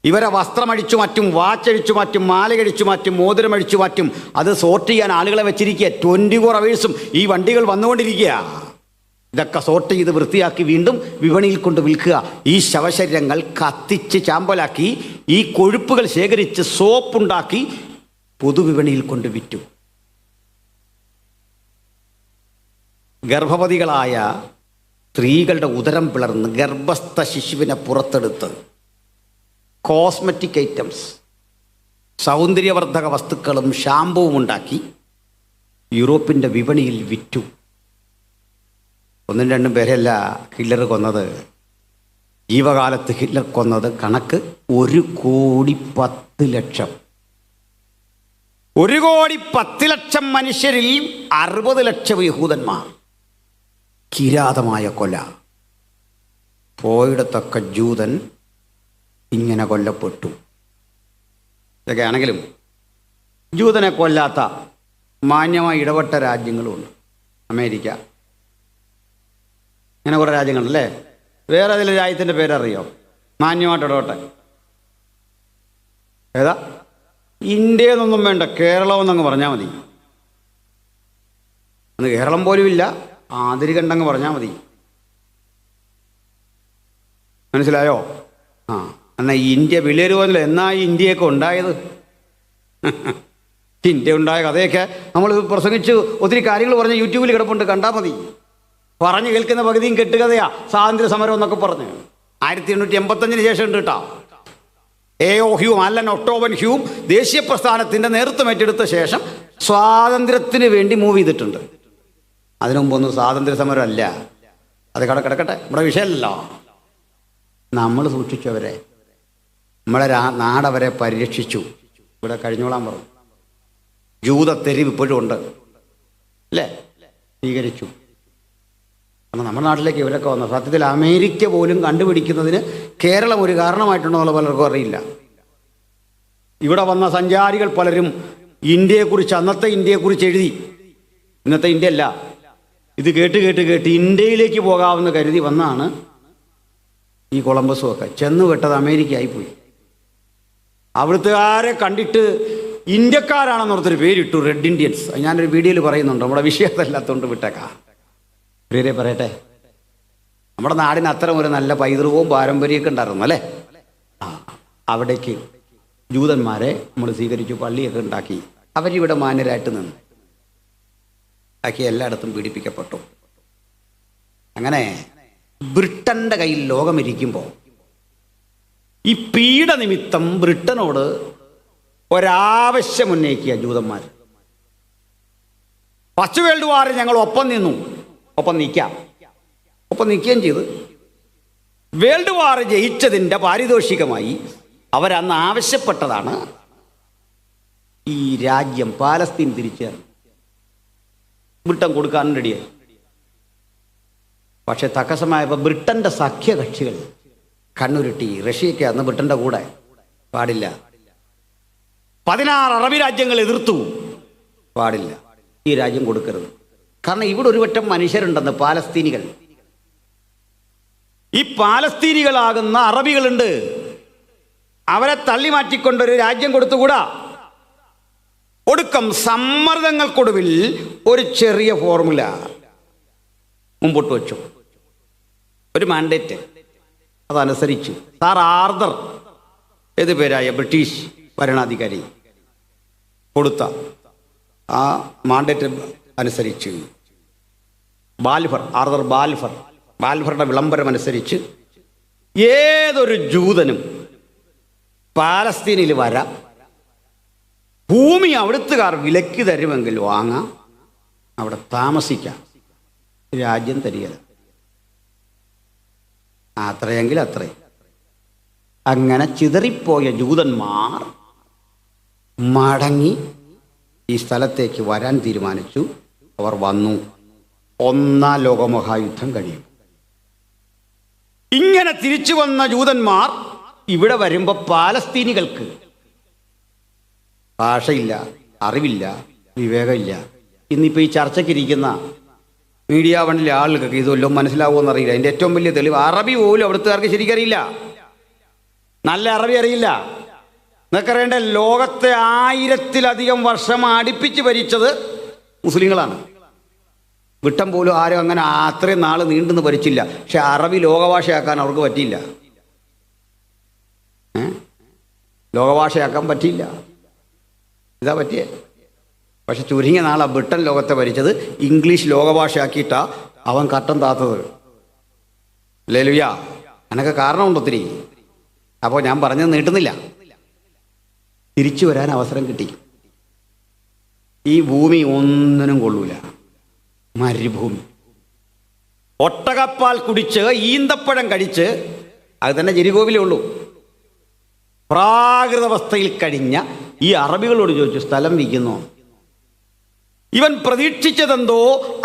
ഇവരെ വസ്ത്രമഴിച്ചു മാറ്റും, വാച്ചഴിച്ചു മാറ്റും, മാലയഴിച്ചു മാറ്റും, മോതിരമഴിച്ചു മാറ്റും. അത് സോർട്ട് ചെയ്യാൻ ആളുകളെ വെച്ചിരിക്കുക. 24 അവേഴ്സും ഈ വണ്ടികൾ വന്നുകൊണ്ടിരിക്കുക. ഇതൊക്കെ സോർട്ട് ചെയ്ത് വൃത്തിയാക്കി വീണ്ടും വിപണിയിൽ കൊണ്ട് വിൽക്കുക. ഈ ശവശരീരങ്ങൾ കത്തിച്ച് ചാമ്പലാക്കി ഈ കൊഴുപ്പുകൾ ശേഖരിച്ച് സോപ്പുണ്ടാക്കി പൊതുവിപണിയിൽ കൊണ്ട് വിറ്റു. ഗർഭവതികളായ സ്ത്രീകളുടെ ഉദരം പിളർന്ന് ഗർഭസ്ഥ ശിശുവിനെ പുറത്തെടുത്ത് കോസ്മെറ്റിക് ഐറ്റംസ്, സൗന്ദര്യവർദ്ധക വസ്തുക്കളും ഷാമ്പുവും ഉണ്ടാക്കി യൂറോപ്പിൻ്റെ വിപണിയിൽ വിറ്റു. 1-2 പേരല്ല ഹിറ്റ്ലർ കൊന്നത്. ജീവകാലത്ത് ഹിറ്റ്ലർ കൊന്നത് കണക്ക് 1,10,00,000. 1,10,00,000 മനുഷ്യരിൽ 60 ലക്ഷം യഹൂദന്മാർ. കിരാതമായ കൊല. പോയിടത്തൊക്കെ ജൂതൻ ഇങ്ങനെ കൊല്ലപ്പെട്ടു. ഇതൊക്കെയാണെങ്കിലും ജൂതനെ കൊല്ലാത്ത മാന്യമായി ഇടപെട്ട രാജ്യങ്ങളുമുണ്ട്. അമേരിക്ക, ഇങ്ങനെ കുറേ രാജ്യങ്ങളുണ്ടല്ലേ. വേറെ അതിലെ രാജ്യത്തിൻ്റെ പേരറിയോ? മാന്യമായിട്ട് ഇടപെട്ടെ. ഏതാ? ഇന്ത്യ എന്നൊന്നും വേണ്ട, കേരളം എന്നങ്ങ് പറഞ്ഞാൽ മതി. അന്ന് കേരളം പോലും ഇല്ല, ആതിരി കണ്ടങ്ങ് പറഞ്ഞാൽ മതി. മനസ്സിലായോ? ആ, എന്നാൽ ഇന്ത്യ വിളിയൊരു പോലല്ലോ. എന്നാ ഈ ഇന്ത്യയൊക്കെ ഉണ്ടായത്? ഇന്ത്യ ഉണ്ടായ കഥയൊക്കെ നമ്മൾ പ്രസംഗിച്ച് ഒത്തിരി കാര്യങ്ങൾ പറഞ്ഞ് യൂട്യൂബിൽ കിടപ്പുണ്ട്, കണ്ടാൽ മതി. പറഞ്ഞു കേൾക്കുന്ന പകുതിയും കെട്ടുകഥയാ. സ്വാതന്ത്ര്യ സമരം എന്നൊക്കെ പറഞ്ഞ് 1885 ശേഷം ഉണ്ട് കേട്ടോ. എ.ഒ. ഹ്യൂം, അല്ലൻ ഒക്ടോബൻ ഹ്യൂം ദേശീയ പ്രസ്ഥാനത്തിൻ്റെ നേതൃത്വം ഏറ്റെടുത്ത ശേഷം സ്വാതന്ത്ര്യത്തിന് വേണ്ടി മൂവ് ചെയ്തിട്ടുണ്ട്. അതിനു മുമ്പൊന്നും സ്വാതന്ത്ര്യ സമരം അല്ല. അത് കിടക്കട്ടെ, നമ്മുടെ വിഷയമല്ലല്ലോ. നമ്മൾ സൂക്ഷിച്ചവരെ, നമ്മളെ നാടവരെ പരിരക്ഷിച്ചു. ഇവിടെ കഴിഞ്ഞോളാൻ പറഞ്ഞു. ജൂതത്തെരിവ് ഇപ്പോഴും ഉണ്ട് അല്ലേ? സ്വീകരിച്ചു. കാരണം നമ്മുടെ നാട്ടിലേക്ക് ഇവരൊക്കെ വന്നു. സത്യത്തിൽ അമേരിക്ക പോലും കണ്ടുപിടിക്കുന്നതിന് കേരളം ഒരു കാരണമായിട്ടുണ്ടോ എന്നുള്ള പലർക്കും അറിയില്ല. ഇവിടെ വന്ന സഞ്ചാരികൾ പലരും ഇന്ത്യയെക്കുറിച്ച്, അന്നത്തെ ഇന്ത്യയെക്കുറിച്ച് എഴുതി. ഇന്നത്തെ ഇന്ത്യ അല്ല. ഇത് കേട്ട് കേട്ട് കേട്ട് ഇന്ത്യയിലേക്ക് പോകാമെന്ന് കരുതി വന്നാണ് ഈ കൊളംബസും ഒക്കെ. ചെന്ന് വിട്ടത് അമേരിക്ക ആയിപ്പോയി. അവിടുത്തുകാരെ കണ്ടിട്ട് ഇന്ത്യക്കാരാണെന്നോർത്തൊരു പേരിട്ടു, റെഡ് ഇന്ത്യൻസ്. ഞാനൊരു വീഡിയോയിൽ പറയുന്നുണ്ട്, നമ്മുടെ വിഷയത്തല്ലാത്തതുകൊണ്ട് വിട്ടേക്കാം. പ്രിയരെ പറയട്ടെ, നമ്മുടെ നാടിന് അത്തരം ഒരു നല്ല പൈതൃകവും പാരമ്പര്യമൊക്കെ ഉണ്ടായിരുന്നു അല്ലേ? അവിടേക്ക് ജൂതന്മാരെ നമ്മൾ സ്വീകരിച്ചു, പള്ളിയൊക്കെ ഉണ്ടാക്കി. അവരിവിടെ മാന്യരായിട്ട് നിന്ന് ആക്കി എല്ലായിടത്തും പീഡിപ്പിക്കപ്പെട്ടു. അങ്ങനെ ബ്രിട്ടൻ്റെ കയ്യിൽ ലോകമിരിക്കുമ്പോൾ ഈ പീഡ നിമിത്തം ബ്രിട്ടനോട് ഒരാവശ്യം ഉന്നയിക്കുക ജൂതന്മാർ. ഫസ്റ്റ് വേൾഡ് വാറിൽ ഞങ്ങൾ ഒപ്പം നിന്നു, ഒപ്പം നിൽക്കുകയും ചെയ്ത്. വേൾഡ് വാർ ജയിച്ചതിൻ്റെ പാരിതോഷികമായി അവരന്ന് ആവശ്യപ്പെട്ടതാണ് ഈ രാജ്യം പാലസ്തീൻ തിരിച്ചു തരണം. ബ്രിട്ടൻ കൊടുക്കാനും റെഡിയായി. പക്ഷെ തക്കസമായപ്പോൾ ബ്രിട്ടൻ്റെ സഖ്യകക്ഷികൾ കണ്ണുരുട്ടി. റഷ്യയ്ക്ക് അന്ന് ബ്രിട്ടൻ്റെ കൂടെ പാടില്ല. 16 അറബി രാജ്യങ്ങൾ എതിർത്തു. പാടില്ല, ഈ രാജ്യം കൊടുക്കരുത്. കാരണം ഇവിടെ ഒരു വട്ടം മനുഷ്യരുണ്ടെന്ന്, പാലസ്തീനികൾ. ഈ പാലസ്തീനികളാകുന്ന അറബികളുണ്ട്. അവരെ തള്ളി മാറ്റിക്കൊണ്ടൊരു രാജ്യം കൊടുത്തുകൂടാ. ഒടുക്കം സമ്മർദ്ദങ്ങൾക്കൊടുവിൽ ഒരു ചെറിയ ഫോർമുല മുമ്പോട്ട് വെച്ചു, ഒരു മാൻഡേറ്റ്. അതനുസരിച്ച് സാർ ആർതർ, ഏത് പേരായ ബ്രിട്ടീഷ് ഭരണാധികാരി കൊടുത്ത ആ മാൻഡേറ്റ് അനുസരിച്ച് ആർതർ ബാൽഫറുടെ വിളംബരം അനുസരിച്ച് ഏതൊരു ജൂതനും പാലസ്തീനിൽ വരാം, ഭൂമി അവിടുത്തുകാർ വിലക്ക് തരുമെങ്കിൽ വാങ്ങാം, അവിടെ താമസിക്കാം, രാജ്യം തരികയില്ല. അത്രയെങ്കിൽ അത്രയും. അങ്ങനെ ചിതറിപ്പോയ ജൂതന്മാർ മടങ്ങി ഈ സ്ഥലത്തേക്ക് വരാൻ തീരുമാനിച്ചു. അവർ വന്നു. 1-ാം ലോകമഹായുദ്ധം കഴിയും. ഇങ്ങനെ തിരിച്ചു വന്ന ജൂതന്മാർ ഇവിടെ വരുമ്പോൾ പാലസ്തീനികൾക്ക് ഭാഷയില്ല, അറിവില്ല, വിവേകമില്ല. ഇന്നിപ്പോൾ ഈ ചർച്ചയ്ക്കിരിക്കുന്ന മീഡിയ വണ്ടിലെ ആളുകൾക്ക് ഇതെല്ലാം മനസ്സിലാവുമെന്ന് അറിയില്ല. അതിൻ്റെ ഏറ്റവും വലിയ തെളിവ് അറബി പോലും അവിടുത്തുകാർക്ക് ശരിക്കറിയില്ല, നല്ല അറബി അറിയില്ല. നിങ്ങൾക്കറിയേണ്ട, ലോകത്തെ 1000-ലധികം വർഷം അടുപ്പിച്ച് ഭരിച്ചത് മുസ്ലിങ്ങളാണ്. ബ്രിട്ടൻ പോലും ആരും അങ്ങനെ അത്രയും നാൾ നീണ്ടെന്ന് ഭരിച്ചില്ല. പക്ഷെ അറബി ലോകഭാഷയാക്കാൻ അവർക്ക് പറ്റിയില്ല. ലോകഭാഷയാക്കാൻ പറ്റിയില്ല, ഇതാ പറ്റിയേ. പക്ഷെ ചുരുങ്ങിയ നാളാണ് ബ്രിട്ടൻ ലോകത്തെ ഭരിച്ചത്. ഇംഗ്ലീഷ് ലോകഭാഷയാക്കിയിട്ടാ അവൻ കട്ടം താത്തത്. ഹല്ലേലൂയ. അതിനൊക്കെ കാരണമുണ്ട് ഒത്തിരി. അപ്പോൾ ഞാൻ പറഞ്ഞത് നീട്ടുന്നില്ല. തിരിച്ചു വരാൻ അവസരം കിട്ടി. ഈ ഭൂമി ഒന്നിനും കൊള്ളൂല, മരുഭൂമി. ഒട്ടകപ്പാൽ കുടിച്ച് ഈന്തപ്പഴം കഴിച്ച്, അത് തന്നെ ജെരികോവിലേ ഉള്ളൂ. പ്രാകൃതാവസ്ഥയിൽ കഴിഞ്ഞ ഈ അറബികളോട് ചോദിച്ചു, സ്ഥലം വിൽക്കുന്നോ? ഇവൻ പ്രതീക്ഷിച്ചതെന്തോ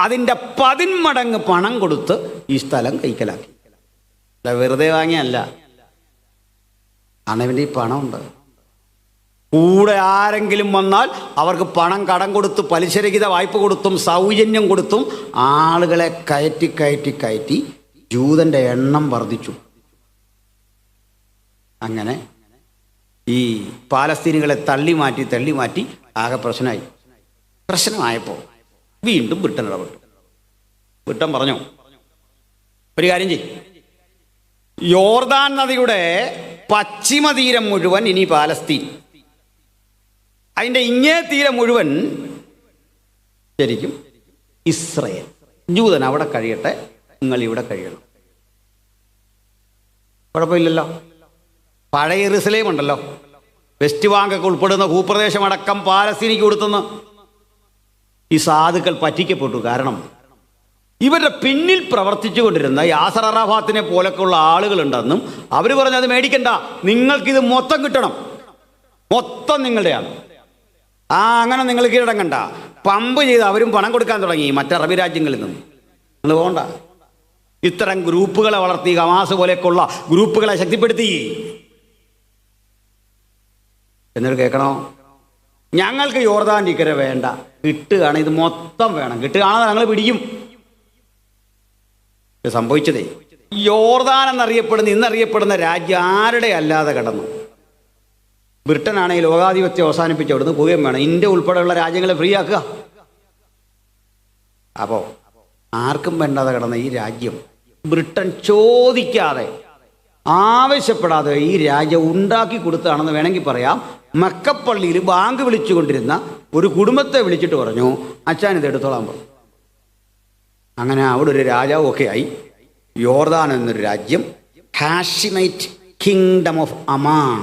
അതിൻ്റെ 10 മടങ്ങ് പണം കൊടുത്ത് ഈ സ്ഥലം കൈക്കലാക്കി. അല്ല, വെറുതെ വാങ്ങിയല്ല, അണവൻ്റെ ഈ പണമുണ്ട്. കൂടെ ആരെങ്കിലും വന്നാൽ അവർക്ക് പണം കടം കൊടുത്ത്, പലിശരഹിത വായ്പ കൊടുത്തും സൗജന്യം കൊടുത്തും ആളുകളെ കയറ്റി കയറ്റി കയറ്റി ജൂതൻ്റെ എണ്ണം വർദ്ധിച്ചു. അങ്ങനെ ഈ പാലസ്തീനികളെ തള്ളി മാറ്റി ആകെ പ്രശ്നമായപ്പോൾ വീണ്ടും ബ്രിട്ടൻ ഇടപെട്ടു. ബ്രിട്ടൻ പറഞ്ഞു, ഒരു കാര്യം ചെയ്യും, യോർദാൻ നദിയുടെ പശ്ചിമ തീരം മുഴുവൻ ഇനി പാലസ്തീൻ, അതിൻ്റെ ഇങ്ങേ തീരം മുഴുവൻ ശരിക്കും ഇസ്രയേൽ. ജൂതൻ അവിടെ കഴിയട്ടെ, നിങ്ങൾ ഇവിടെ കഴിയണം. കുഴപ്പമില്ലല്ലോ. പഴയ യെരുശലേം ഉണ്ടല്ലോ, വെസ്റ്റ് ബാങ്കൊക്കെ ഉൾപ്പെടുന്ന ഭൂപ്രദേശമടക്കം പാലസ്തീനിക്ക് കൊടുത്തെന്ന് ഈ സാധുക്കൾ പറ്റിക്കപ്പെട്ടു. കാരണം ഇവരുടെ പിന്നിൽ പ്രവർത്തിച്ചു കൊണ്ടിരുന്ന യാസർ അറാഫാത്തിനെ പോലൊക്കെയുള്ള ആളുകളുണ്ടെന്നും അവർ പറഞ്ഞു, അത് മേടിക്കണ്ട, നിങ്ങൾക്കിത് മൊത്തം കിട്ടണം, മൊത്തം നിങ്ങളുടെയാണ്. അങ്ങനെ നിങ്ങൾ കീഴടങ്ങണ്ട. പമ്പ് ചെയ്ത് അവരും പണം കൊടുക്കാൻ തുടങ്ങി മറ്റ് അറബി രാജ്യങ്ങളിൽ നിന്ന്. നിങ്ങൾ പോകണ്ട. ഇത്തരം ഗ്രൂപ്പുകളെ വളർത്തി, ഹമാസ് പോലെയൊക്കെയുള്ള ഗ്രൂപ്പുകളെ ശക്തിപ്പെടുത്തി. എന്നിട്ട് കേൾക്കണോ, ഞങ്ങൾക്ക് യോർദാൻ ഇക്കര വേണ്ട, കിട്ടുകയാണ് ഇത് മൊത്തം വേണം, കിട്ടുകയാണെന്ന് ഞങ്ങൾ പിടിക്കും. സംഭവിച്ചതേ, യോർദാൻ ഇന്നറിയപ്പെടുന്ന രാജ്യം ആരുടെ അല്ലാതെ കടന്നു. ബ്രിട്ടനാണ് ഈ ലോകാധിപത്യം അവസാനിപ്പിച്ച് അവിടുന്ന് പോവുകയും വേണം. ഇന്ത്യ ഉൾപ്പെടെയുള്ള രാജ്യങ്ങളെ ഫ്രീ ആക്കുക. അപ്പോൾ ആർക്കും വേണ്ടാതെ കിടന്ന ഈ രാജ്യം ബ്രിട്ടൻ ചോദിക്കാതെ, ആവശ്യപ്പെടാതെ ഈ രാജ്യം ഉണ്ടാക്കി കൊടുത്തതാണെന്ന് വേണമെങ്കിൽ പറയാം. മക്കപ്പള്ളിയിൽ ബാങ്ക് വിളിച്ചുകൊണ്ടിരുന്ന ഒരു കുടുംബത്തെ വിളിച്ചിട്ട് പറഞ്ഞു, അച്ഛൻ ഇത് എടുത്തോളാൻ പറഞ്ഞു. അങ്ങനെ അവിടെ ഒരു രാജാവും ഒക്കെ ആയി. യോർദാൻ എന്നൊരു രാജ്യം, ഹാഷിമൈറ്റ് കിങ്ഡം ഓഫ് അമാൻ.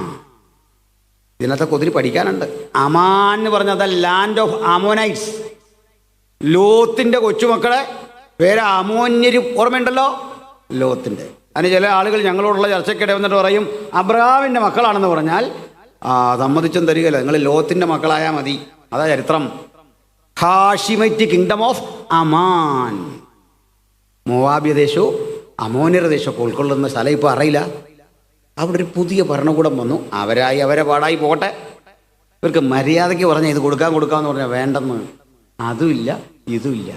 ഇതിനകത്തൊക്കെ ഒത്തിരി പഠിക്കാനുണ്ട്. അമാൻ എന്ന് പറഞ്ഞാൽ ദ ലാൻഡ് ഓഫ് അമോനൈറ്റ്സ്. ലോത്തിൻ്റെ കൊച്ചുമക്കളെ പേര് അമോന്യര്, ഓർമ്മയുണ്ടല്ലോ, ലോത്തിൻ്റെ. അതിന് ചില ആളുകൾ ഞങ്ങളോടുള്ള ചർച്ചയ്ക്കിടെ വന്നിട്ട് പറയും, അബ്രഹാമിൻ്റെ മക്കളാണെന്ന് പറഞ്ഞാൽ സമ്മതിച്ചും തരികയില്ല, നിങ്ങൾ ലോത്തിൻ്റെ മക്കളായാൽ മതി. അതാ ചരിത്രം. ഹാഷിമൈറ്റ് കിങ്ഡം ഓഫ് അമാൻ. മോവാബ്യ ദേശവും അമോന്യർ ദേശമൊക്കെ ഉൾക്കൊള്ളുന്ന സ്ഥലം ഇപ്പോൾ അറിയില്ല. അവിടെ ഒരു പുതിയ ഭരണകൂടം വന്നു. അവരെ പാടായി പോകട്ടെ. ഇവർക്ക് മര്യാദയ്ക്ക് പറഞ്ഞാൽ ഇത് കൊടുക്കാമെന്ന് പറഞ്ഞാൽ വേണ്ടെന്ന്. അതുമില്ല ഇതുമില്ല.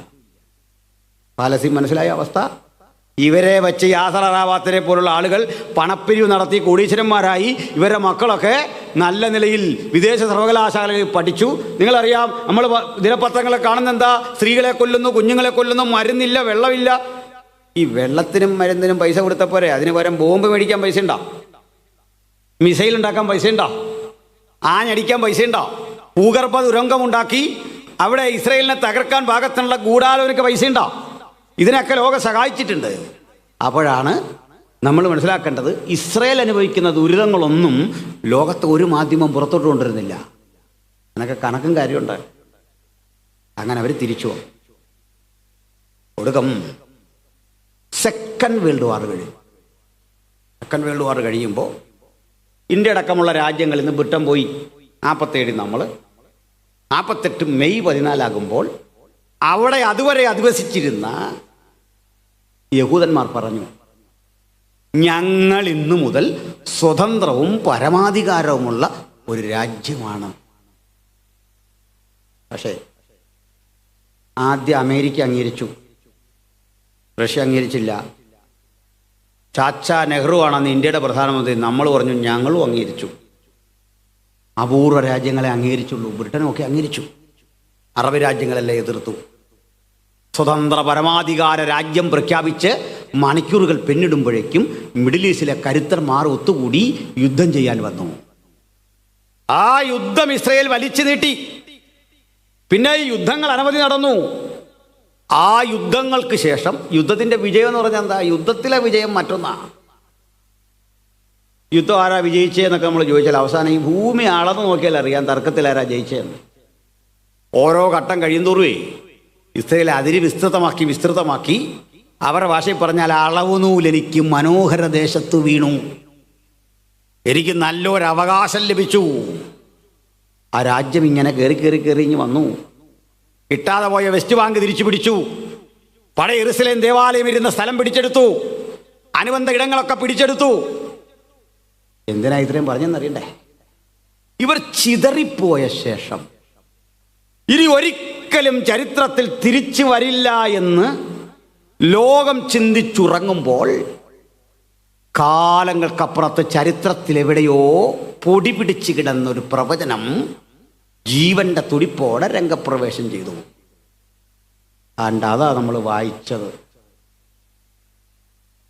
പാലസ്തീൻ മനസ്സിലായ അവസ്ഥ. ഇവരെ വെച്ച് യാസർ അറാഫാത്തിനെ പോലുള്ള ആളുകൾ പണപ്പിരിവ് നടത്തി കോടീശ്വരന്മാരായി. ഇവരുടെ മക്കളൊക്കെ നല്ല നിലയിൽ വിദേശ സർവകലാശാലകളിൽ പഠിച്ചു. നിങ്ങളറിയാം, നമ്മൾ ദിനപത്രങ്ങളെ കാണുന്ന എന്താ, സ്ത്രീകളെ കൊല്ലുന്നു, കുഞ്ഞുങ്ങളെ കൊല്ലുന്നു, മരുന്നില്ല, വെള്ളമില്ല. ഈ വെള്ളത്തിനും മരുന്നിനും പൈസ കൊടുത്തപ്പോരെ, അതിന് പകരം ബോംബ് മേടിക്കാൻ പൈസ ഉണ്ടോ? മിസൈൽ ഉണ്ടാക്കാൻ പൈസ ഉണ്ടോ? ആഞ്ഞടിക്കാൻ പൈസ ഉണ്ടോ? ഭൂഗർഭ തുരങ്കമുണ്ടാക്കി അവിടെ ഇസ്രയേലിനെ തകർക്കാൻ പാകത്തിനുള്ള ഗൂഢാലോചനയ്ക്ക് പൈസ ഉണ്ടോ? ഇതിനൊക്കെ ലോകം സഹായിച്ചിട്ടുണ്ട്. അപ്പോഴാണ് നമ്മൾ മനസ്സിലാക്കേണ്ടത്, ഇസ്രയേൽ അനുഭവിക്കുന്ന ദുരിതങ്ങളൊന്നും ലോകത്ത് ഒരു മാധ്യമം പുറത്തോട്ട് കൊണ്ടുവരുന്നില്ല. അതിനൊക്കെ കണക്കും കാര്യമുണ്ട്. അങ്ങനെ അവർ തിരിച്ചു പോകും. ഒടുക്കം സെക്കൻഡ് വേൾഡ് വാർ കഴിയുമ്പോൾ ഇന്ത്യ അടക്കമുള്ള രാജ്യങ്ങളിൽ നിന്ന് ബ്രിട്ടൻ പോയി. 47 നമ്മൾ 48 മെയ് 14 അവിടെ അതുവരെ അധിവസിച്ചിരുന്ന യഹൂദന്മാർ പറഞ്ഞു, ഞങ്ങൾ ഇന്നു മുതൽ സ്വതന്ത്രവും പരമാധികാരവുമുള്ള ഒരു രാജ്യമാണ്. പക്ഷേ ആദ്യം അമേരിക്ക അംഗീകരിച്ചു, റഷ്യ അംഗീകരിച്ചില്ല. ചാച്ചാ നെഹ്റു ആണെന്ന് ഇന്ത്യയുടെ പ്രധാനമന്ത്രി. നമ്മൾ പറഞ്ഞു ഞങ്ങളും അംഗീകരിച്ചു. അപൂർവ രാജ്യങ്ങളെ അംഗീകരിച്ചുള്ളൂ. ബ്രിട്ടനുമൊക്കെ അംഗീകരിച്ചു. അറബ് രാജ്യങ്ങളെല്ലാം എതിർത്തു. സ്വതന്ത്ര പരമാധികാര രാജ്യം പ്രഖ്യാപിച്ച് മണിക്കൂറുകൾ പിന്നിടുമ്പോഴേക്കും മിഡിൽ ഈസ്റ്റിലെ കരുത്തന്മാർ ഒത്തുകൂടി യുദ്ധം ചെയ്യാൻ വന്നു. ആ യുദ്ധം ഇസ്രയേൽ വലിച്ചു നീട്ടി. പിന്നെ ഈ യുദ്ധങ്ങൾ അനവധി നടന്നു. ആ യുദ്ധങ്ങൾക്ക് ശേഷം യുദ്ധത്തിൻ്റെ വിജയം എന്ന് പറഞ്ഞാൽ എന്താ? യുദ്ധത്തിലെ വിജയം മറ്റൊന്നാണ്. യുദ്ധം ആരാ വിജയിച്ചതെന്നൊക്കെ നമ്മൾ ചോദിച്ചാൽ അവസാനം ഈ ഭൂമി അളന്ന് നോക്കിയാൽ അറിയാം തർക്കത്തിൽ ആരാ ജയിച്ചതെന്ന്. ഓരോ ഘട്ടം കഴിയുന്തോറുമേ ഇസ്രയേൽ അതിര് വിസ്തൃതമാക്കി അവരുടെ ഭാഷയിൽ പറഞ്ഞാൽ അളവുനൂലെനിക്ക് മനോഹര ദേശത്ത് വീണു, എനിക്ക് നല്ലൊരു അവകാശം ലഭിച്ചു. ആ രാജ്യം ഇങ്ങനെ കയറി ഇങ്ങ് വന്നു. കിട്ടാതെ പോയ വെസ്റ്റ് ബാങ്ക് തിരിച്ചു പിടിച്ചു. പഴയ യെരുശലേം ദേവാലയം ഇരുന്ന സ്ഥലം പിടിച്ചെടുത്തു. അനുബന്ധ ഇടങ്ങളൊക്കെ പിടിച്ചെടുത്തു. എന്തിനാ ഇത്രയും പറഞ്ഞെന്നറിയണ്ടേ? ഇവർ ചിതറിപ്പോയ ശേഷം ഇനി ഒരിക്കലും ചരിത്രത്തിൽ തിരിച്ചു വരില്ല എന്ന് ലോകം ചിന്തിച്ചുറങ്ങുമ്പോൾ കാലങ്ങൾക്കപ്പുറത്ത് ചരിത്രത്തിൽ എവിടെയോ പൊടി പിടിച്ച് കിടന്നൊരു പ്രവചനം ജീവന്റെ തുടിപ്പോടെ രംഗപ്രവേശം ചെയ്തു. അതാ നമ്മൾ വായിച്ചത്.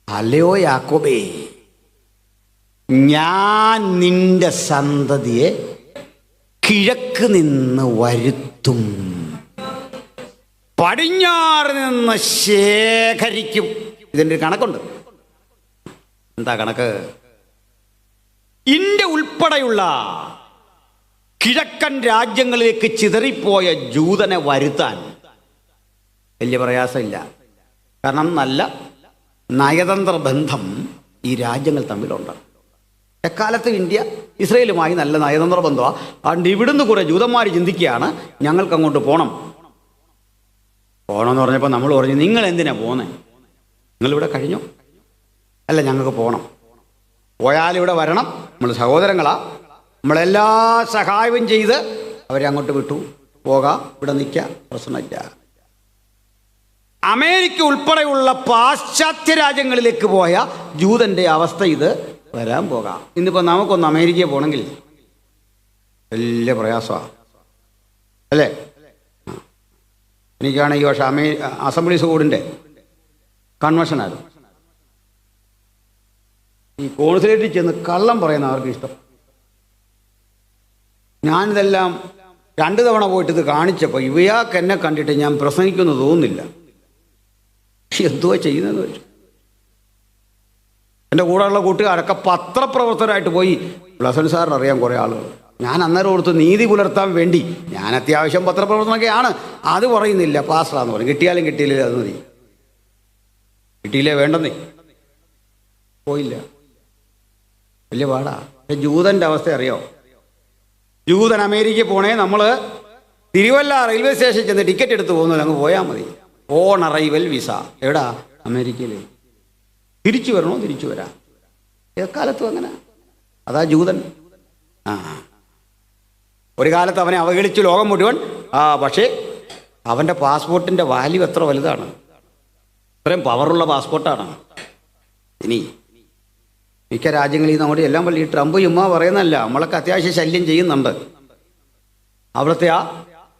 അല്ലയോ യാക്കോബേ, ഞാൻ നിന്റെ സന്തതിയെ കിഴക്ക് നിന്ന് വരുത്തും, പടിഞ്ഞാറ് നിന്ന് ശേഖരിക്കും. ഇതിൻ്റെ കണക്കുണ്ട്. എന്താ കണക്ക്? ഇന്ത്യ ഉൾപ്പെടെയുള്ള കിഴക്കൻ രാജ്യങ്ങളിലേക്ക് ചിതറിപ്പോയ ജൂതനെ വരുത്താൻ വലിയ പ്രയാസമില്ല. കാരണം നല്ല നയതന്ത്ര ബന്ധം ഈ രാജ്യങ്ങൾ തമ്മിലുണ്ട്. എക്കാലത്ത് ഇന്ത്യ ഇസ്രയേലുമായി നല്ല നയതന്ത്ര ബന്ധമാണ്. അതുകൊണ്ട് ഇവിടുന്ന് കുറേ ജൂതന്മാർ ചിന്തിക്കുകയാണ് ഞങ്ങൾക്ക് അങ്ങോട്ട് പോകണമെന്ന് പറഞ്ഞപ്പോൾ നമ്മൾ പറഞ്ഞു നിങ്ങൾ എന്തിനാ പോകുന്നത്? നിങ്ങളിവിടെ കഴിഞ്ഞു. അല്ല, ഞങ്ങൾക്ക് പോകണം. പോയാലിവിടെ വരണം. നമ്മൾ സഹോദരങ്ങളാ. നമ്മളെല്ലാ സഹായവും ചെയ്ത് അവരെ അങ്ങോട്ട് വിട്ടു. പോകാം, ഇവിടെ നിൽക്കാം, പ്രശ്നമില്ല. അമേരിക്ക ഉൾപ്പെടെയുള്ള പാശ്ചാത്യ രാജ്യങ്ങളിലേക്ക് പോയ ജൂതൻ്റെ അവസ്ഥ ഇത്. വരാൻ പോകാം. ഇന്നിപ്പോൾ നമുക്കൊന്ന് അമേരിക്കയിൽ പോകണമെങ്കിൽ വലിയ പ്രയാസമാണ് അല്ലേ? എനിക്കാണ് ഈ വർഷം അസംബ്ലീസ് ബോർഡിൻ്റെ കൺവെൻഷനായിരുന്നു. ഈ കോൺസുലേറ്റിൽ ചെന്ന് കള്ളം പറയുന്ന അവർക്ക് ഇഷ്ടം. ഞാനിതെല്ലാം 2 തവണ പോയിട്ട് ഇത് കാണിച്ചപ്പോൾ ഇവയാൾക്ക് എന്നെ കണ്ടിട്ട് ഞാൻ പ്രസംഗിക്കുമെന്ന് തോന്നുന്നില്ല. എന്തുവാ ചെയ്യുന്നതെന്ന് വെച്ചു. എൻ്റെ കൂടെയുള്ള കൂട്ടുകാരൊക്കെ പത്രപ്രവർത്തകരായിട്ട് പോയി. പ്ലസൻ സാറിന് അറിയാം കുറേ ആളുകൾ. ഞാൻ അന്നേരം ഓർത്ത് നീതി പുലർത്താൻ വേണ്ടി ഞാൻ അത്യാവശ്യം പത്രപ്രവർത്തനമൊക്കെയാണ്. അത് പറയുന്നില്ല, പാസ്റ്ററാന്ന് പറയും. കിട്ടിയാലും കിട്ടിയില്ല അത് മതി. കിട്ടിയില്ലേ വേണ്ടെന്നേ. പോയില്ല. വലിയ പാടാ. ജൂതൻ്റെ അവസ്ഥ അറിയോ? ജൂതൻ അമേരിക്കയിൽ പോണേ നമ്മൾ തിരുവല്ല റെയിൽവേ സ്റ്റേഷനിൽ ചെന്ന് ടിക്കറ്റ് എടുത്ത് പോകുന്നില്ല, അങ്ങ് പോയാൽ മതി. On arrival visa. എവിടാ? അമേരിക്കയിൽ. തിരിച്ചു വരണോ? തിരിച്ചു വരാം. എക്കാലത്തും അങ്ങനെ. അതാ ജൂതൻ. ഒരു കാലത്ത് അവനെ അവഹേളിച്ച് ലോകം മുഴുവൻ. പക്ഷേ അവൻ്റെ പാസ്പോർട്ടിൻ്റെ വാല്യൂ എത്ര വലുതാണ്. ഇത്രയും പവറുള്ള പാസ്പോർട്ടാണ്. ഇനി മിക്ക രാജ്യങ്ങളിൽ നിന്ന് അങ്ങോട്ട് എല്ലാം വലിയ ട്രംപ് ചുമ്മാ പറയുന്നതല്ല, നമ്മളൊക്കെ അത്യാവശ്യം ശല്യം ചെയ്യുന്നുണ്ട്. അവിടുത്തെ ആ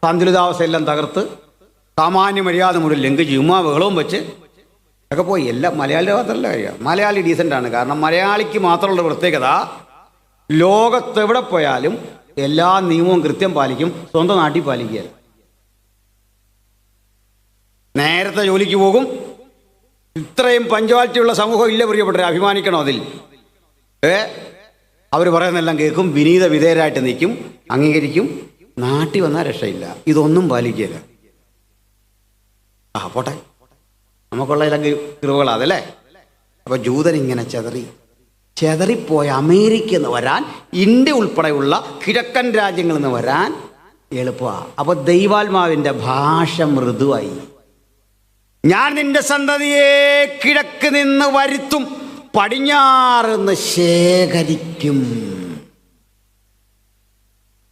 സന്തുലിതാവസ്ഥയെല്ലാം തകർത്ത് സാമാന്യ മര്യാദ മുഴുവൻ ലംഘിച്ച് ചുമ്മാ ബഹളവും വെച്ച് ഒക്കെ പോയി. എല്ലാം മലയാളിയുടെ മാത്രമല്ല കാര്യം. മലയാളി ഡീസൻ്റാണ്. കാരണം മലയാളിക്ക് മാത്രമുള്ള പ്രത്യേകത ലോകത്തെവിടെ പോയാലും എല്ലാ നിയമവും കൃത്യം പാലിക്കും, സ്വന്തം നാട്ടിൽ പാലിക്കുകയല്ല. നേരത്തെ ജോലിക്ക് പോകും. ഇത്രയും പഞ്ച്വാലിറ്റിയുള്ള സമൂഹം ഇല്ല പ്രിയപ്പെട്ടവരെ, അഭിമാനിക്കണം അതിൽ. അവർ പറയുന്നതെല്ലാം കേൾക്കും, വിനീത വിധേയരായിട്ട് നിൽക്കും, അംഗീകരിക്കും. നാട്ടിൽ വന്നാൽ രക്ഷയില്ല. ഇതൊന്നും പാലിക്കുകയില്ല. പോട്ടെ, നമുക്കുള്ള എല്ലാം കിറുകളാ അതല്ലേ. അപ്പോൾ ജൂതൻ ഇങ്ങനെ ചെതറിപ്പോയ അമേരിക്ക എന്ന് വരാൻ, ഇന്ത്യ ഉൾപ്പെടെയുള്ള കിഴക്കൻ രാജ്യങ്ങളിൽ നിന്ന് വരാൻ എളുപ്പമാണ്. അപ്പോൾ ദൈവാത്മാവിൻ്റെ ഭാഷ മൃദുവായി. ഞാൻ നിന്റെ സന്തതിയെ കിഴക്ക് നിന്ന് വരുത്തും, പടിഞ്ഞാറുന്ന് ശേഖരിക്കും.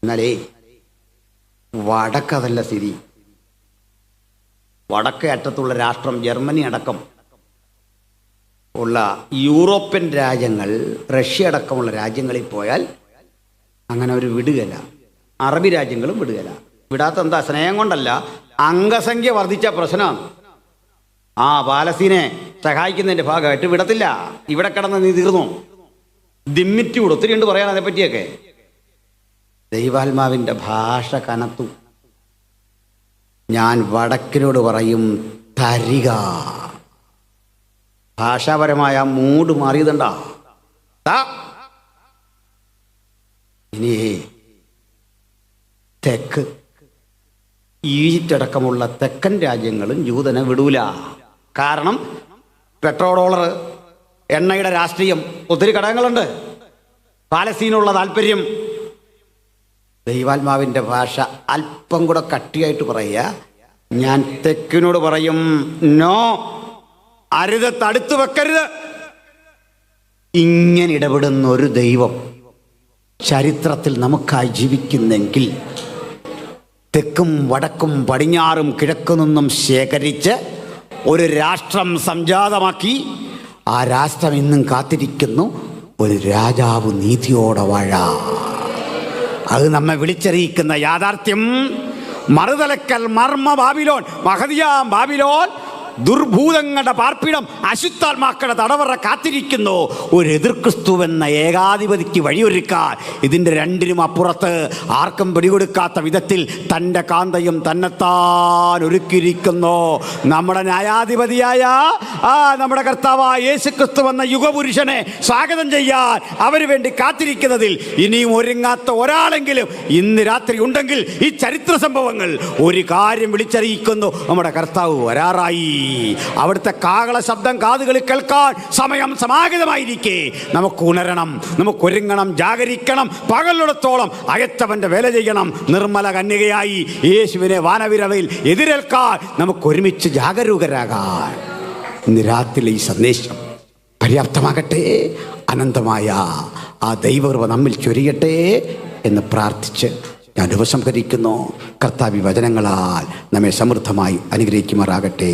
എന്നാലേ വടക്കതല്ല സ്ഥിതി. വടക്കേ അറ്റത്തുള്ള രാഷ്ട്രം ജർമ്മനി അടക്കം ഉള്ള യൂറോപ്യൻ രാജ്യങ്ങൾ, റഷ്യ അടക്കമുള്ള രാജ്യങ്ങളിൽ പോയാൽ അങ്ങനെ അവർ വിടുകയില്ല. അറബി രാജ്യങ്ങളും വിടുകയില്ല. വിടാത്ത എന്താ? സ്നേഹം കൊണ്ടല്ല, അംഗസംഖ്യ വർദ്ധിച്ച പ്രശ്നമാണ്. പാലസ്തീനെ സഹായിക്കുന്നതിൻ്റെ ഭാഗമായിട്ട് വിടത്തില്ല. ഇവിടെ കിടന്ന് നീ തീർന്നു. ദിമ്മിറ്റ്യൂഡ് ഒത്തിരി ഉണ്ട് പറയാൻ അതേപ്പറ്റിയൊക്കെ. ദൈവാത്മാവിൻ്റെ ഭാഷ കനത്തു. ഞാൻ വടക്കിനോട് പറയും തരിക. ഭാഷാപരമായ മൂഡ് മാറിയതുണ്ടാ. ഇനി തെക്ക് ഈജിപ്റ്റ് അടക്കമുള്ള തെക്കൻ രാജ്യങ്ങളും ജൂതനെ വിടൂല. കാരണം പെട്രോൾ ഡോളർ, എണ്ണയുടെ രാഷ്ട്രീയം, ഒത്തിരി ഘടകങ്ങളുണ്ട്. പാലസ്തീനുള്ള താല്പര്യം. ദൈവാത്മാവിൻ്റെ ഭാഷ അല്പം കൂടെ കട്ടിയായിട്ട് പറയുക. ഞാൻ തെക്കിനോട് പറയും നോ, അരുത്, തടുത്തു വെക്കരുത്. ഇങ്ങനെ ഇടപെടുന്ന ഒരു ദൈവം ചരിത്രത്തിൽ നമുക്കായി ജീവിക്കുന്നെങ്കിൽ തെക്കും വടക്കും പടിഞ്ഞാറും കിഴക്കു നിന്നും ശേഖരിച്ച് ഒരു രാഷ്ട്രം സംജാതമാക്കി ആ രാഷ്ട്രം ഇന്നും കാത്തിരിക്കുന്നു ഒരു രാജാവ് നീതിയോടെ വാഴാൻ. അത് നമ്മെ വിളിച്ചറിയിക്കുന്ന യാഥാർത്ഥ്യം. മറുതലക്കൽ മർമ്മ ബാബിലോൺ, മഹതിയാം ബാബിലോൺ, ദുർഭൂതങ്ങളുടെ പാർപ്പിടം, അശുദ്ധാത്മാക്കളുടെ തടവറ കാത്തിരിക്കുന്നു ഒരു എതിർക്രിസ്തുവെന്ന ഏകാധിപതിക്ക് വഴിയൊരുക്കാൻ. ഇതിൻ്റെ രണ്ടിനും അപ്പുറത്ത് ആർക്കും പിടികൊടുക്കാത്ത വിധത്തിൽ തൻ്റെ കാന്തയും തന്നെത്താൻ ഒരുക്കിയിരിക്കുന്നു നമ്മുടെ ന്യായാധിപതിയായ നമ്മുടെ കർത്താവായ യേശുക്രിസ്തു എന്ന യുഗപുരുഷനെ സ്വാഗതം ചെയ്യാൻ അവന് വേണ്ടി കാത്തിരിക്കുന്നതിൽ ഇനിയും ഒരുങ്ങാത്ത ഒരാളെങ്കിലും ഇന്ന് രാത്രി ഉണ്ടെങ്കിൽ ഈ ചരിത്ര സംഭവങ്ങൾ ഒരു കാര്യം വിളിച്ചറിയിക്കുന്നു: നമ്മുടെ കർത്താവ് വരാറായി. അവിടുത്തെ കാഹള ശബ്ദം കാതുകളിൽ കേൾക്കാൻ സമയം സമാഗതമായിരിക്കെ നമുക്ക് ഉണരണം, നമുക്കൊരുങ്ങണം, ജാഗരിക്കണം. പകലുടത്തോളം അയച്ചവന്റെ വേല ചെയ്യണം. നിർമ്മല കന്യകയായി യേശുവിനെ വാനവിരവയിൽ എതിരേൽക്കാൻ നമുക്കൊരുമിച്ച് ജാഗരൂകരാകാൻ ഇന്ന് രാത്രി ഈ സന്ദേശം പര്യാപ്തമാകട്ടെ. അനന്തമായ ആ ദൈവകൃപ നമ്മിൽ ചൊരിയട്ടെ എന്ന് പ്രാർത്ഥിച്ച് ഞാൻ ഉപസംഹരിക്കുന്നു. കർത്താവി വചനങ്ങളാൽ നമ്മെ സമൃദ്ധമായി അനുഗ്രഹിക്കുമാറാകട്ടെ.